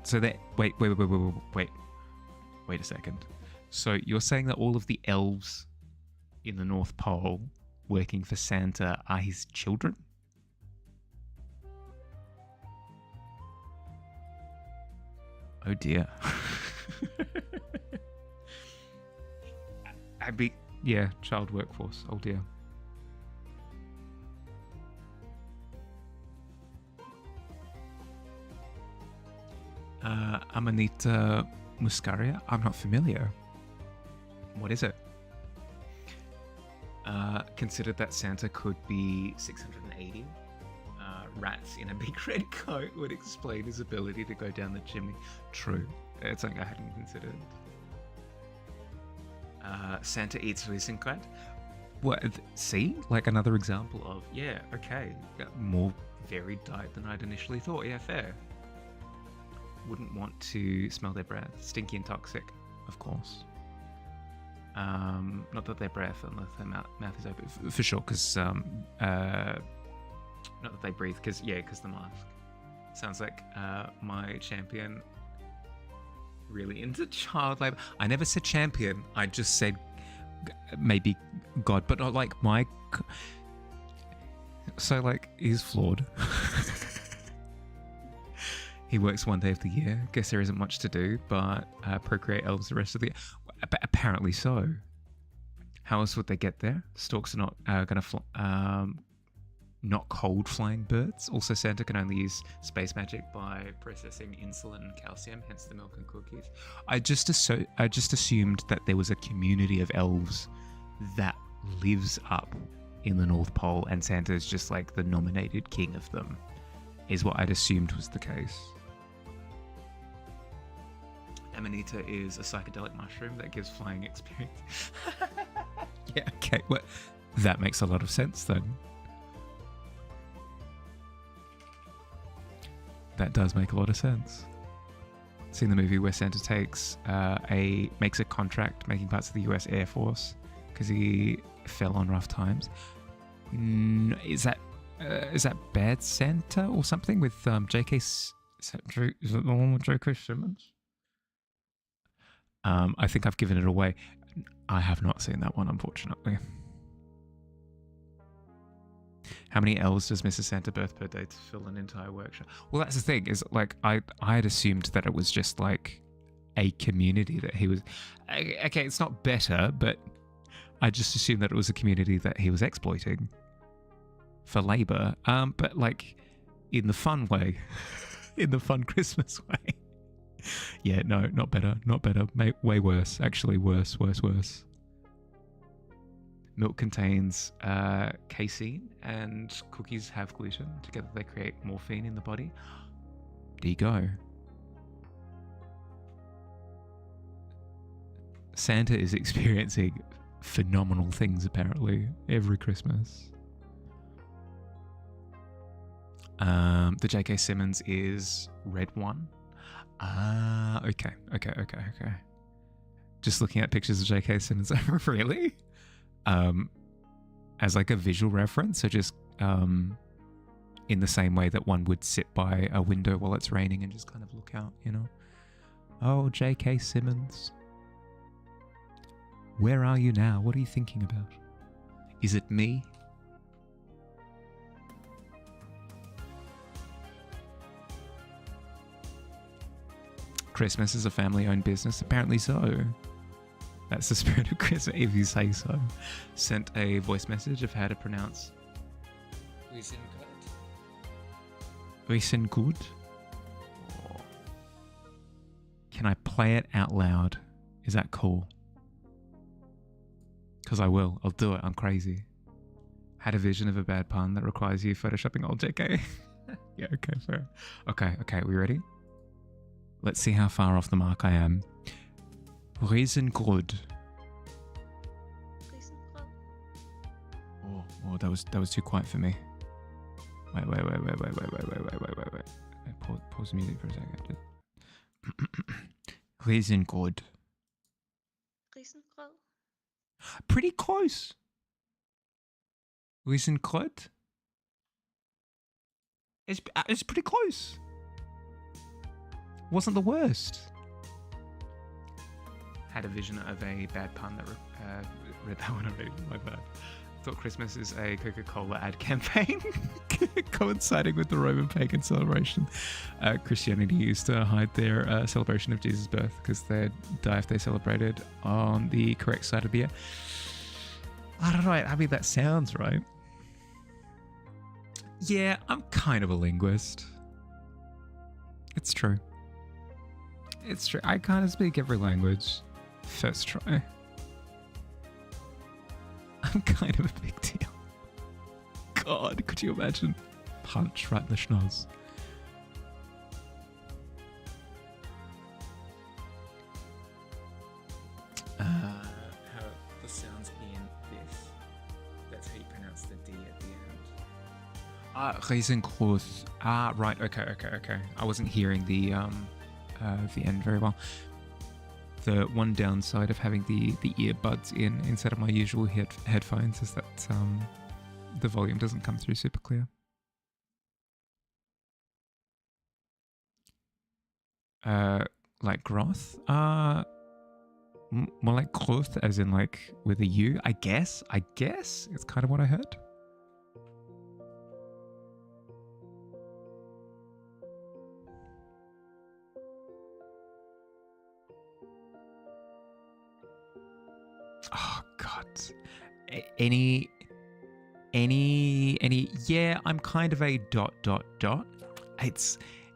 a second. So you're saying that all of the elves in the North Pole working for Santa are his children? Oh dear. Child workforce. Oh dear. Amanita muscaria? I'm not familiar. What is it? Considered that Santa could be 680. Rats in a big red coat would explain his ability to go down the chimney. True. It's something I hadn't considered. Santa eats Riesengrad. What? See? Like another example of, more varied diet than I'd initially thought. Yeah, fair. Wouldn't want to smell their breath. Stinky and toxic, of course. Not that their breath, unless their mouth is open. For sure, because... not that they breathe, because the mask. Sounds like my champion really into child labor. I never said champion. I just said maybe God, but not like my... So, he's flawed. He works one day of the year. Guess there isn't much to do, but procreate elves the rest of the year. Apparently so. How else would they get there? Storks are not going to fly... not cold flying birds. Also, Santa can only use space magic by processing insulin and calcium, hence the milk and cookies. I just assumed that there was a community of elves that lives up in the North Pole, and Santa is just like the nominated king of them, is what I'd assumed was the case. Amanita is a psychedelic mushroom that gives flying experience. Yeah, okay. Well, that makes a lot of sense then. That does make a lot of sense. Seen the movie where Santa makes a contract making parts of the US Air Force because he fell on rough times. Is that Bad Santa or something with J.K. Is that the one with J.K. Simmons? I think I've given it away. I have not seen that one, unfortunately. How many L's does Mrs. Santa birth per day to fill an entire workshop? Well, that's the thing, is like I had assumed that it was just like a community that he was. Okay, it's not better, but I just assumed that it was a community that he was exploiting for labor. But like in the fun way, in the fun Christmas way. Yeah, no, not better, not better. Way worse, actually, worse. Milk contains casein and cookies have gluten. Together they create morphine in the body. There you go. Santa is experiencing phenomenal things apparently every Christmas. The J.K. Simmons is red one. Okay. Just looking at pictures of J.K. Simmons, really? As like a visual reference, so just in the same way that one would sit by a window while it's raining and just kind of look out, you know? Oh, J.K. Simmons. Where are you now? What are you thinking about? Is it me? Christmas is a family-owned business? Apparently so. That's the spirit of Christmas, if you say so. Sent a voice message of how to pronounce Risengut. Can I play it out loud? Is that cool? Because I will. I'll do it. I'm crazy. Had a vision of a bad pun that requires you photoshopping old JK. Yeah, okay, fair. Okay, we ready? Let's see how far off the mark I am. Riesengrud. Oh, that was too quiet for me. Wait. Pause the music for a second. Riesengrud. Pretty close. Riesengrud. It's pretty close. Wasn't the worst. Had a vision of a bad pun that read that one already. My bad. Thought Christmas is a Coca-Cola ad campaign coinciding with the Roman pagan celebration. Christianity used to hide their celebration of Jesus' birth because they'd die if they celebrated on the correct side of the year. I don't know. I mean, that sounds right. Yeah, I'm kind of a linguist. It's true. It's true. I kind of speak every language. First try. I'm kind of a big deal. God, could you imagine? Punch right in the schnoz. How the sounds in this. That's how you pronounce the D at the end. Riesengroß. Right. Okay. I wasn't hearing the end very well. The one downside of having the earbuds in instead of my usual headphones is that the volume doesn't come through super clear. Like groth? More like growth, as in like with a U, I guess. It's kind of what I heard. Oh God. Any yeah, I'm kind of a ...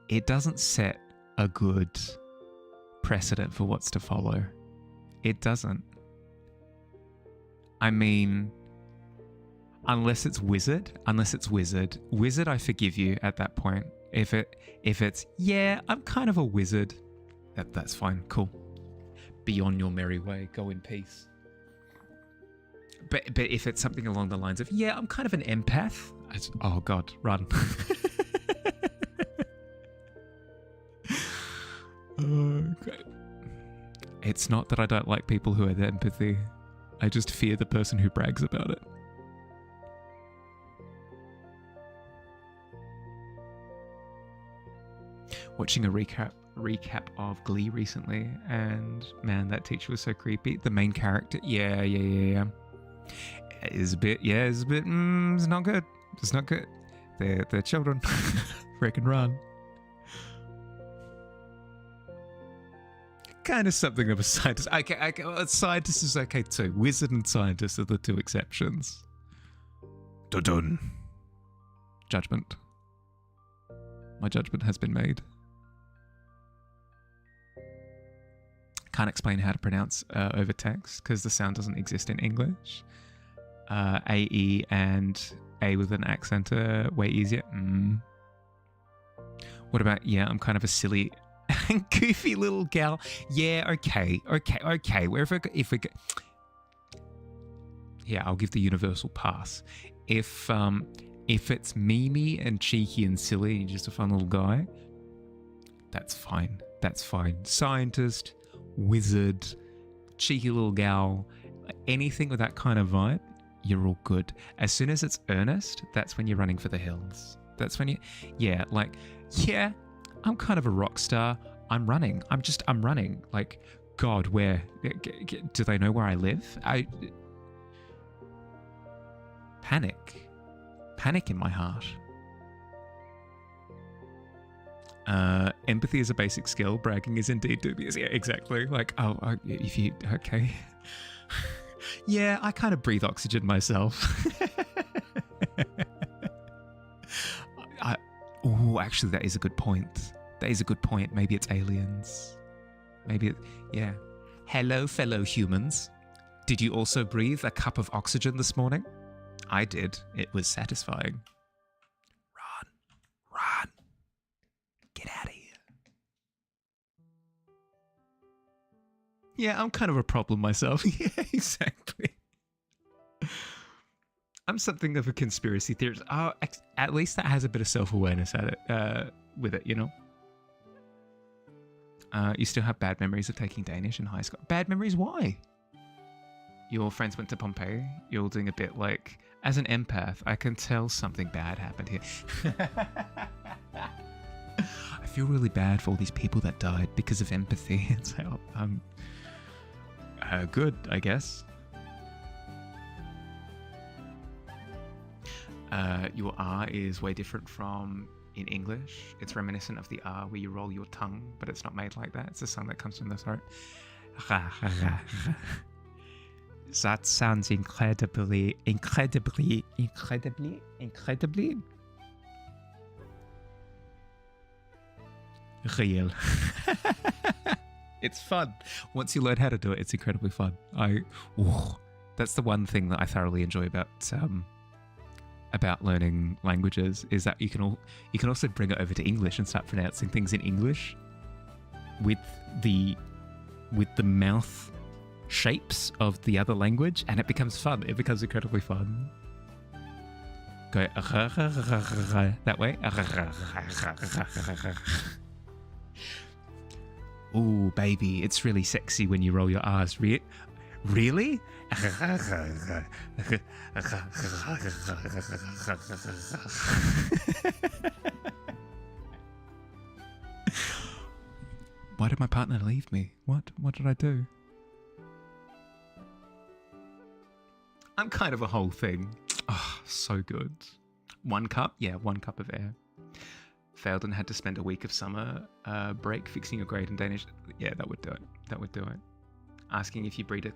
It doesn't set a good precedent for what's to follow. It doesn't. I mean, unless it's wizard, I forgive you at that point. If it's yeah, I'm kind of a wizard, that's fine, cool. Be on your merry way, go in peace. But if it's something along the lines of yeah, I'm kind of an empath, oh God, run. Okay. It's not that I don't like people who have empathy. I just fear the person who brags about it. Watching a recap of Glee recently, and man, that teacher was so creepy. The main character, yeah. It's a bit, it's not good. It's not good. They're children. Freaking run. Kind of something of a scientist. Okay, well, a scientist is okay too. Wizard and scientist are the two exceptions. Dun-dun. Judgment. My judgment has been made. Can't explain how to pronounce over text because the sound doesn't exist in English. AE and A with an accent are way easier. What about, yeah, I'm kind of a silly and goofy little gal. Yeah, okay. If we go, yeah, I'll give the universal pass. If it's Mimi and cheeky and silly and you're just a fun little guy, that's fine. That's fine. Scientist, wizard, cheeky little gal, anything with that kind of vibe, you're all good. As soon as it's earnest, that's when you're running for the hills. That's when yeah, I'm kind of a rock star. I'm running. I'm running. Like, God, where? Do they know where I live? Panic in my heart. Empathy is a basic skill. Bragging is indeed dubious. Yeah, exactly. Like, if you, okay. Yeah, I kind of breathe oxygen myself. Actually, that is a good point. Maybe it's aliens. Yeah. Hello, fellow humans. Did you also breathe a cup of oxygen this morning? I did. It was satisfying. Run. Get out of here. Yeah, I'm kind of a problem myself. Yeah, exactly. I'm something of a conspiracy theorist. Oh, at least that has a bit of self-awareness at it, with it, you know? You still have bad memories of taking Danish in high school. Bad memories? Why? Your friends went to Pompeii. You're doing a bit like, as an empath, I can tell something bad happened here. I feel really bad for all these people that died because of empathy. It's like, good, I guess. Your R is way different from in English. It's reminiscent of the R where you roll your tongue, but it's not made like that. It's a sound that comes from the throat. That sounds incredibly real. It's fun. Once you learn how to do it, it's incredibly fun. That's the one thing that I thoroughly enjoy about learning languages, is that you can also bring it over to English and start pronouncing things in English with the mouth shapes of the other language, and it becomes fun. It becomes incredibly fun. Go that way. Ooh, baby, it's really sexy when you roll your R's. Really? Why did my partner leave me? What did I do? I'm kind of a whole thing. Oh, so good. 1 cup? Yeah, 1 cup of air. Failed and had to spend a week of summer break fixing your grade in Danish. Yeah, that would do it. Asking if you breathed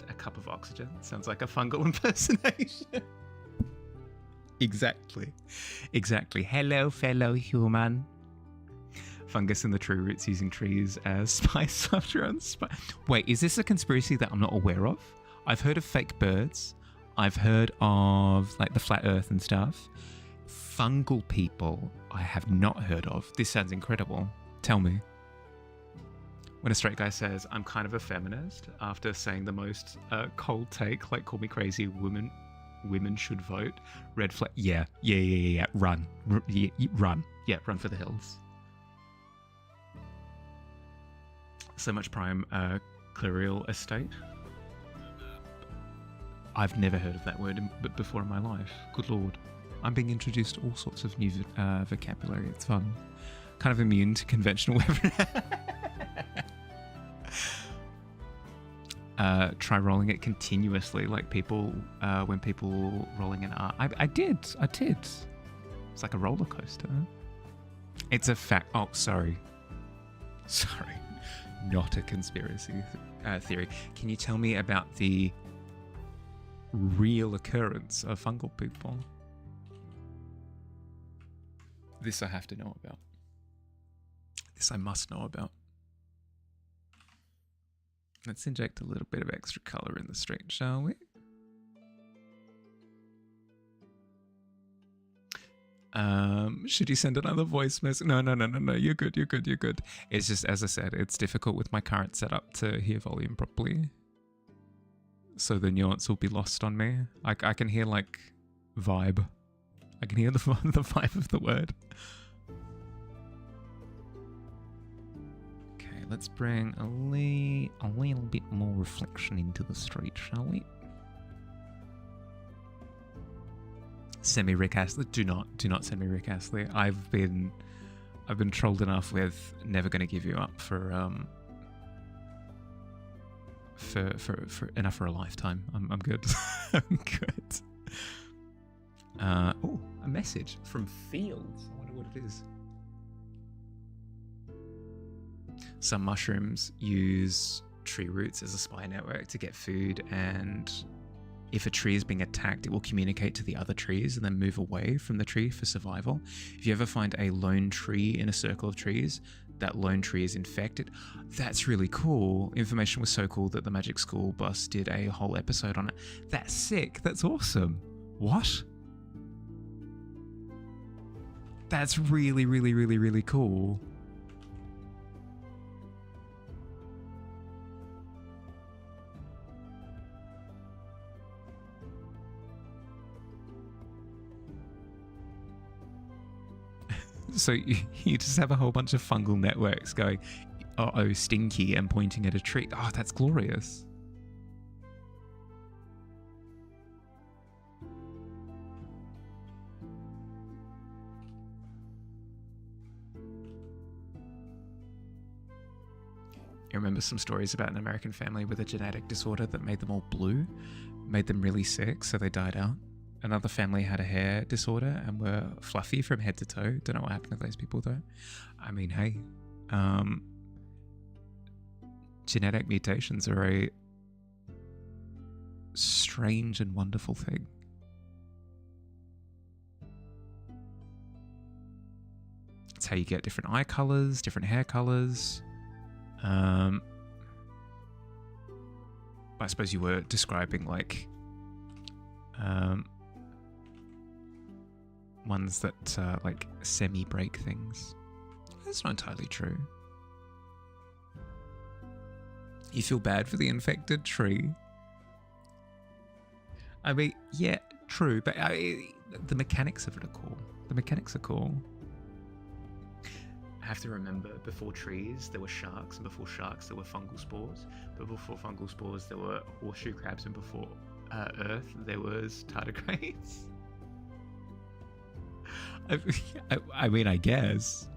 a cup of oxygen. Sounds like a fungal impersonation. Exactly. Hello, fellow human. Fungus and the true roots using trees as spice after on spice. Wait, is this a conspiracy that I'm not aware of? I've heard of fake birds. I've heard of like the flat earth and stuff. Fungal people I have not heard of. This sounds incredible. Tell me. When a straight guy says, I'm kind of a feminist, after saying the most cold take, like call me crazy, women should vote, red flag, yeah, run. Yeah, run for the hills. So much prime Clerial estate. I've never heard of that word before in my life. Good Lord. I'm being introduced to all sorts of new vocabulary. It's fun. Kind of immune to conventional weapon. try rolling it continuously, like people when people rolling an R. I did. It's like a roller coaster. It's a fact. Oh, sorry. Not a conspiracy theory. Can you tell me about the real occurrence of fungal people? This I have to know about. This I must know about. Let's inject a little bit of extra color in the street, shall we? Should you send another voice message? No. You're good. It's just, as I said, it's difficult with my current setup to hear volume properly. So the nuance will be lost on me. I can hear like vibe. I can hear the vibe of the word. Okay, let's bring a little bit more reflection into the street, shall we? Send me Rick Astley. Do not send me Rick Astley. I've been trolled enough with never gonna give you up for enough for a lifetime. I'm good. I'm good. Oh, a message from Fields. I wonder what it is. Some mushrooms use tree roots as a spy network to get food, and if a tree is being attacked, it will communicate to the other trees and then move away from the tree for survival. If you ever find a lone tree in a circle of trees, that lone tree is infected. That's really cool. Information was so cool that the Magic School Bus did a whole episode on it. That's sick. That's awesome. What? That's really cool. So you just have a whole bunch of fungal networks going, uh-oh, stinky, and pointing at a tree. Oh, that's glorious. You remember some stories about an American family with a genetic disorder that made them all blue, made them really sick, so they died out. Another family had a hair disorder and were fluffy from head to toe. Don't know what happened to those people though. I mean, hey, genetic mutations are a strange and wonderful thing. It's how you get different eye colors, different hair colors. I suppose you were describing like ones that like semi-break things. That's not entirely true. You feel bad for the infected tree. I mean, yeah, true, but the mechanics of it are cool. The mechanics are cool. I have to remember, before trees, there were sharks, and before sharks, there were fungal spores. But before fungal spores, there were horseshoe crabs, and before Earth, there was tardigrades. I mean, I guess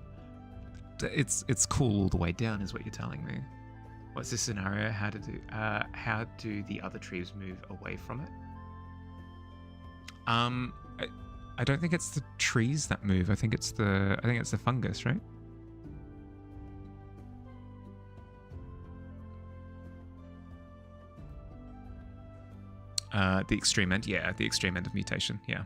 it's cool all the way down, is what you're telling me. What's this scenario? How do the other trees move away from it? I don't think it's the trees that move. I think it's the fungus, right? The extreme end, yeah, the extreme end of mutation, yeah.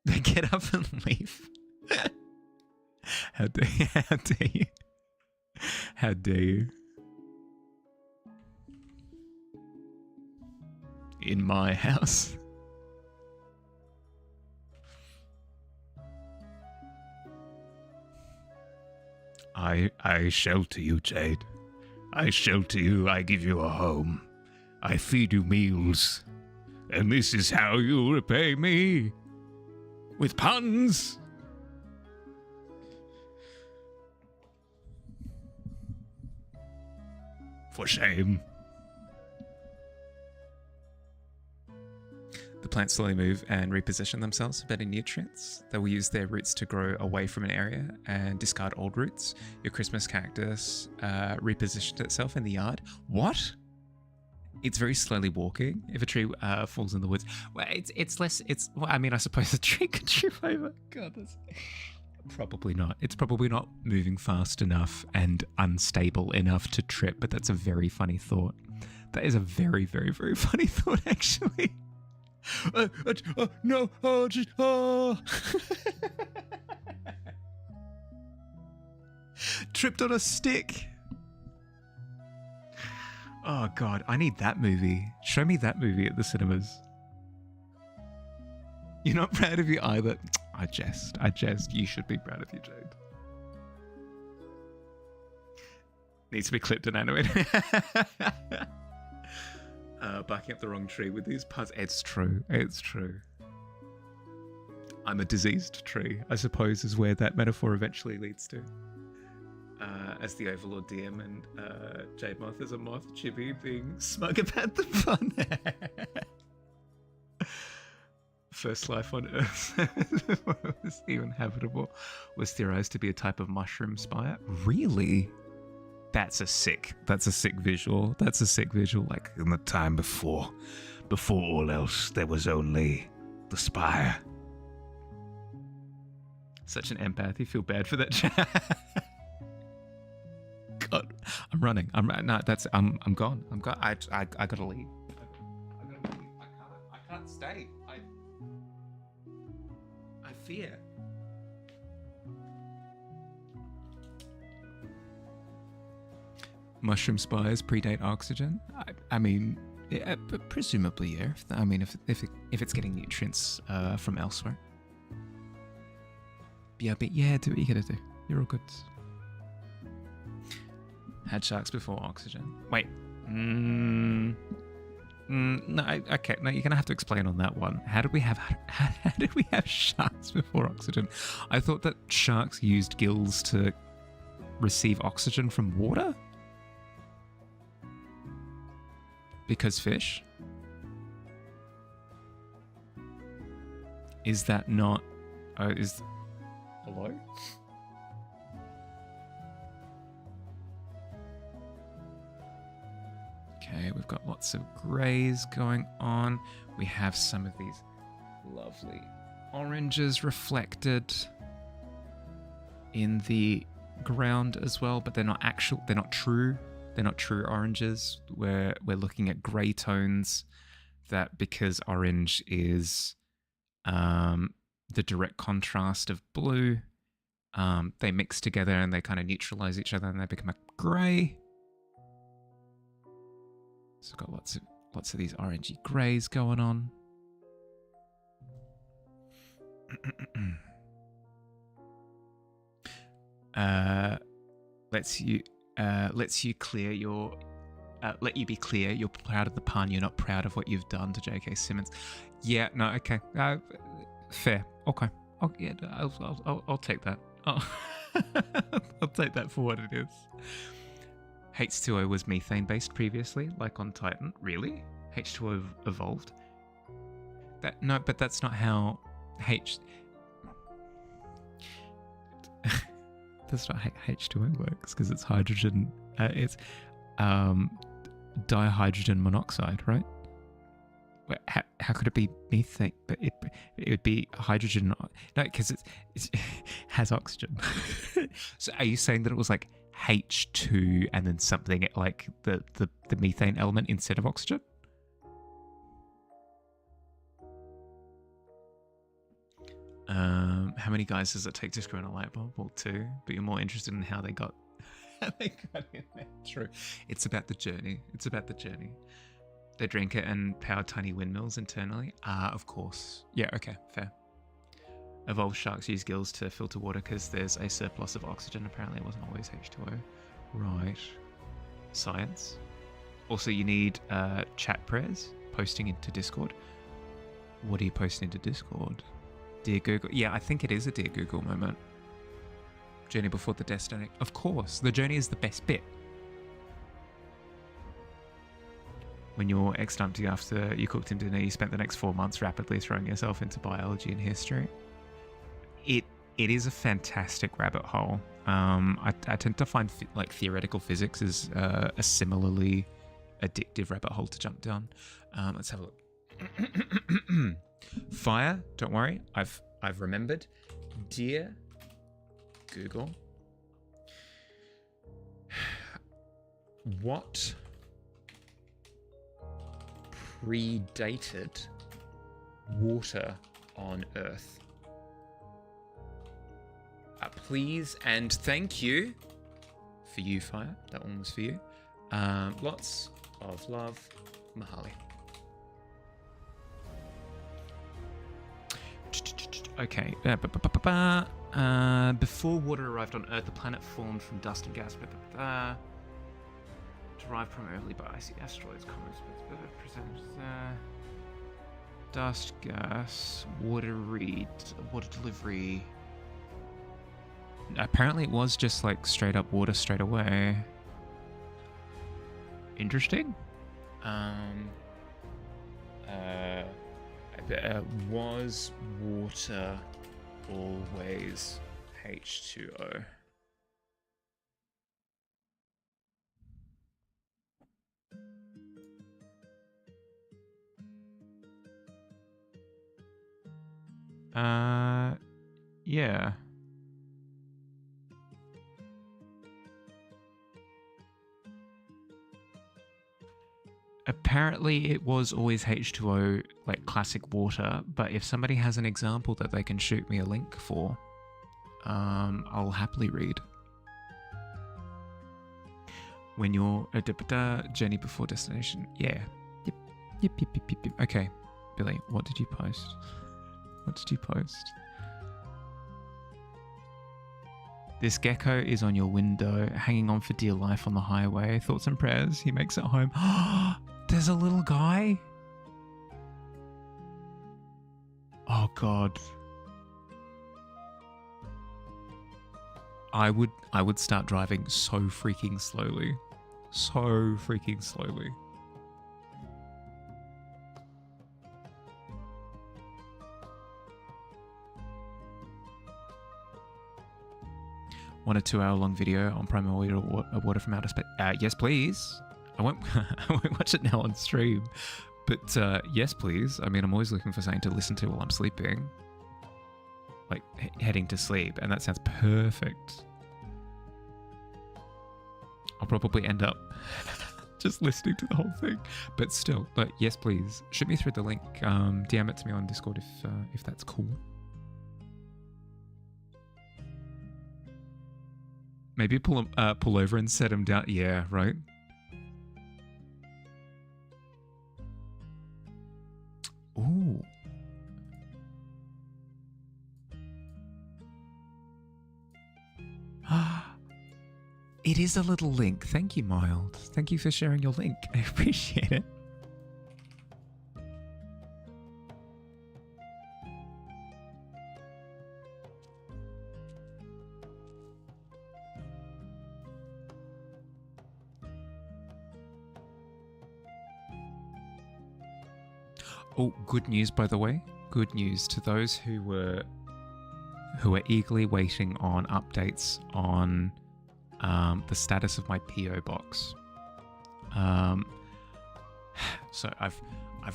They get up and leave. How dare you? How dare you? In my house. I shelter you, Jade. I shelter you, I give you a home. I feed you meals. And this is how you repay me. With puns. For shame. plants slowly move and reposition themselves for better nutrients. They will use their roots to grow away from an area and discard old roots. Your Christmas cactus repositioned itself in the yard. What? It's very slowly walking. If a tree falls in the woods, well, it's less. Well, I mean, I suppose a tree could trip over. God, that's probably not. It's probably not moving fast enough and unstable enough to trip. But that's a very funny thought. That is a very, very, very funny thought, actually. No, tripped on a stick. Oh God, I need that movie. Show me that movie at the cinemas. You're not proud of you either. I jest. You should be proud of you, Jade. Needs to be clipped and animated. Barking up the wrong tree with these puns. It's true. I'm a diseased tree, I suppose, is where that metaphor eventually leads to. As the Overlord DM and Jade Moth as a moth, Chibi being smug about the fun. First life on Earth was even habitable, was theorized to be a type of mushroom spire. Really? That's a sick visual. Like in the time before all else, there was only the spire. Such an empath. You feel bad for that chat. God, I'm running. I'm gone. I gotta leave. I can't stay. I fear. Mushroom spires predate oxygen. I mean, yeah, presumably, yeah. If it's getting nutrients from elsewhere. Yeah, but yeah, do what you gotta do. You're all good. Had sharks before oxygen. Wait. No. Okay. No, you're gonna have to explain on that one. How did we have sharks before oxygen? I thought that sharks used gills to receive oxygen from water. Because fish? Is that not... Hello? Okay, we've got lots of greys going on. We have some of these lovely oranges reflected in the ground as well, but they're not true. They're not true oranges. We're looking at grey tones that, because orange is the direct contrast of blue, they mix together and they kind of neutralize each other and they become a grey. So we've got lots of these orangey greys going on. Lets you be clear you're proud of the pun, you're not proud of what you've done to J.K. Simmons. Yeah, no, okay, fair, okay. Oh yeah, I'll take that. Oh. I'll take that for what it is. H2O was methane based previously, like on Titan. Really? H2O evolved? No, but that's not how that's not how H2O works, because it's hydrogen. It's dihydrogen monoxide, right? How could it be methane? But it would be hydrogen. No, because it has oxygen. So are you saying that it was like H2 and then something like the methane element instead of oxygen? How many guys does it take to screw in a light bulb? Well, 2. But you're more interested in how they got in there. True. It's about the journey. They drink it and power tiny windmills internally. Of course. Yeah, okay, fair. Evolved sharks use gills to filter water because there's a surplus of oxygen. Apparently it wasn't always H2O. Right. Science. Also, you need chat prayers posting into Discord. What are you posting into Discord? Dear Google. Yeah, I think it is a Dear Google moment. Journey before the destiny. Of course, the journey is the best bit. when your ex dumped you after you cooked him dinner, you spent the next 4 months rapidly throwing yourself into biology and history. It is a fantastic rabbit hole. I tend to find like theoretical physics is a similarly addictive rabbit hole to jump down. Let's have a look. Fire, don't worry, I've remembered. Dear Google, what predated water on Earth? Please and thank you for you, Fire. That one was for you. Lots of love, Mahali. Okay. Before water arrived on Earth, the planet formed from dust and gas. Derived primarily by icy asteroids, comets, dust, gas, water delivery. Apparently, it was just like straight up water straight away. Interesting. Was water always H2O? Yeah. Apparently it was always H2O, like classic water, but if somebody has an example that they can shoot me a link for, I'll happily read. When you're a journey before destination. Yeah. Yep. Okay. Billy, what did you post? What did you post? This gecko is on your window, hanging on for dear life on the highway. Thoughts and prayers. He makes it home. There's a little guy. Oh God. I would start driving so freaking slowly. So freaking slowly. Want a 2-hour long video on primary water from outer space? Yes, please. I won't watch it now on stream, but yes, please. I mean, I'm always looking for something to listen to while I'm sleeping, like heading to sleep, and that sounds perfect. I'll probably end up just listening to the whole thing, but still, but yes, please. Shoot me through the link. DM it to me on Discord if that's cool. Maybe pull over and set him down. Yeah, right. Ooh. It is a little link. Thank you, Mild. Thank you for sharing your link. I appreciate it. Oh, good news, by the way. Good news to those who were eagerly waiting on updates on the status of my PO box. So I've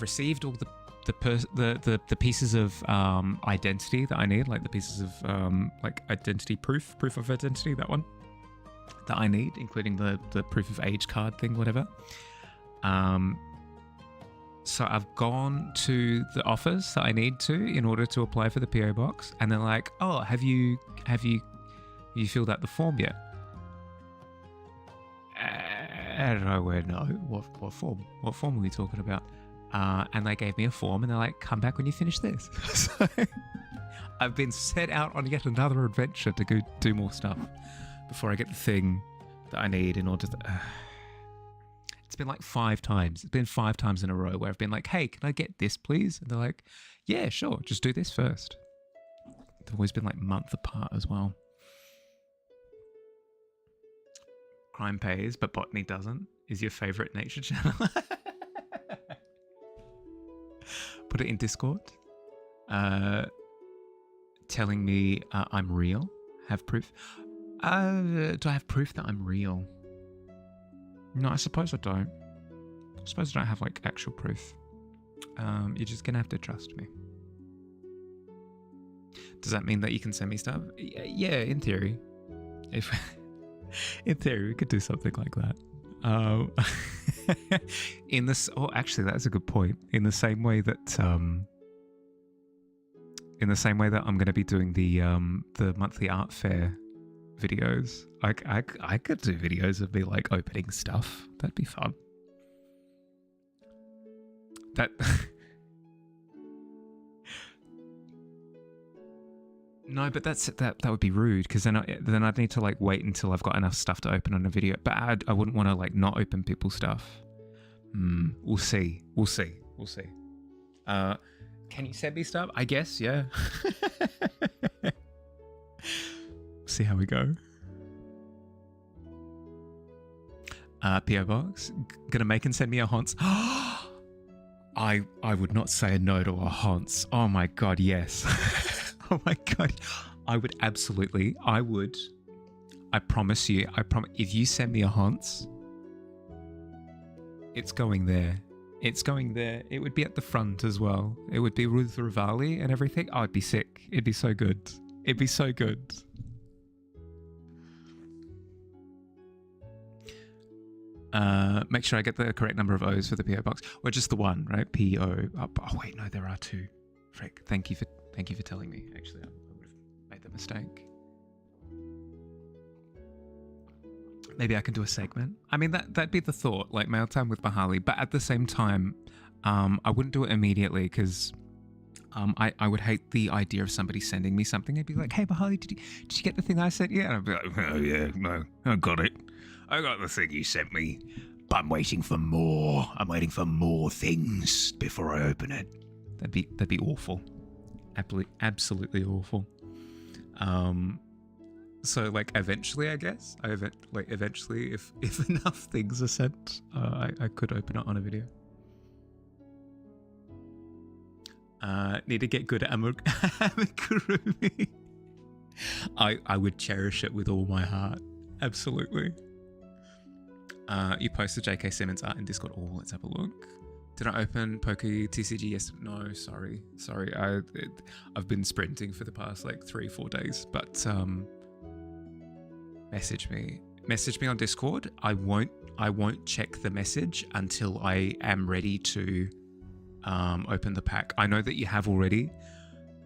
received all the pieces of identity that I need, like the pieces of like identity proof of identity, that one that I need, including the proof of age card thing, whatever. So I've gone to the office that I need to in order to apply for the PO box, and they're like, "Oh, have you filled out the form yet?" And I went, "No, what form? What form are we talking about?" And they gave me a form, and they're like, "Come back when you finish this." So I've been set out on yet another adventure to go do more stuff before I get the thing that I need in order to. It's been like 5 times. It's been 5 times in a row where I've been like, "Hey, can I get this, please?" And they're like, "Yeah, sure. Just do this first." They've always been like month apart as well. Crime pays, but botany doesn't. Is your favorite nature channel? put it in Discord, telling me I'm real. Have proof. Do I have proof that I'm real? No, I suppose I don't. I suppose I don't have like actual proof. You're just gonna have to trust me. Does that mean that you can send me stuff? Yeah, in theory. If in theory we could do something like that. In this, oh, actually, that's a good point. In the same way that I'm going to be doing the monthly art fair videos. I could do videos of me like opening stuff. That'd be fun. That. No, but that would be rude because then I'd need to like wait until I've got enough stuff to open on a video. But I wouldn't want to like not open people's stuff. We'll see. Can you send me stuff? I guess, yeah. See how we go. PO box. Gonna make and send me a Hans. I would not say a no to a Hans. Oh my god, yes. Oh my god. I would absolutely. I promise you. If you send me a Hans, it's going there. It's going there. It would be at the front as well. It would be with Rivali and everything. Oh, it'd be sick. It'd be so good. It'd be so good. Make sure I get the correct number of O's for the PO box, or just the one, right? PO. Oh wait, no, there are two. Frick. Thank you for telling me. Actually, I would have made the mistake. Maybe I can do a segment. I mean, that'd be the thought, like mail time with Mahali. But at the same time, I wouldn't do it immediately because I would hate the idea of somebody sending me something. I'd be like, hey, Mahali, did you get the thing I sent you? And I'd be like, oh, yeah, no, I got it. I got the thing you sent me. But I'm waiting for more. I'm waiting for more things before I open it. That'd be awful. Absolutely awful. So like eventually, I guess, eventually, if enough things are sent, I could open it on a video. Need to get good at amigurumi. I would cherish it with all my heart. Absolutely. You posted J.K. Simmons art in Discord. Oh, let's have a look. Did I open Poke TCG? Yes. No, sorry. I've been sprinting for the past like 3-4 days. But message me on Discord. I won't check the message until I am ready to open the pack. I know that you have already,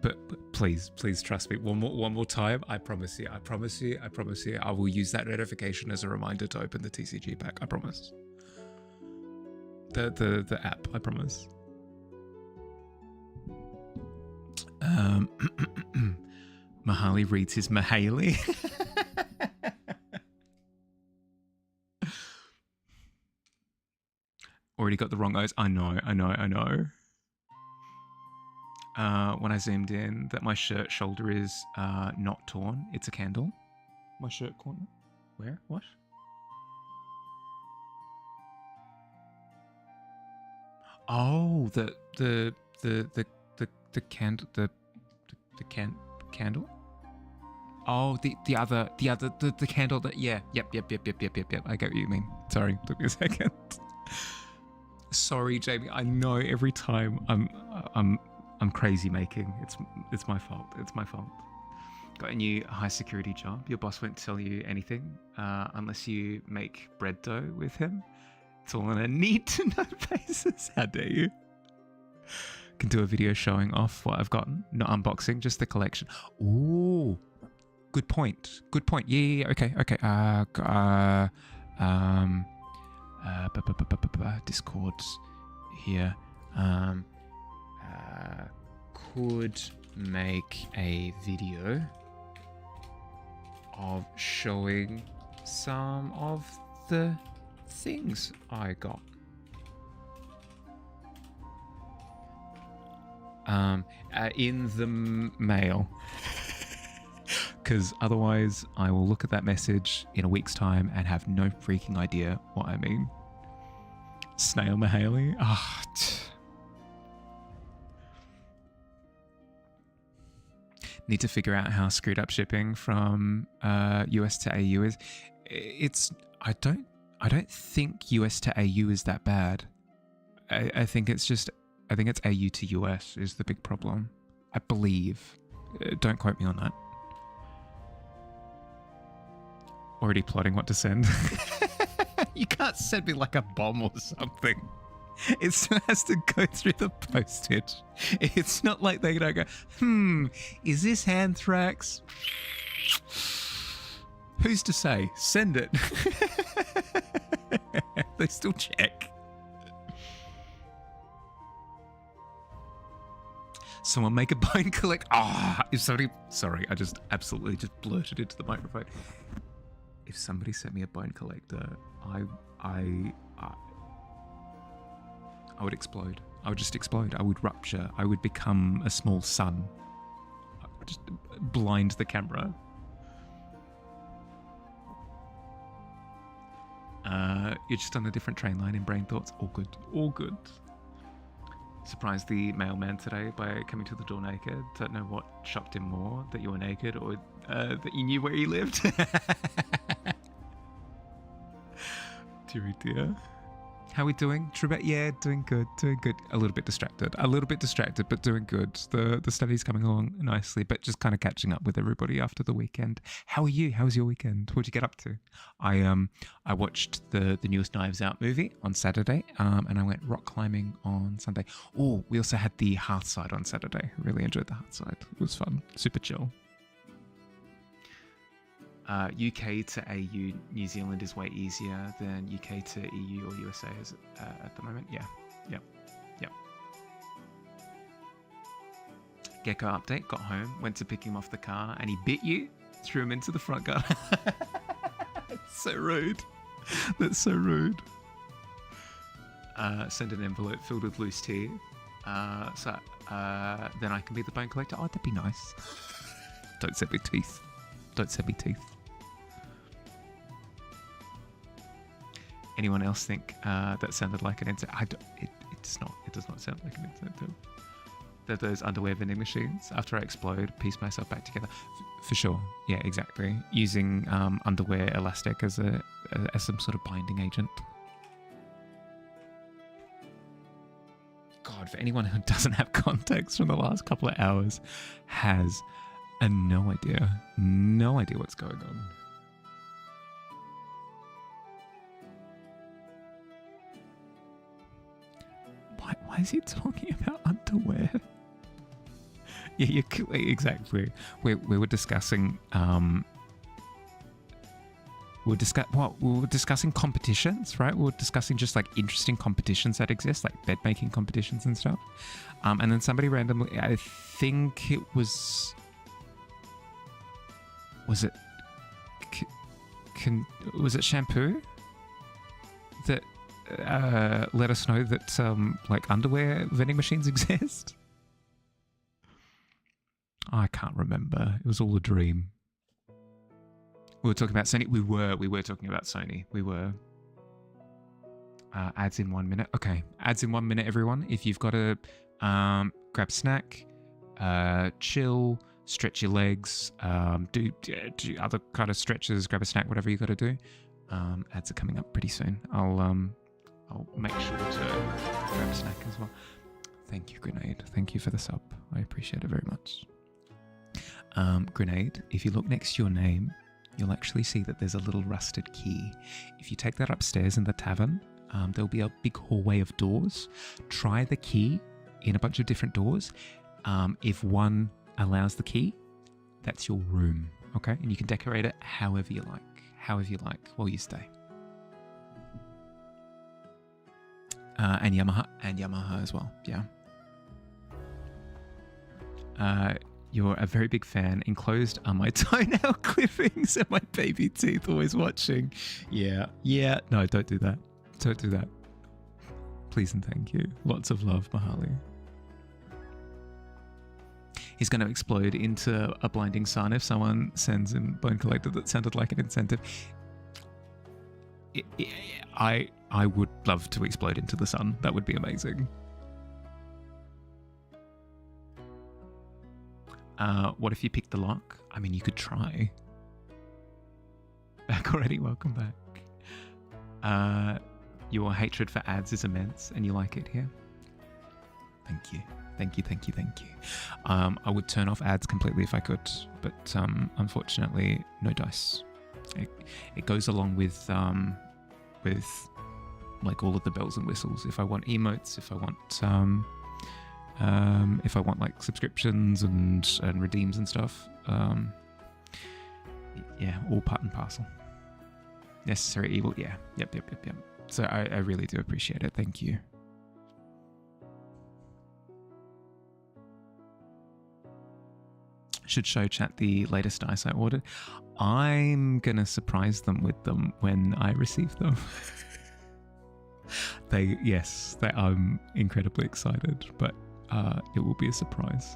but please trust me. One more time. I promise you. I will use that notification as a reminder to open the TCG pack. I promise. The app, I promise. Mahali reads his Mahaley. Already got the wrong O's. I know. When I zoomed in, that my shirt shoulder is not torn. It's a candle. My shirt corner. Where? What? Oh, the candle, the candle. Oh, the candle that, yeah, yep. I get what you mean. Sorry, took me a second. Sorry, Jamie. I know every time I'm crazy making. It's my fault. Got a new high security job. Your boss won't tell you anything unless you make bread dough with him. It's all on a need to know basis. How dare you? Can do a video showing off what I've gotten. Not unboxing, just the collection. Ooh, good point. Yeah. Okay. Discord here. Could make a video of showing some of the things I got. In the mail. Because otherwise I will look at that message in a week's time and have no freaking idea what I mean. Snail Mahaley. need to figure out how screwed up shipping from US to AU is. I don't think US to AU is that bad. I think it's AU to US is the big problem. I believe. Don't quote me on that. Already plotting what to send. You can't send me like a bomb or something. It still has to go through the postage. It's not like they don't go, is this anthrax? Who's to say? Send it. They still check. Someone make a bone collect. If somebody, sorry, I just absolutely just blurted into the microphone. If somebody sent me a bone collector, I would explode. I would just explode. I would rupture. I would become a small sun. I would just blind the camera. You're just on a different train line in Brain Thoughts. All good. All good. Surprised the mailman today by coming to the door naked. Don't know what shocked him more, that you were naked or that you knew where he lived. Deary dear. How are we doing? Trebet? Yeah, doing good. A little bit distracted, but doing good. The study's coming along nicely, but just kind of catching up with everybody after the weekend. How are you? How was your weekend? What did you get up to? I watched the newest Knives Out movie on Saturday, and I went rock climbing on Sunday. Oh, we also had the Hearthside on Saturday. Really enjoyed the Hearthside. It was fun. Super chill. UK to AU, New Zealand is way easier than UK to EU or USA is at the moment. Yeah. Gecko update, got home, went to pick him off the car, and he bit you, threw him into the front garden. So rude. That's so rude. Send an envelope filled with loose tea. So then I can be the bone collector. Oh, that'd be nice. Don't send me teeth. Anyone else think that sounded like an incentive? It does not. It does not sound like an incentive. They're those underwear vending machines. After I explode, piece myself back together. For sure. Yeah, exactly. Using underwear elastic as some sort of binding agent. God, for anyone who doesn't have context from the last couple of hours, has no idea what's going on. Why is he talking about underwear? Yeah, exactly. We were discussing we were discussing competitions, right? We were discussing just like interesting competitions that exist, like bed making competitions and stuff. And then somebody randomly, I think it was it was it Shampoo that let us know that like underwear vending machines exist? I can't remember. It was all a dream. We were talking about Sony. We were talking about Sony. We were. Ads in 1 minute. Okay, ads in 1 minute, everyone. If you've got to grab a snack, chill, stretch your legs, do other kind of stretches, grab a snack, whatever you got to do. Ads are coming up pretty soon. I'll make sure to grab a snack as well. Thank you, Grenade. Thank you for the sub. I appreciate it very much. Grenade, if you look next to your name, you'll actually see that there's a little rusted key. If you take that upstairs in the tavern, there'll be a big hallway of doors. Try the key in a bunch of different doors. If one allows the key, that's your room, okay? And you can decorate it however you like while you stay. And Yamaha as well, yeah. You're a very big fan. Enclosed are my toenail clippings and my baby teeth, always watching. Yeah. No, don't do that. Don't do that. Please and thank you. Lots of love, Mahali. He's going to explode into a blinding sun if someone sends in Bone Collector that sounded like an incentive. I would love to explode into the sun. That would be amazing. What if you picked the lock? I mean, you could try. Back already, welcome back. Your hatred for ads is immense and you like it here. Thank you. Thank you, thank you, thank you. I would turn off ads completely if I could, but unfortunately, no dice. It goes along with like all of the bells and whistles. If I want emotes, if I want like subscriptions and redeems and stuff, yeah, all part and parcel. Necessary evil, yeah, yep. So I really do appreciate it. Thank you. Should show chat the latest dice I ordered. I'm gonna surprise them with them when I receive them. I'm incredibly excited, but it will be a surprise.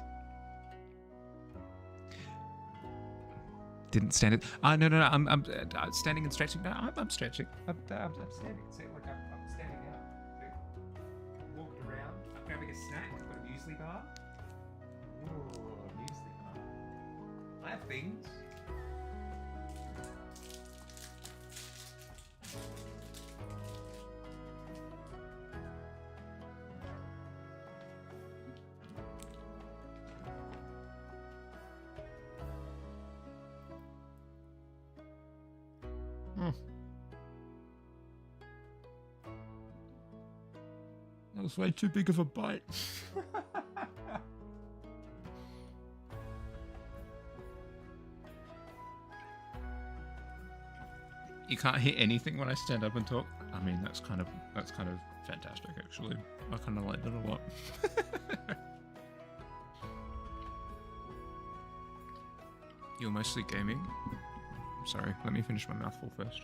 Didn't stand it. No. I'm standing and stretching. No, I'm stretching. I'm standing. See, like I'm standing out. Walking around. I'm grabbing a snack. I've got a muesli bar. Ooh, muesli bar. I have things. That was way too big of a bite. You can't hear anything when I stand up and talk. I mean, that's kind of fantastic, actually. I kind of like that a lot. You're mostly gaming. Sorry, let me finish my mouthful first.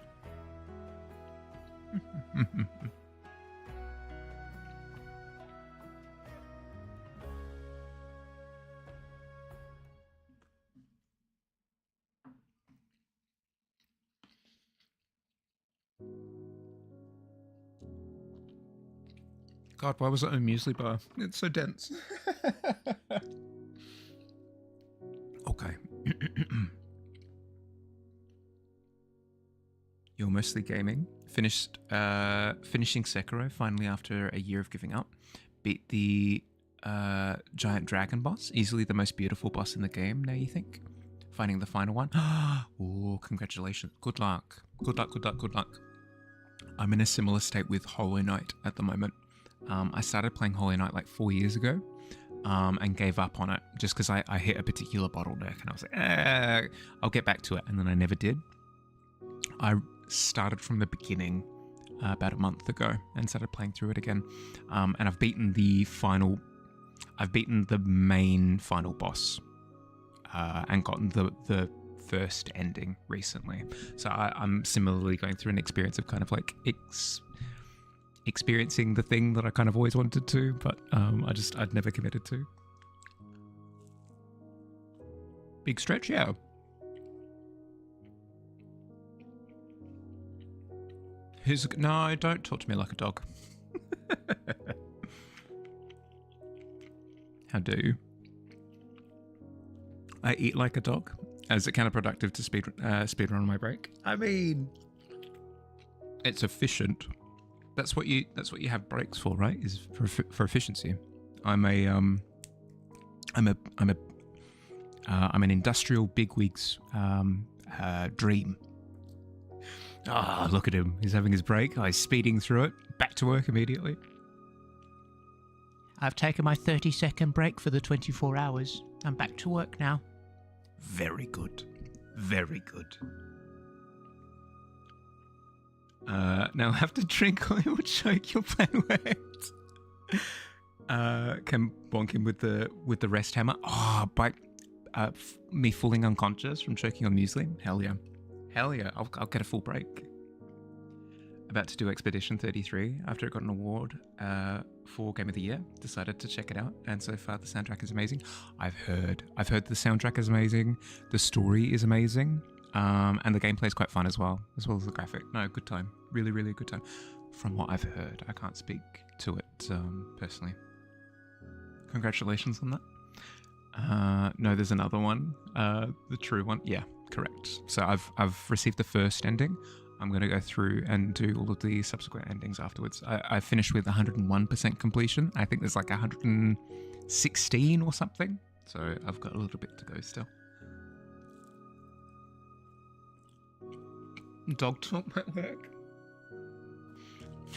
God, why was it a muesli bar? It's so dense. Okay. You're mostly gaming. Finishing Sekiro finally after a year of giving up. Beat the giant dragon boss. Easily the most beautiful boss in the game, now you think? Finding the final one. Oh, congratulations. Good luck. Good luck. I'm in a similar state with Hollow Knight at the moment. I started playing Hollow Knight like 4 years ago and gave up on it just because I hit a particular bottleneck and I was like, I'll get back to it. And then I never did. I started from the beginning about a month ago and started playing through it again. And I've beaten the main final boss and gotten the first ending recently. So I'm similarly going through an experience of kind of like experiencing the thing that I kind of always wanted to, but I'd never committed to. Big stretch, yeah. No, don't talk to me like a dog. How do you? I eat like a dog. Is it counterproductive to speedrun on my break? I mean, it's efficient. That's what you have breaks for, right? Is for efficiency. I'm an industrial bigwig's dream. Ah, look at him. He's having his break. He's speeding through it. Back to work immediately. I've taken my 30-second break for the 24 hours. I'm back to work now. Very good. Very good. Now I'll have to drink or it will choke your plan wet. Can bonk him with the rest hammer. By me falling unconscious from choking on muesli. Hell yeah. I'll get a full break. About to do Expedition 33 after it got an award for Game of the Year. Decided to check it out, and so far the soundtrack is amazing. I've heard the soundtrack is amazing. The story is amazing. And the gameplay is quite fun as well as the graphic. No, good time. Really, really good time. From what I've heard, I can't speak to it personally. Congratulations on that. No, there's another one. The true one. Yeah, correct. So I've received the first ending. I'm going to go through and do all of the subsequent endings afterwards. I finished with 101% completion. I think there's like 116 or something. So I've got a little bit to go still. Dog talk might work.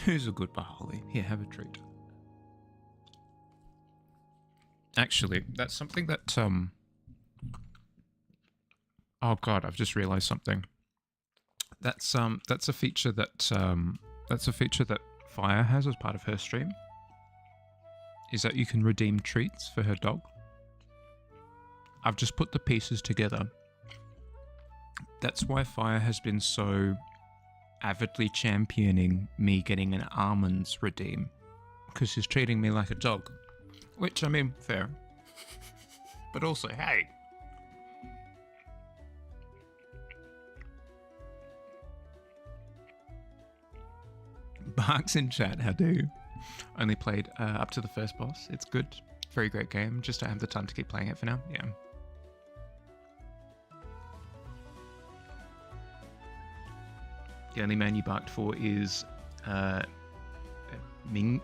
Who's a good Baholi? Here, have a treat. Actually, that's something that oh god, I've just realized something. That's a feature that Fire has as part of her stream. Is that you can redeem treats for her dog. I've just put the pieces together. That's why Fire has been so avidly championing me getting an almonds redeem, because she's treating me like a dog. Which, I mean, fair. But also, hey. Barks in chat, how do you? Only played up to the first boss. It's good. Very great game. Just don't have the time to keep playing it for now. Yeah. The only man you barked for is Mingy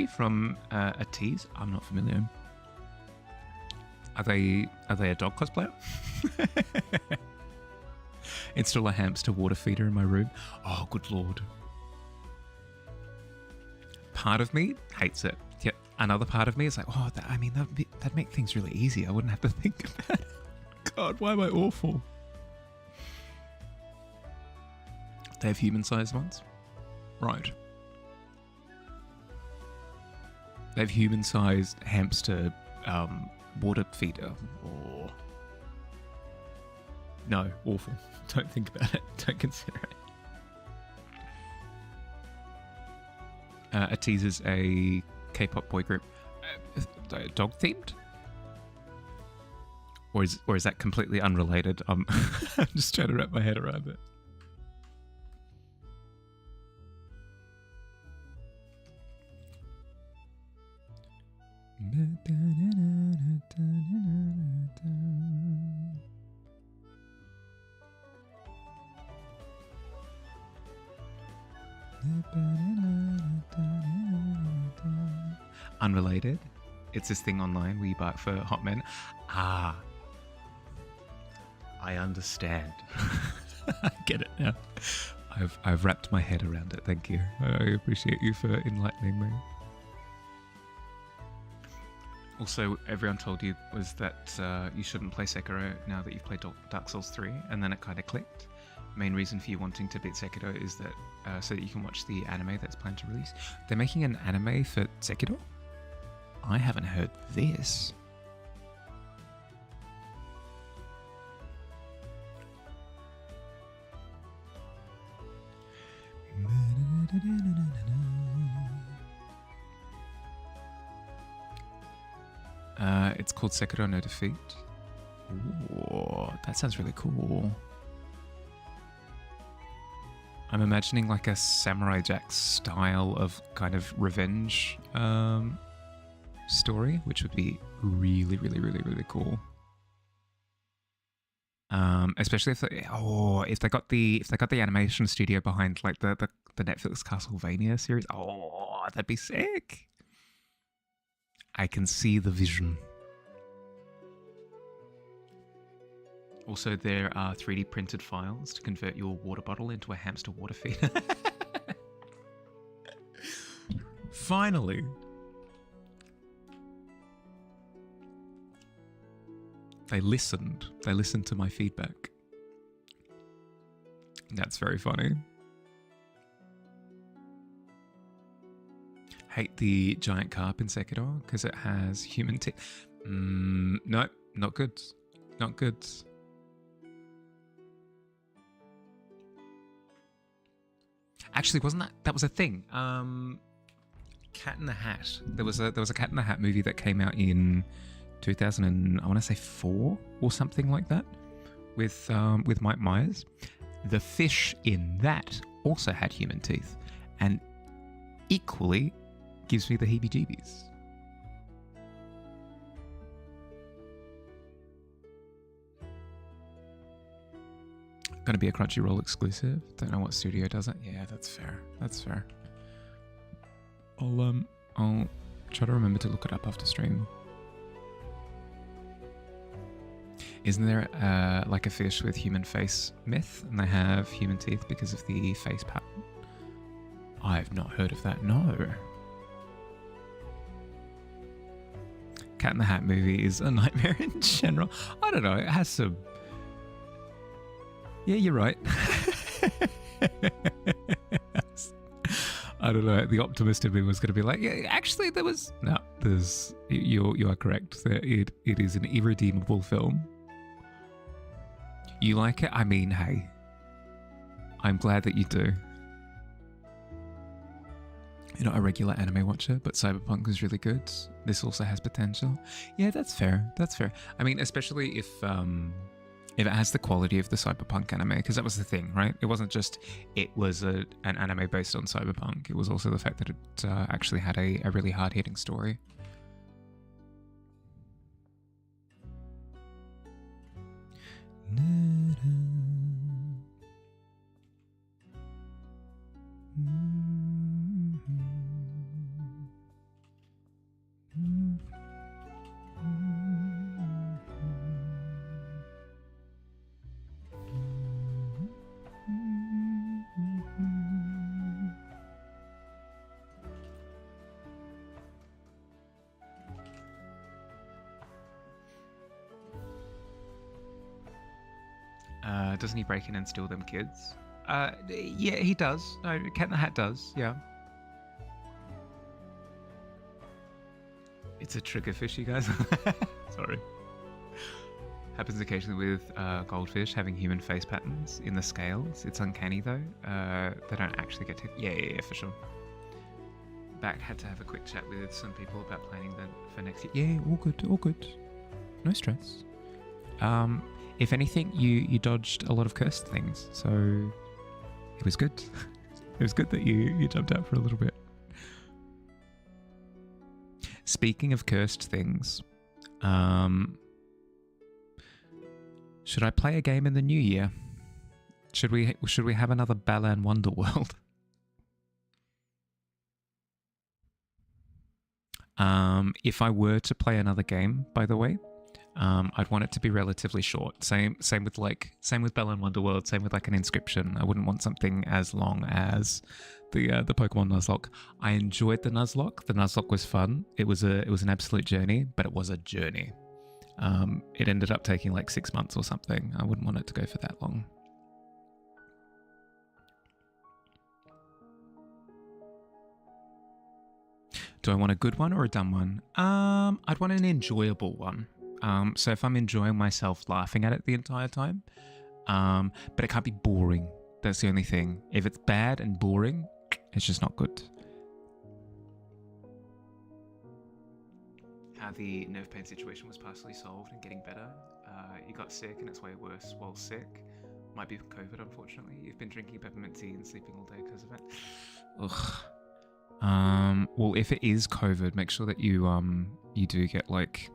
from a tease. I'm not familiar. Are they a dog cosplayer? Install a hamster water feeder in my room. Oh, good lord. Part of me hates it. Yet another part of me is like, oh, that'd make things really easy. I wouldn't have to think about it. God, why am I awful? They have human-sized ones? Right. They have human-sized hamster water feeder. Or... No, awful. Don't think about it. Don't consider it. Atiz is a K-pop boy group. Dog-themed? Or is that completely unrelated? I'm just trying to wrap my head around it. Unrelated. It's this thing online where you bark for hot men. Ah, I understand. I get it now. I've wrapped my head around it. Thank you. I appreciate you for enlightening me. Also, everyone told you was that you shouldn't play Sekiro now that you've played Dark Souls 3, and then it kind of clicked. Main reason for you wanting to beat Sekiro is that so that you can watch the anime that's planned to release. They're making an anime for Sekiro? I haven't heard this. It's called Sekiro No Defeat. Ooh, that sounds really cool. I'm imagining like a Samurai Jack style of kind of revenge story, which would be really, really, really, really cool. Especially if they got the animation studio behind like the Netflix Castlevania series. Oh, that'd be sick. I can see the vision. Also, there are 3D printed files to convert your water bottle into a hamster water feeder. Finally. They listened. They listened to my feedback. That's very funny. Hate the giant carp in Sekiro because it has human teeth. No, not good. Not good. Actually, wasn't that was a thing? Cat in the Hat. There was a Cat in the Hat movie that came out in 2004 or something like that, with Mike Myers. The fish in that also had human teeth, and equally gives me the heebie-jeebies. Gonna be a Crunchyroll exclusive. Don't know what studio does it. Yeah, that's fair. That's fair. I'll try to remember to look it up after stream. Isn't there like a fish with human face myth, and they have human teeth because of the face pattern? I've not heard of that. No. Cat in the Hat movie is a nightmare in general. I don't know. It has some. Yeah, you're right. I don't know. The optimist in me was going to be like, yeah, actually, there was no. There's you are correct. It is an irredeemable film. You like it? I mean, hey, I'm glad that you do. You're not a regular anime watcher, but Cyberpunk is really good. This also has potential. Yeah, that's fair. That's fair. I mean, especially if it has the quality of the Cyberpunk anime, because that was the thing, right? It wasn't just it was an anime based on Cyberpunk. It was also the fact that it actually had a really hard-hitting story. Doesn't he break in and steal them kids? Yeah, he does. No, Cat in the Hat does, yeah. It's a triggerfish, you guys. Sorry. Happens occasionally with goldfish having human face patterns in the scales. It's uncanny though. They don't actually get to... Yeah, for sure. Back had to have a quick chat with some people about planning for next year. Yeah, all good, all good. No stress. If anything, you dodged a lot of cursed things, so it was good. It was good that you jumped out for a little bit. Speaking of cursed things, should I play a game in the new year? Should we have another Balan Wonderworld? If I were to play another game, by the way, I'd want it to be relatively short. Same with Balan Wonderworld. Same with like an Inscription. I wouldn't want something as long as the Pokemon Nuzlocke. I enjoyed the Nuzlocke. The Nuzlocke was fun. It was an absolute journey, but it was a journey. It ended up taking like 6 months or something. I wouldn't want it to go for that long. Do I want a good one or a dumb one? I'd want an enjoyable one. So if I'm enjoying myself laughing at it the entire time, but it can't be boring. That's the only thing. If it's bad and boring, it's just not good. How the nerve pain situation was partially solved and getting better. You got sick and it's way worse while sick. Might be COVID, unfortunately. You've been drinking peppermint tea and sleeping all day because of it. Ugh. Well, if it is COVID, make sure that you do get like...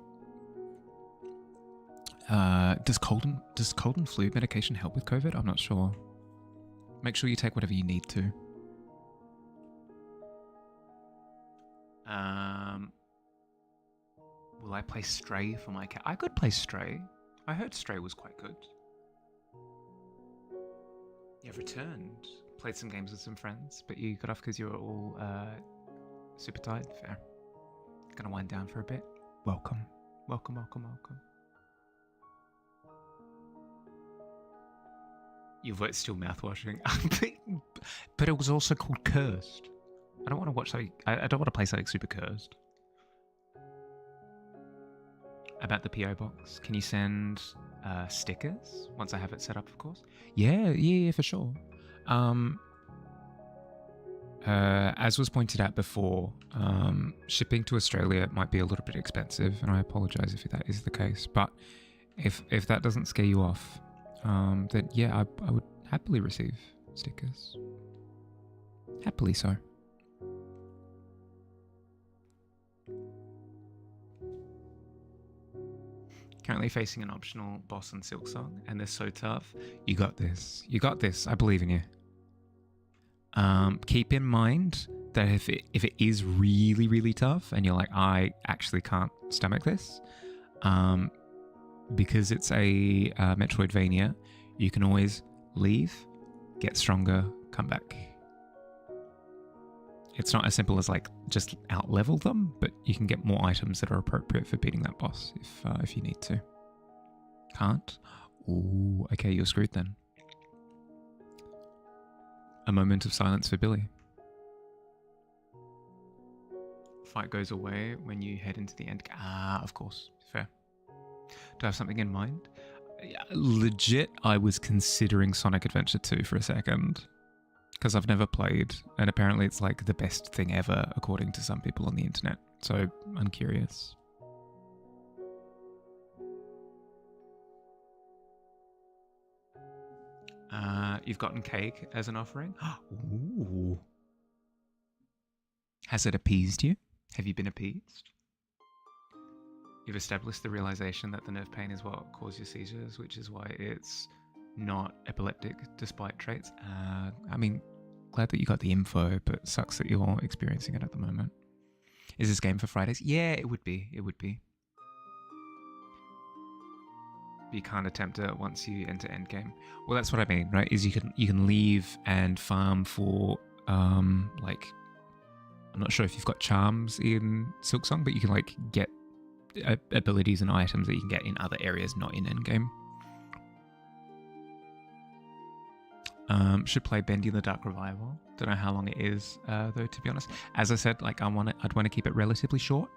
does cold and flu medication help with COVID? I'm not sure. Make sure you take whatever you need to. Will I play Stray for my cat? I could play Stray. I heard Stray was quite good. You've returned. Played some games with some friends, but you got off because you were all super tired. Fair. Gonna wind down for a bit. Welcome. Welcome, welcome, welcome. Your vote's still mouthwashing. But it was also called Cursed. I don't want to watch something... I don't want to play something super cursed. About the PO box, can you send stickers once I have it set up, of course? Yeah, for sure. As was pointed out before, shipping to Australia might be a little bit expensive, and I apologise if that is the case. But if that doesn't scare you off, then yeah, I would happily receive stickers. Happily so. Currently currently facing an optional boss on Silksong, and they're so tough. You got this. You got this. I believe in you. Keep in mind that if it is really, really tough, and you're like, I actually can't stomach this, because it's a Metroidvania, you can always leave, get stronger, come back. It's not as simple as like just out-level them, but you can get more items that are appropriate for beating that boss if you need to. Can't? Ooh, okay, you're screwed then. A moment of silence for Billy. Fight goes away when you head into the end. Ah, of course. Fair. Do I have something in mind? Legit, I was considering Sonic Adventure 2 for a second. Because I've never played, and apparently it's like the best thing ever, according to some people on the internet. So I'm curious. You've gotten cake as an offering. Ooh. Has it appeased you? Have you been appeased? You've established the realization that the nerve pain is what caused your seizures, which is why it's not epileptic despite traits. I mean, glad that you got the info, but sucks that you're experiencing it at the moment. Is this game for Fridays? Yeah, it would be. It would be. You can't attempt it once you enter endgame. Well, that's what I mean, right? Is you can leave and farm for like, I'm not sure if you've got charms in Silksong, but you can like get abilities and items that you can get in other areas, not in endgame. Should play Bendy the Dark Revival. Don't know how long it is though, to be honest. As I said, like I'd want to keep it relatively short.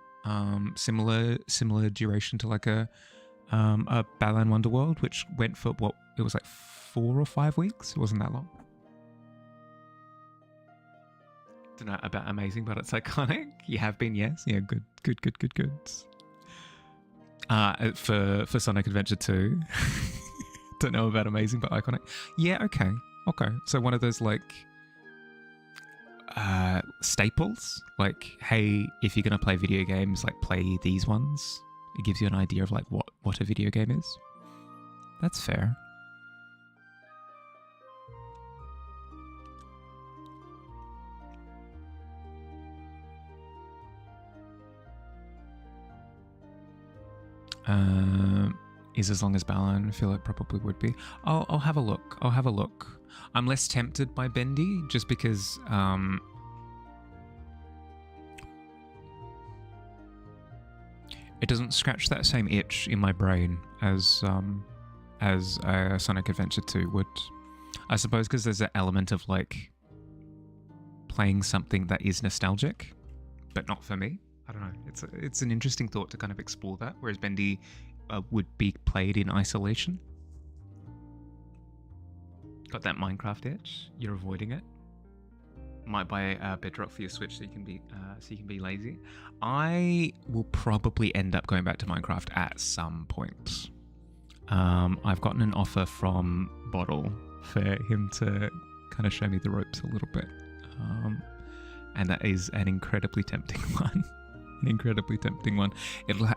Similar duration to like a Balan Wonderworld, which went for what it was like 4 or 5 weeks. It wasn't that long. Don't know about amazing, but it's iconic. You have been, yes. Yeah, good. For Sonic Adventure 2. Don't know about amazing, but iconic. Yeah, okay. So one of those like staples, like, hey, if you're gonna play video games, like play these ones. It gives you an idea of like what a video game is. That's fair. Is as long as Balan. I feel it probably would be. I'll have a look. I'm less tempted by Bendy just because it doesn't scratch that same itch in my brain as Sonic Adventure 2 would. I suppose because there's an element of like playing something that is nostalgic, but not for me. I don't know. It's an interesting thought to kind of explore that, whereas Bendy would be played in isolation. Got that Minecraft itch. You're avoiding it. Might buy a Bedrock for your Switch so you can be lazy. I will probably end up going back to Minecraft at some point. I've gotten an offer from Bottle for him to kind of show me the ropes a little bit, and that is an incredibly tempting one.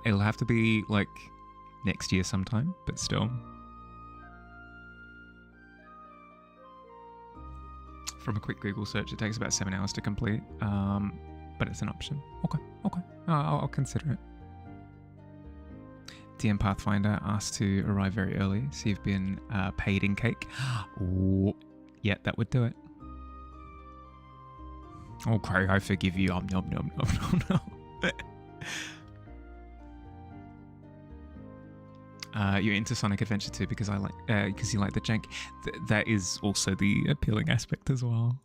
It'll have to be like next year sometime, but still. From a quick Google search, it takes about 7 hours to complete, but it's an option. Okay. I'll consider it. DM Pathfinder asked to arrive very early, so you've been paid in cake. Ooh, yeah, that would do it. Okay, I forgive you. No. You're into Sonic Adventure 2 because you like the jank. That is also the appealing aspect as well.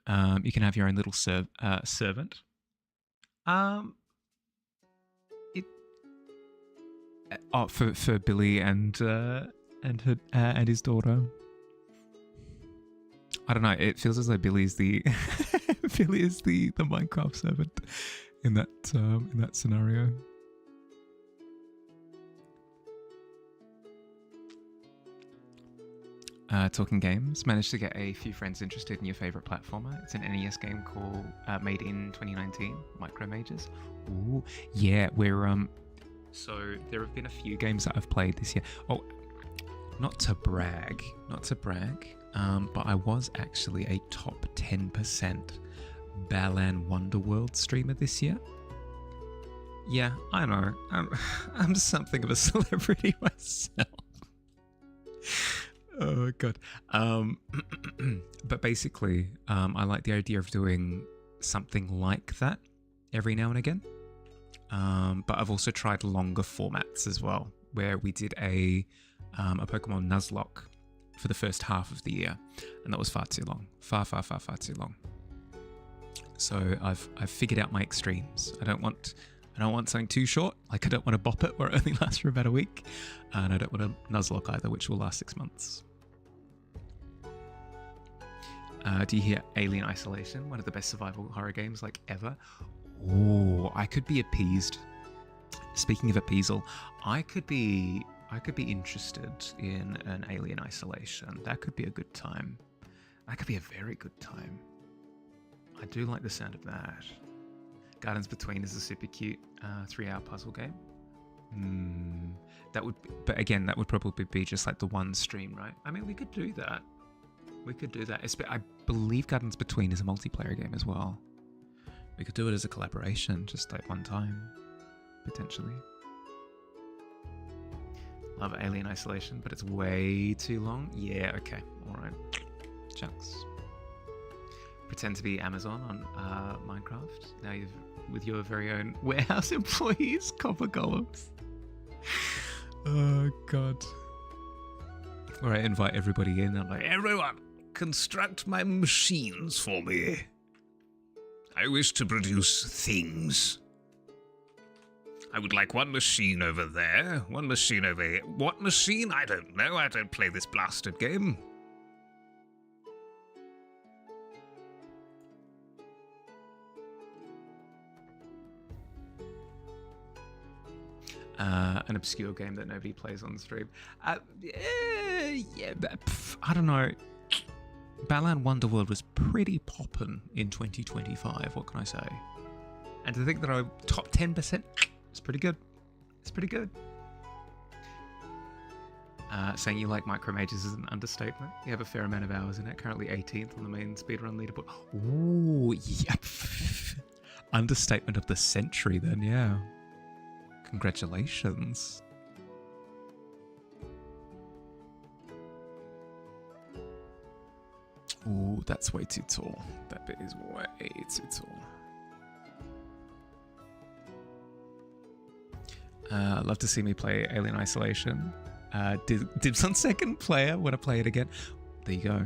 You can have your own little servant. For Billy and his daughter. I don't know. It feels as though Billy is the Minecraft servant in that scenario. Talking games, managed to get a few friends interested in your favorite platformer. It's an NES game made in 2019, Micro Mages. Ooh, yeah, we're So there have been a few games that I've played this year. Oh, not to brag, but I was actually a top 10% Balan Wonderworld streamer this year. Yeah, I know. I'm something of a celebrity myself. Oh god. But basically, I like the idea of doing something like that every now and again. But I've also tried longer formats as well, where we did a Pokemon Nuzlocke for the first half of the year, and that was far too long. Far too long. So I've figured out my extremes. I don't want something too short. Like, I don't want to bop it where it only lasts for about a week, and I don't want a Nuzlocke either, which will last 6 months. Do you hear Alien Isolation? One of the best survival horror games like ever. Oh, I could be appeased. Speaking of appeasal, I could be interested in an Alien Isolation. That could be a good time. That could be a very good time. I do like the sound of that. Gardens Between is a super cute 3-hour puzzle game. That would, but again, that would probably be just like the one stream, right? I mean, we could do that. I believe Gardens Between is a multiplayer game as well. We could do it as a collaboration, just like one time, potentially. Love Alien Isolation, but it's way too long. Yeah, okay, all right. Chunks. Pretend to be Amazon on Minecraft. Now you've with your very own warehouse employees, copper golems. Oh god. Or I invite everybody in. I'm like, everyone, construct my machines for me. I wish to produce things. I would like one machine over there, one machine over here. What machine? I don't know. I don't play this blasted game. An obscure game that nobody plays on stream. Yeah, I don't know. Balan Wonderworld was pretty poppin' in 2025, what can I say? And to think that I'm top 10%, it's pretty good. It's pretty good. Saying you like Micromages is an understatement. You have a fair amount of hours in it, currently 18th on the main speedrun leaderboard. Ooh, yep. Understatement of the century then, yeah. Congratulations. Ooh, that's way too tall. That bit is way too tall. Love to see me play Alien Isolation. Dibs on second player. Want to play it again? There you go.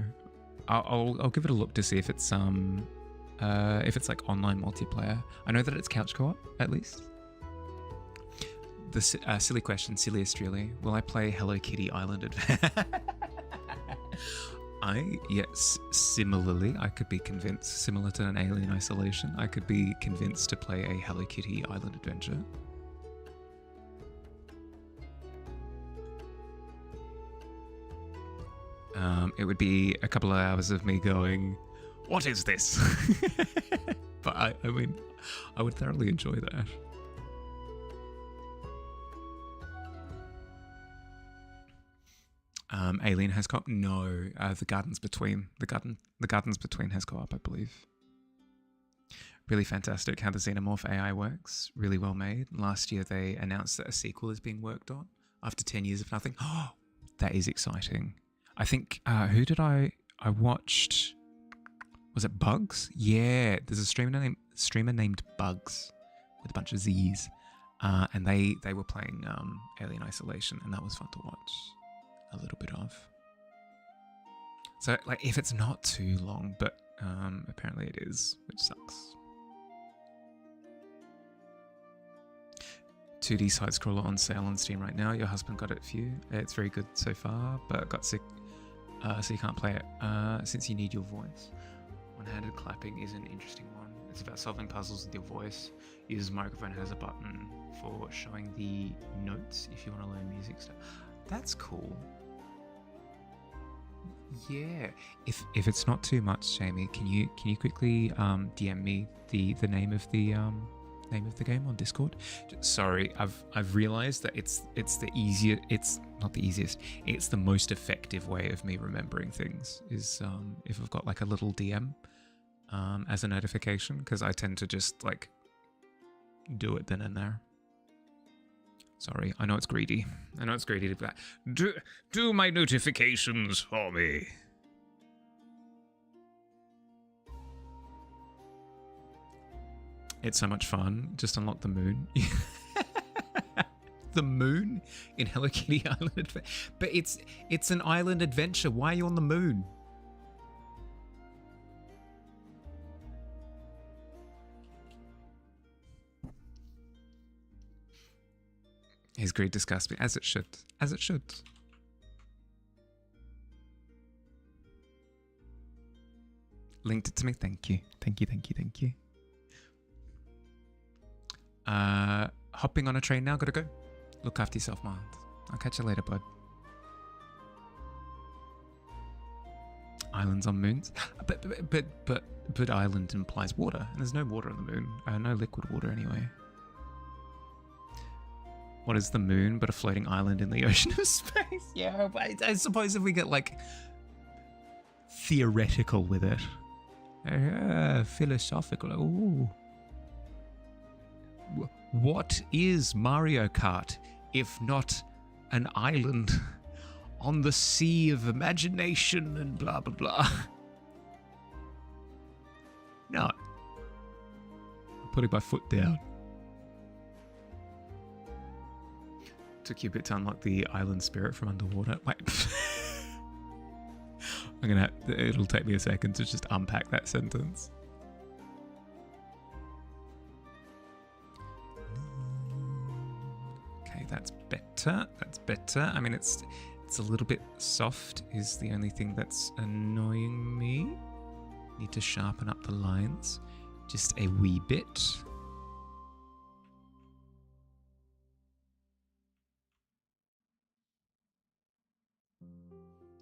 I'll give it a look to see if it's like online multiplayer. I know that it's couch co-op at least. The silly question, silliest really. Will I play Hello Kitty Island Adventure? Yes, similarly, I could be convinced, similar to an Alien Isolation, I could be convinced to play a Hello Kitty Island Adventure. It would be a couple of hours of me going, what is this? But I mean, I would thoroughly enjoy that. Alien has co-op? No, the Gardens Between. The Gardens Between has co-op, I believe. Really fantastic how the Xenomorph AI works. Really well made. Last year they announced that a sequel is being worked on after 10 years of nothing. Oh, that is exciting. I think, who did I watched? Was it Bugs? Yeah, there's a streamer named Bugs with a bunch of Z's. And they were playing Alien Isolation, and that was fun to watch. A little bit of. So, like, if it's not too long, but apparently it is, which sucks. 2D side scroller on sale on Steam right now. Your husband got it for you. It's very good so far, but got sick, so you can't play it since you need your voice. One-handed clapping is an interesting one. It's about solving puzzles with your voice. Uses microphone, has a button for showing the notes if you want to learn music stuff. That's cool. Yeah. If it's not too much, Jamie, can you quickly DM me the name of the name of the game on Discord. Sorry, I've realized that it's the easier. It's not the easiest. It's the most effective way of me remembering things is if I've got like a little DM as a notification, because I tend to just like do it then and there. Sorry, I know it's greedy. I know it's greedy to be like, do my notifications for me. It's so much fun. Just unlock the moon. The moon in Hello Kitty Island. But it's an island adventure. Why are you on the moon? His greed disgusts me, as it should. As it should. Linked it to me. Thank you. Thank you, thank you, thank you. Hopping on a train now. Gotta go. Look after yourself, Miles. I'll catch you later, bud. Islands on moons. But island implies water. And there's no water on the moon. No liquid water anyway. What is the moon but a floating island in the ocean of space? Yeah, but I suppose if we get like theoretical with it. Philosophical. Ooh. What is Mario Kart if not an island on the sea of imagination and blah blah blah? No. I'm putting my foot down. Took you a bit to unlock the island spirit from underwater. Wait. It'll take me a second to just unpack that sentence. Okay, that's better. That's better. I mean, it's a little bit soft is the only thing that's annoying me. Need to sharpen up the lines just a wee bit.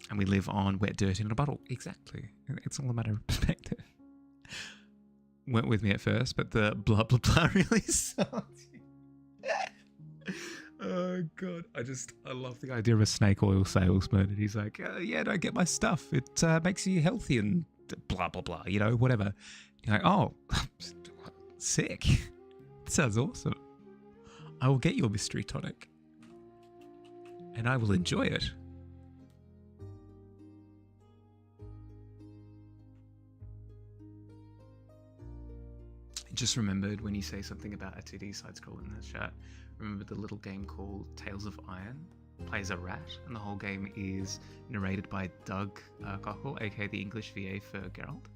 And we live on wet dirt in a bottle. Exactly. It's all a matter of perspective. Went with me at first, but the blah blah blah really sucked. Oh god, I love the idea of a snake oil salesman, and he's like, yeah, don't get my stuff. It makes you healthy and blah blah blah. You know, whatever. You're like, oh, sick. That sounds awesome. I will get you a mystery tonic, and I will enjoy it. Just remembered when you say something about a 2D side-scroller in the chat, remember the little game called Tales of Iron? Plays a rat, and the whole game is narrated by Doug Cockle, aka the English VA for Geralt.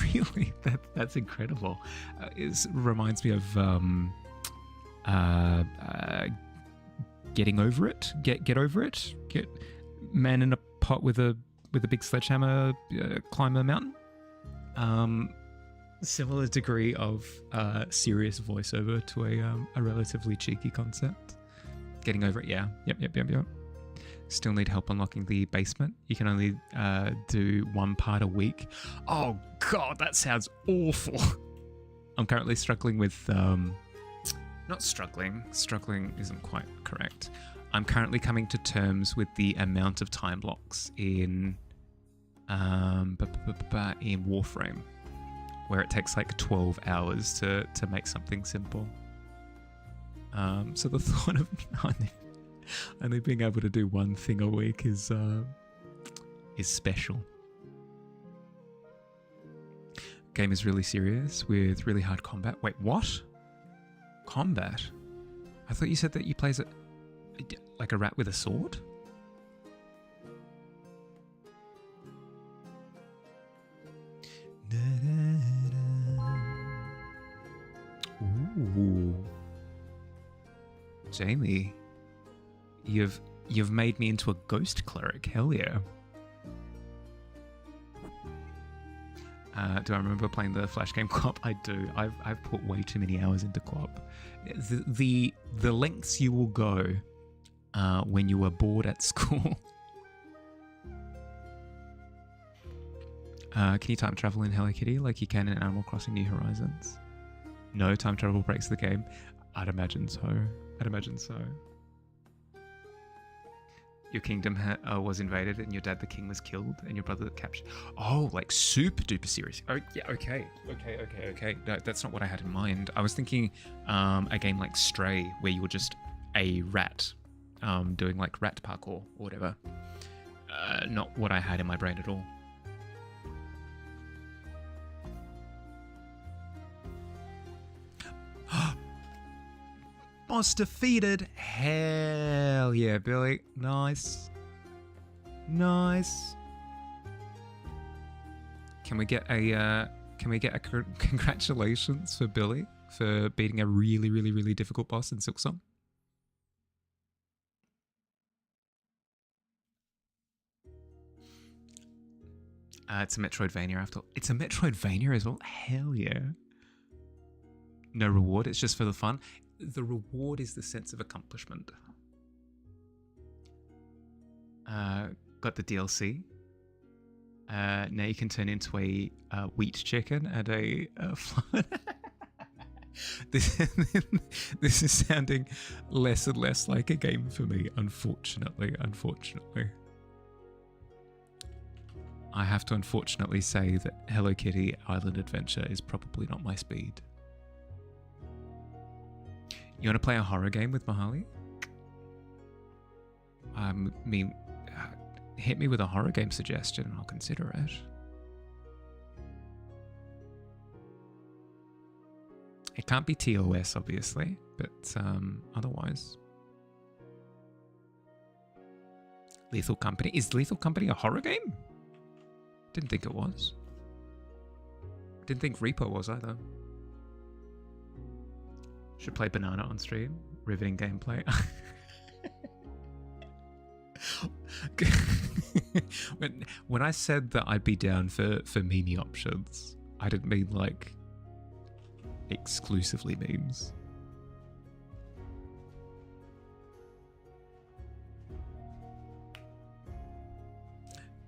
Really? That's incredible. It reminds me of Getting Over It. Get Over It. Get man in a pot with a big sledgehammer, climb a mountain. Similar degree of serious voiceover to a relatively cheeky concept. Getting Over It, yeah. Yep. Still need help unlocking the basement. You can only do one part a week. Oh god, that sounds awful. I'm currently struggling with not struggling isn't quite correct. I'm currently coming to terms with the amount of time blocks in Warframe, where it takes like 12 hours to make something simple. So the thought of only being able to do one thing a week is special. Game is really serious with really hard combat. Wait, what? Combat? I thought you said that you play as like a rat with a sword? Ooh. Jamie, you've made me into a ghost cleric. Hell yeah. Do I remember playing the Flash game co-op? I do. I've put way too many hours into co-op. The lengths you will go when you are bored at school. Can you time travel in Hello Kitty like you can in Animal Crossing New Horizons? No time travel breaks the game. I'd imagine so. I'd imagine so. Your kingdom was invaded and your dad the king was killed and your brother captured. Oh, like super duper serious. Oh, yeah, okay. No, that's not what I had in mind. I was thinking a game like Stray where you were just a rat doing like rat parkour or whatever. Not what I had in my brain at all. Boss defeated. Hell yeah, Billy. Nice. Nice. Can we get a congratulations for Billy for beating a really, really, really difficult boss in Silksong? It's a Metroidvania after all. It's a Metroidvania as well? Hell yeah. No reward, it's just for the fun. The reward is the sense of accomplishment. Got the DLC. Now you can turn into a wheat chicken and a this is sounding less and less like a game for me, unfortunately. I have to unfortunately say that Hello Kitty Island Adventure is probably not my speed. You want to play a horror game with Mahali? Hit me with a horror game suggestion and I'll consider it. It can't be TOS, obviously, but otherwise. Lethal Company? Is Lethal Company a horror game? Didn't think it was. Didn't think Reaper was either. Should play Banana on stream. Riveting gameplay. when I said that I'd be down for meme options, I didn't mean like exclusively memes.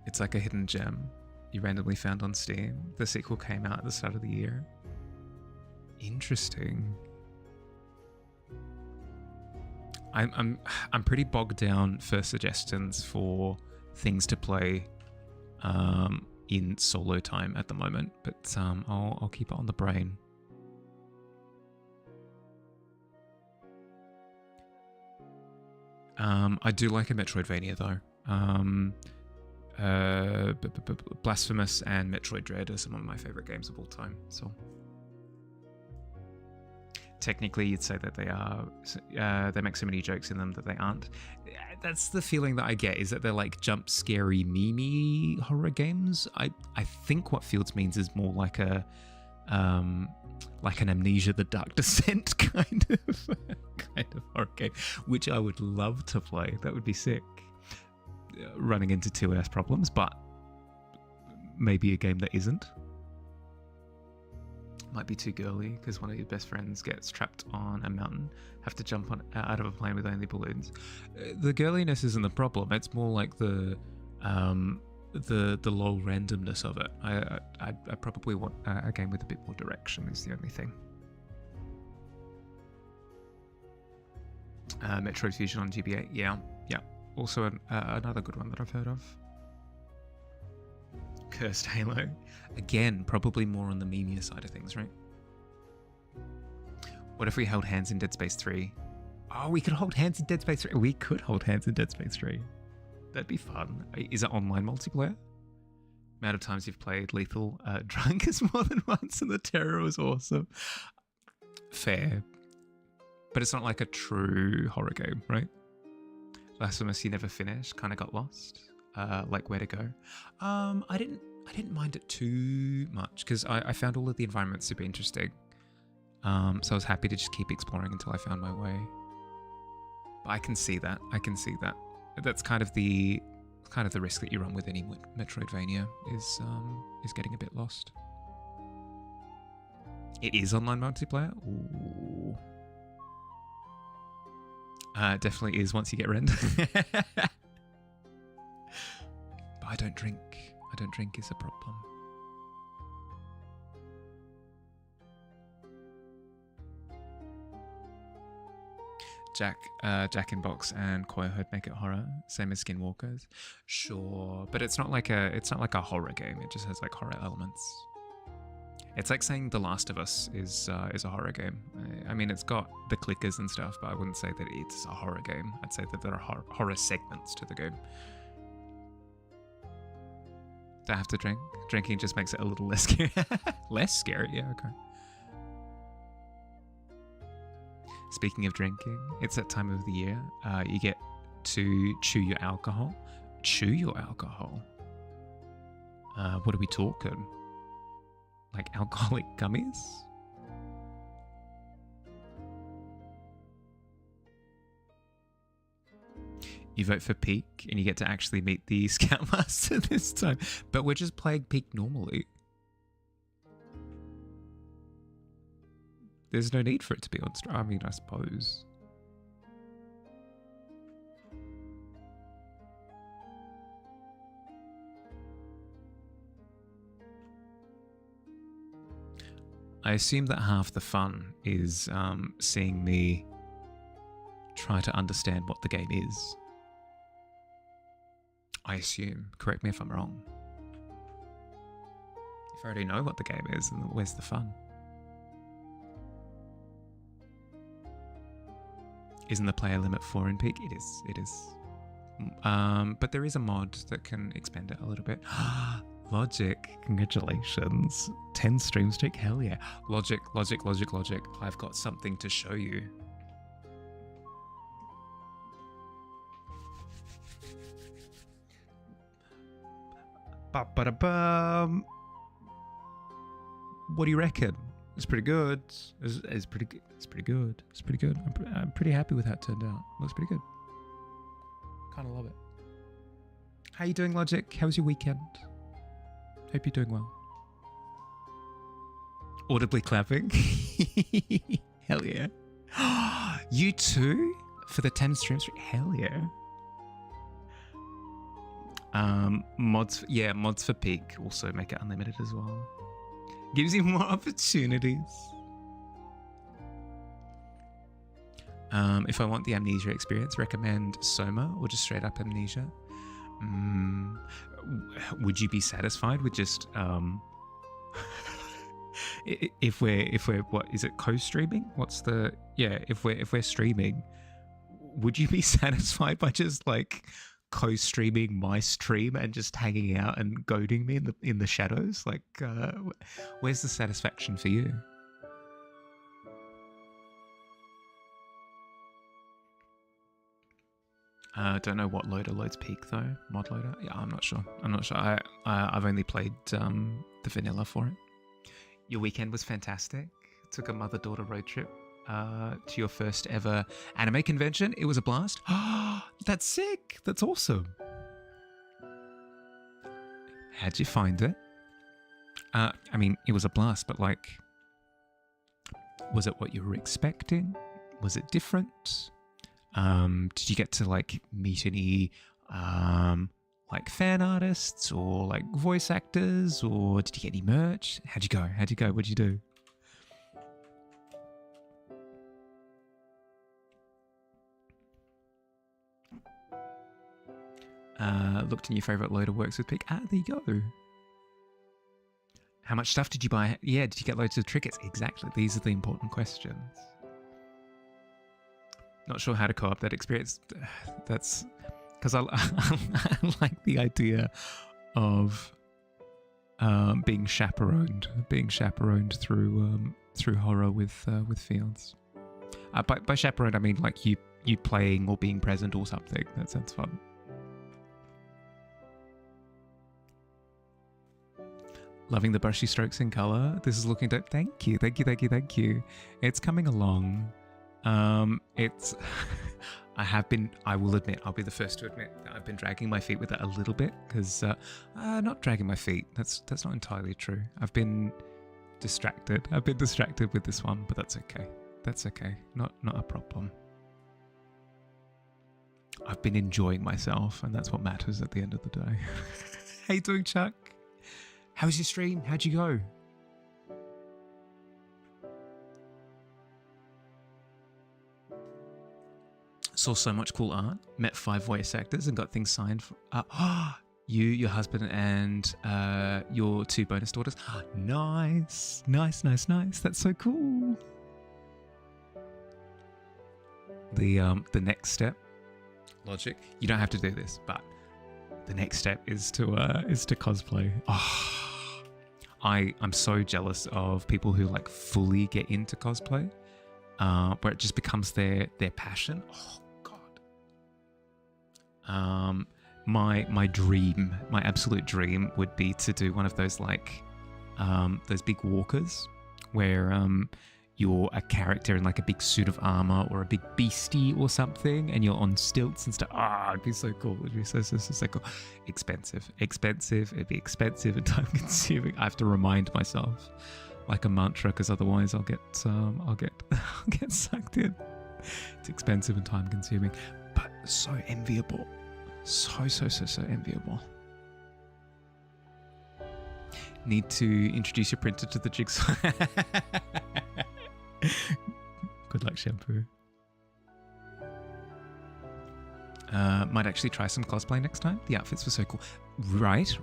It's like a hidden gem you randomly found on Steam. The sequel came out at the start of the year. Interesting. I'm pretty bogged down for suggestions for things to play in solo time at the moment, but I'll keep it on the brain. I do like a Metroidvania though. Blasphemous and Metroid Dread are some of my favorite games of all time. So technically, you'd say that they are. They make so many jokes in them that they aren't. That's the feeling that I get. Is that they're like jump scary, meme horror games. I think what Fields means is more like a like an Amnesia: The Dark Descent kind of horror game, which I would love to play. That would be sick. Running into 2S problems, but maybe a game that isn't. Might be too girly because one of your best friends gets trapped on a mountain, have to jump on out of a plane with only balloons. The girliness isn't the problem. It's more like the lol randomness of it. I probably want a game with a bit more direction. Is the only thing. Metroid Fusion on GBA, yeah. Also another good one that I've heard of. Cursed Halo. Again, probably more on the memeier side of things, right? What if we held hands in Dead Space 3? Oh, we could hold hands in Dead Space 3. We could hold hands in Dead Space 3. That'd be fun. Is it online multiplayer? Amount of times you've played Lethal drunk is more than once, and the terror was awesome. Fair. But it's not like a true horror game, right? Blasphemous you never finished, kind of got lost. Like where to go. I didn't mind it too much because I found all of the environments super interesting. So I was happy to just keep exploring until I found my way. But I can see that. That's kind of the risk that you run with any Metroidvania is getting a bit lost. It is online multiplayer. Ooh. Definitely is once you get rent. But I don't drink. I don't drink is a problem. Jack in Box and Koyoherd make it horror, same as Skinwalkers. Sure, but it's not like a horror game. It just has like horror elements. It's like saying The Last of Us is a horror game. I mean, it's got the clickers and stuff, but I wouldn't say that it's a horror game. I'd say that there are horror segments to the game. Do I have to drink? Drinking just makes it a little less scary. Less scary? Yeah, okay. Speaking of drinking, it's that time of the year. You get to chew your alcohol. Chew your alcohol? What are we talking? Like alcoholic gummies? You vote for Peak and you get to actually meet the Scoutmaster this time. But we're just playing Peak normally. There's no need for it to be on stream. I mean, I suppose. I assume that half the fun is seeing me try to understand what the game is. I assume. Correct me if I'm wrong. If I already know what the game is, then where's the fun? Isn't the player limit 4 in Peak? It is. It is. But there is a mod that can expand it a little bit. Logic, congratulations. 10 stream streak, hell yeah. Logic. I've got something to show you. Ba-ba-da-bum. What do you reckon? It's pretty good. It's pretty good. It's pretty good. It's pretty good. I'm pretty happy with how it turned out. Looks pretty good. Kind of love it. How you doing, Logic? How was your weekend? Hope you're doing well. Audibly clapping. Hell yeah. You too? For the 10 stream streak? Hell yeah. Mods for Peak also make it unlimited as well. Gives you more opportunities. If I want the Amnesia experience, recommend Soma or just straight up Amnesia. Would you be satisfied with just if we're what is it, co-streaming? What's the if we're streaming, would you be satisfied by just like co-streaming my stream and just hanging out and goading me in the shadows? Like where's the satisfaction for you? Don't know what loader loads Peak though. Mod loader? Yeah, I'm not sure. I've only played the vanilla for it. Your weekend was fantastic. Took a mother-daughter road trip to your first ever anime convention. It was a blast. That's sick. That's awesome. How'd you find it? I mean, it was a blast, but like, was it what you were expecting? Was it different? Did you get to like meet any like fan artists or like voice actors, or did you get any merch? How'd you go? What'd you do? Looked in your favorite loader works with Peak. There you go. How much stuff did you buy? Yeah, did you get loads of trinkets? Exactly. These are the important questions. Not sure how to co-op that experience. That's because I like the idea of being chaperoned through horror with Fields. By chaperoned, I mean like you playing or being present or something. That sounds fun. Loving the brushy strokes in color. This is looking dope. Thank you. It's coming along. It's I will admit, I'll be the first to admit that I've been dragging my feet with it a little bit because not dragging my feet. That's not entirely true. I've been distracted. With this one, but that's okay. Not a problem. I've been enjoying myself, and that's what matters at the end of the day. How you doing, Chuck? How was your stream? How'd you go? saw so much cool art, met 5 voice actors and got things signed for, you, your husband, and your 2 bonus daughters. Nice. That's so cool. The next step, logic. You don't have to do this, but the next step is to cosplay. I'm so jealous of people who like fully get into cosplay, where it just becomes their passion. Oh God. My dream, my absolute dream would be to do one of those like those big walkers where you're a character in like a big suit of armor or a big beastie or something, and you're on stilts and stuff. It'd be so cool. It'd be so cool. Expensive. It'd be expensive and time consuming. I have to remind myself like a mantra, because otherwise I'll get sucked in. It's expensive and time consuming, but so enviable. So enviable. Need to introduce your printer to the jigsaw. Good luck, shampoo. Might actually try some cosplay next time. The outfits were so cool. Right.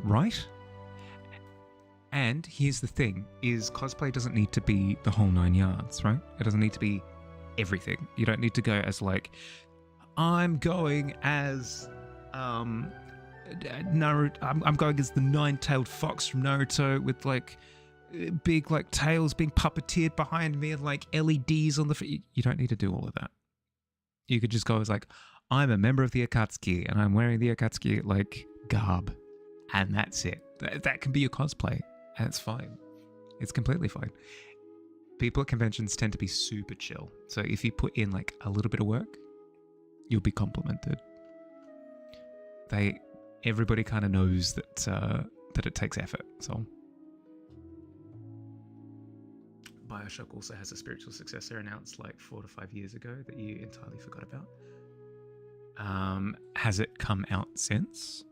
And here's the thing, is cosplay doesn't need to be the whole 9 yards, right? It doesn't need to be everything. You don't need to go as like, I'm going as Naruto. I'm going as the 9-tailed fox from Naruto with like big like tails being puppeteered behind me and like LEDs on the you don't need to do all of that. You could just go as like, I'm a member of the Akatsuki and I'm wearing the Akatsuki like garb, and that's it. That can be your cosplay, and it's fine. It's completely fine. People at conventions tend to be super chill, so if you put in like a little bit of work, you'll be complimented. Everybody kind of knows that it takes effort. So BioShock also has a spiritual successor announced like 4 to 5 years ago that you entirely forgot about. Has it come out since,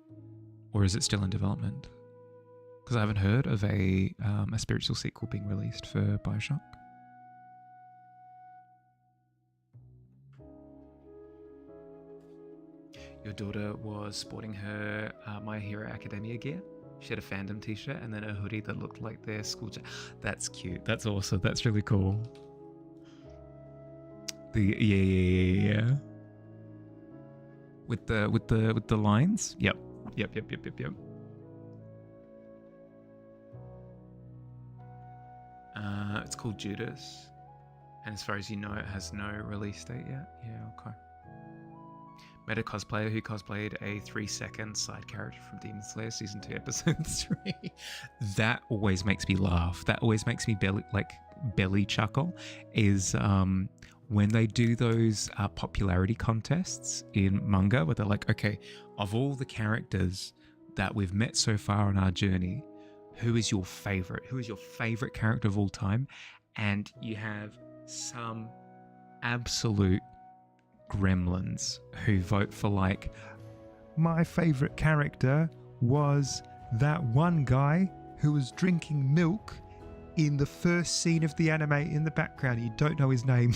or is it still in development? Because I haven't heard of a spiritual sequel being released for BioShock. Your daughter was sporting her My Hero Academia gear. She had a fandom t-shirt and then a hoodie that looked like their school That's cute. That's awesome. That's really cool. Yeah. With the lines? Yep. It's called Judas. And as far as you know, it has no release date yet. Yeah, okay. Met a cosplayer who cosplayed a 3-second side character from Demon Slayer Season 2, Episode 3. That always makes me laugh. That always makes me belly chuckle, is when they do those popularity contests in manga, where they're like, okay, of all the characters that we've met so far on our journey, who is your favorite? Who is your favorite character of all time? And you have some absolute gremlins who vote for like, my favorite character was that one guy who was drinking milk in the first scene of the anime in the background. You don't know his name.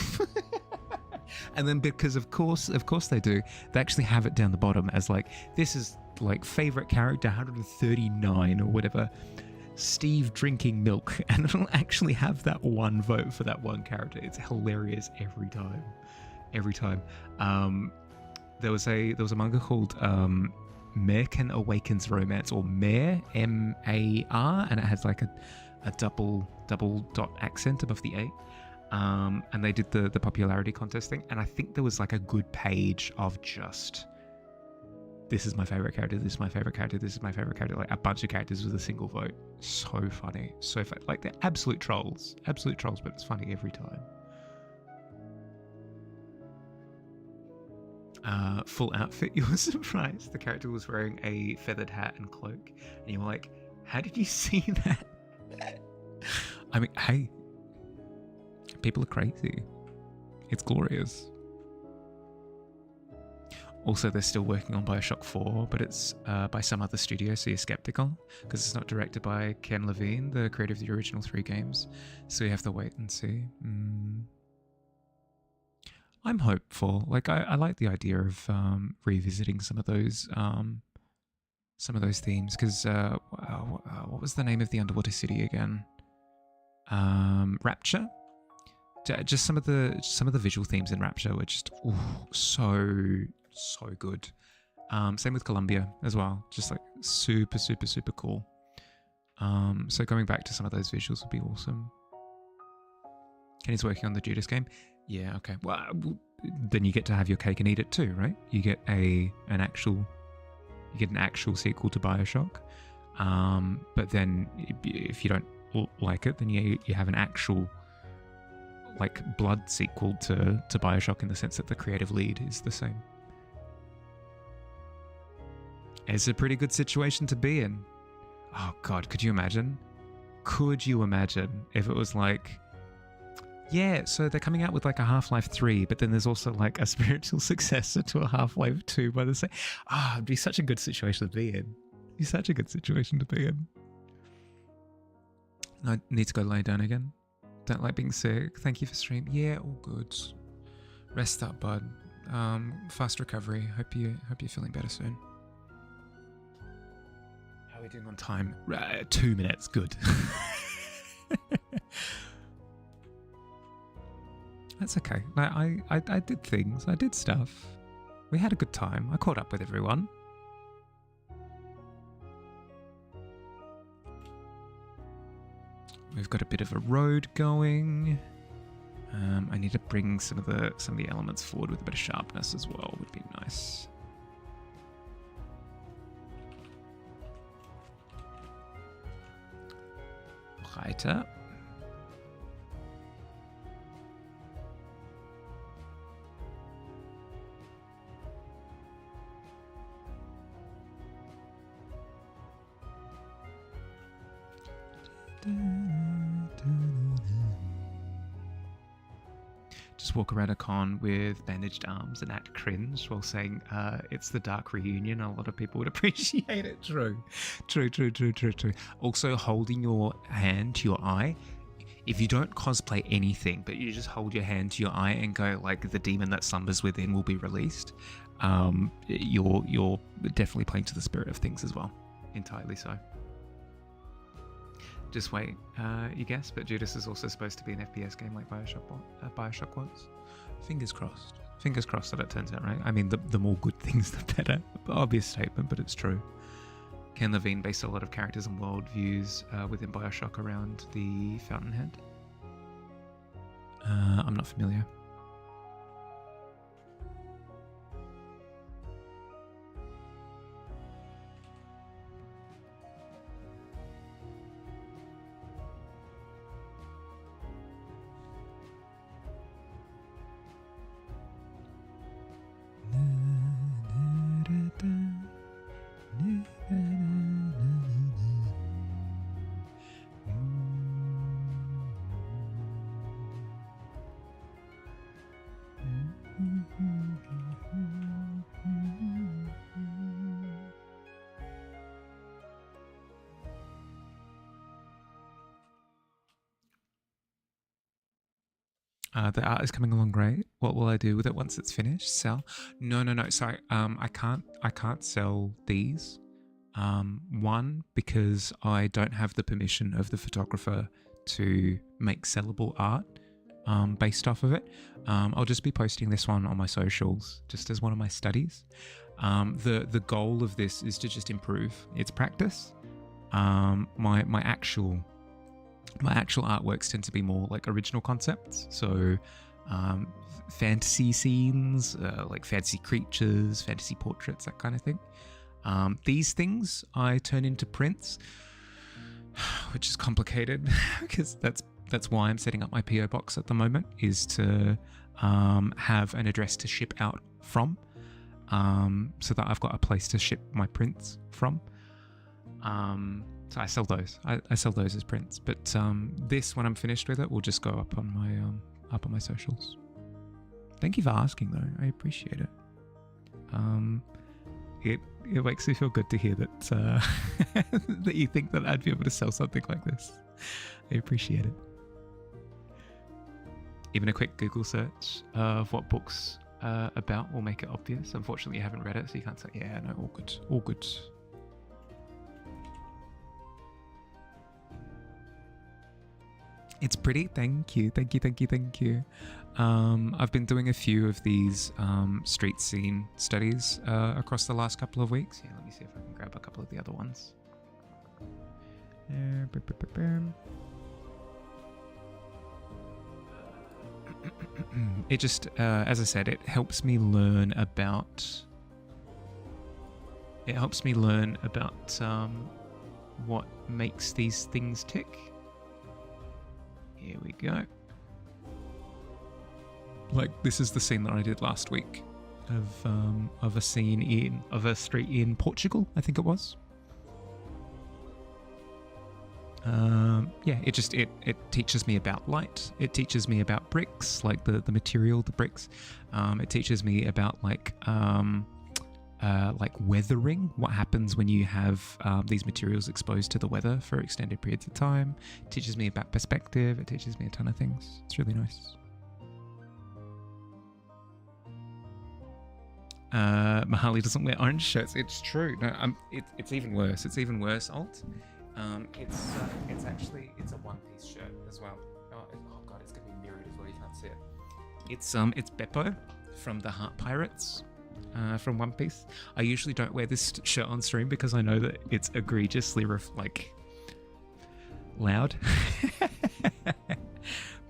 And then because of course they do, they actually have it down the bottom as like, this is like favorite character 139 or whatever, Steve drinking milk, and it'll actually have that one vote for that one character. It's hilarious every time. There was a manga called Merkin Awakens Romance, or Mare, M-A-R, and it has like a double dot accent above the A. And they did the popularity contest thing, and I think there was like a good page of just, this is my favorite character, this is my favorite character, this is my favorite character, like a bunch of characters with a single vote. So funny. Like, they're absolute trolls, but it's funny every time. Full outfit, you were surprised the character was wearing a feathered hat and cloak, and you were like, how did you see that? I mean, hey, people are crazy. It's glorious. Also, they're still working on BioShock 4, but it's by some other studio, so you're skeptical, because it's not directed by Ken Levine, the creator of the original 3 games, so you have to wait and see. I'm hopeful. Like I like the idea of revisiting some of those themes because what was the name of the underwater city again? Rapture. Just some of the visual themes in Rapture were just so good. Same with Columbia as well. Just like super super super cool. So going back to some of those visuals would be awesome. Kenny's working on the Judas game. Yeah, okay. Well, then you get to have your cake and eat it too, right? You get an actual sequel to BioShock. But then if you don't like it, then you have an actual like blood sequel to BioShock in the sense that the creative lead is the same. It's a pretty good situation to be in. Oh God, could you imagine? Could you imagine if it was like, yeah, so they're coming out with like a Half-Life 3, but then there's also like a spiritual successor to a Half-Life 2 by the same. It'd be such a good situation to be in. It'd be such a good situation to be in. I need to go lay down again. Don't like being sick. Thank you for stream. Yeah, all good. Rest up, bud. Fast recovery. Hope you're feeling better soon. How are we doing on time? 2 minutes. Good. That's okay. I did things. I did stuff. We had a good time. I caught up with everyone. We've got a bit of a road going. I need to bring some of the elements forward with a bit of sharpness as well. Would be nice. Weiter. Just walk around a con with bandaged arms and act cringe while saying it's the dark reunion. A lot of people would appreciate it. True. Also, holding your hand to your eye. If you don't cosplay anything, but you just hold your hand to your eye and go like the demon that slumbers within will be released, you're definitely playing to the spirit of things as well. Entirely so. Just wait, you guess, but Judas is also supposed to be an FPS game like BioShock was. Fingers crossed. Fingers crossed that it turns out right. I mean, the more good things, the better. Obvious statement, but it's true. Ken Levine based a lot of characters and worldviews within BioShock around the Fountainhead. I'm not familiar. The art is coming along great. What will I do with it once it's finished? Sell? No. Sorry. I can't sell these. One, because I don't have the permission of the photographer to make sellable art based off of it. I'll just be posting this one on my socials, just as one of my studies. The goal of this is to just improve its practice. My actual artworks tend to be more like original concepts, so fantasy scenes, like fantasy creatures, fantasy portraits, that kind of thing. These things I turn into prints, which is complicated because that's why I'm setting up my PO box at the moment, is to have an address to ship out from, so that I've got a place to ship my prints from. So I sell those. I sell those as prints. But this, when I'm finished with it, will just go up on my socials. Thank you for asking, though. I appreciate it. It makes me feel good to hear that that you think that I'd be able to sell something like this. I appreciate it. Even a quick Google search of what books about will make it obvious. Unfortunately, you haven't read it, so you can't say, yeah, no, all good, all good. It's pretty. Thank you, thank you, thank you, thank you. I've been doing a few of these street scene studies across the last couple of weeks. Yeah, let me see if I can grab a couple of the other ones. It just, as I said, it helps me learn about. It helps me learn about what makes these things tick. Here we go. Like, this is the scene that I did last week of a scene of a street in Portugal, I think it was. Yeah, it teaches me about light. It teaches me about bricks, like the material, the bricks. It teaches me about like weathering, what happens when you have these materials exposed to the weather for extended periods of time. It teaches me about perspective. It teaches me a ton of things. It's really nice. Mahali doesn't wear orange shirts. It's true. No, it's even worse. It's even worse, Alt. It's actually a one-piece shirt as well. Oh god, it's gonna be mirrored as well. You can't see it. It's Beppo from the Heart Pirates. From One Piece. I usually don't wear this shirt on stream because I know that it's egregiously loud.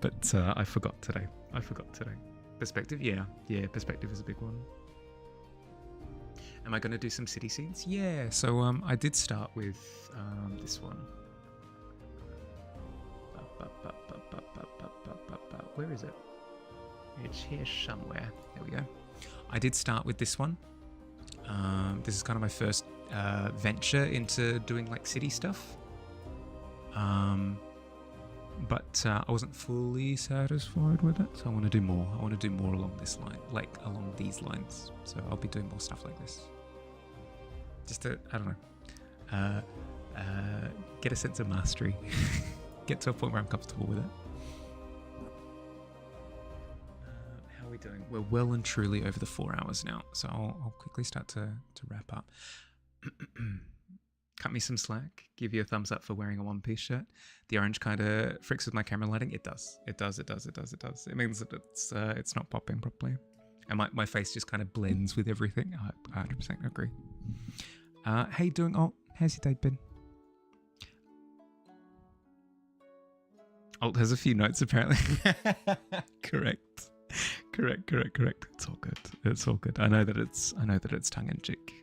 But I forgot today. Perspective, yeah, perspective is a big one. Am I going to do some city scenes? Yeah. So I did start with this one. Where is it? It's here somewhere. There we go. I did start with this one. This is kind of my first venture into doing like city stuff. But I wasn't fully satisfied with it, so I want to do more. I want to do more along this line, like along these lines. So I'll be doing more stuff like this. Just to, I don't know, get a sense of mastery. Get to a point where I'm comfortable with it. How are we doing? We're well and truly over the 4 hours now, so I'll quickly start to wrap up. Cut me some slack. Give you a thumbs up for wearing a one-piece shirt. The orange kind of fricks with my camera lighting. It does. It It means that it's not popping properly. And my face just kind of blends with everything. I 100% agree. How you doing, Alt? How's your day been? Alt has a few notes, apparently. Correct. It's all good. I know that it's tongue-in-cheek.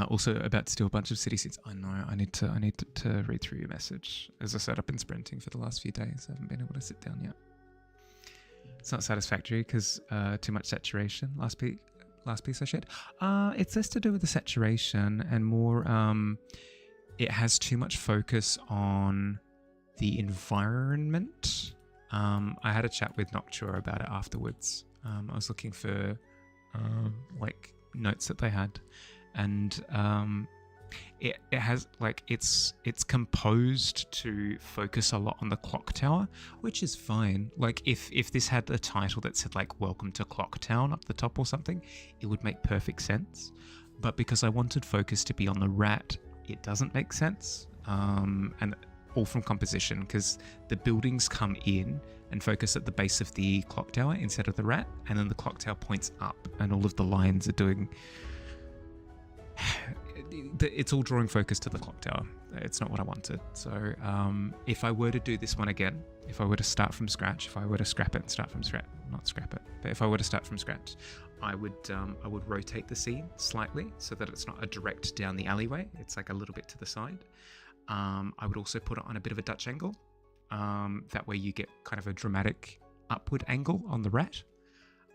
Also about to do a bunch of city scenes. I know. I need to read through your message. As I said, I've been sprinting for the last few days. I haven't been able to sit down yet. It's not satisfactory because too much saturation. Last piece I shared. It's less to do with the saturation and more. It has too much focus on the environment. I had a chat with Noctua about it afterwards. I was looking for like notes that they had. And it has like it's composed to focus a lot on the clock tower, which is fine. Like if this had a title that said like "Welcome to Clock Town" up the top or something, it would make perfect sense. But because I wanted focus to be on the rat, it doesn't make sense. And all from composition, because the buildings come in and focus at the base of the clock tower instead of the rat, and then the clock tower points up, and all of the lines are doing. It's all drawing focus to the clock tower. It's not what I wanted. So if I were to do this one again, if I were to start from scratch, if I were to scrap it and start from scratch, not scrap it, but if I were to start from scratch, I would rotate the scene slightly so that it's not a direct down the alleyway. It's like a little bit to the side. I would also put it on a bit of a Dutch angle. That way you get kind of a dramatic upward angle on the rat.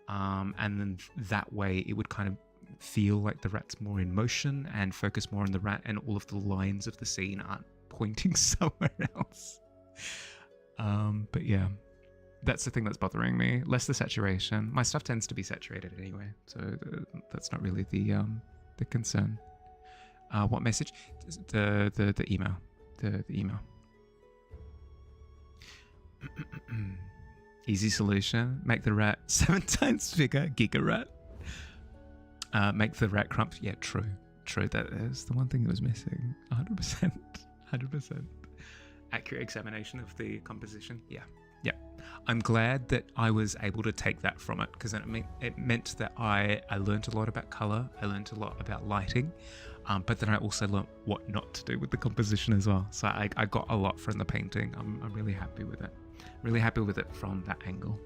And then that way it would kind of feel like the rat's more in motion and focus more on the rat, and all of the lines of the scene aren't pointing somewhere else. But yeah, that's the thing that's bothering me. Less the saturation. My stuff tends to be saturated anyway, so that's not really the concern. What message? The email. The email. Easy solution. Make the rat 7 times bigger. Giga rat. Make the rat crump. Yeah, true. That is the one thing that was missing. 100%. 100%. Accurate examination of the composition. Yeah. I'm glad that I was able to take that from it, because it meant that I learned a lot about color. I learned a lot about lighting, but then I also learned what not to do with the composition as well. So I got a lot from the painting. I'm really happy with it. Really happy with it from that angle.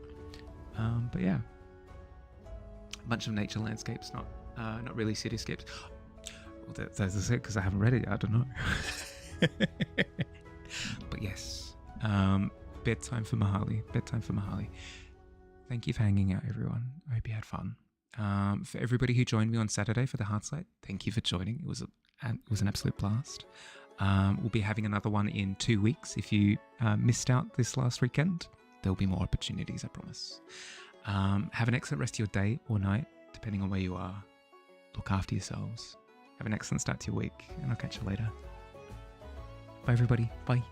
But yeah, a bunch of nature landscapes, not really cityscapes. Well, that's it, because I haven't read it yet. I don't know. But yes, bedtime for Mahali. Thank you for hanging out, everyone. I hope you had fun. For everybody who joined me on Saturday for the Heartslight, thank you for joining. It was an absolute blast. We'll be having another one in 2 weeks. If you missed out this last weekend, there'll be more opportunities, I promise. Have an excellent rest of your day or night, depending on where you are. Look after yourselves. Have an excellent start to your week, and I'll catch you later. Bye, everybody. Bye.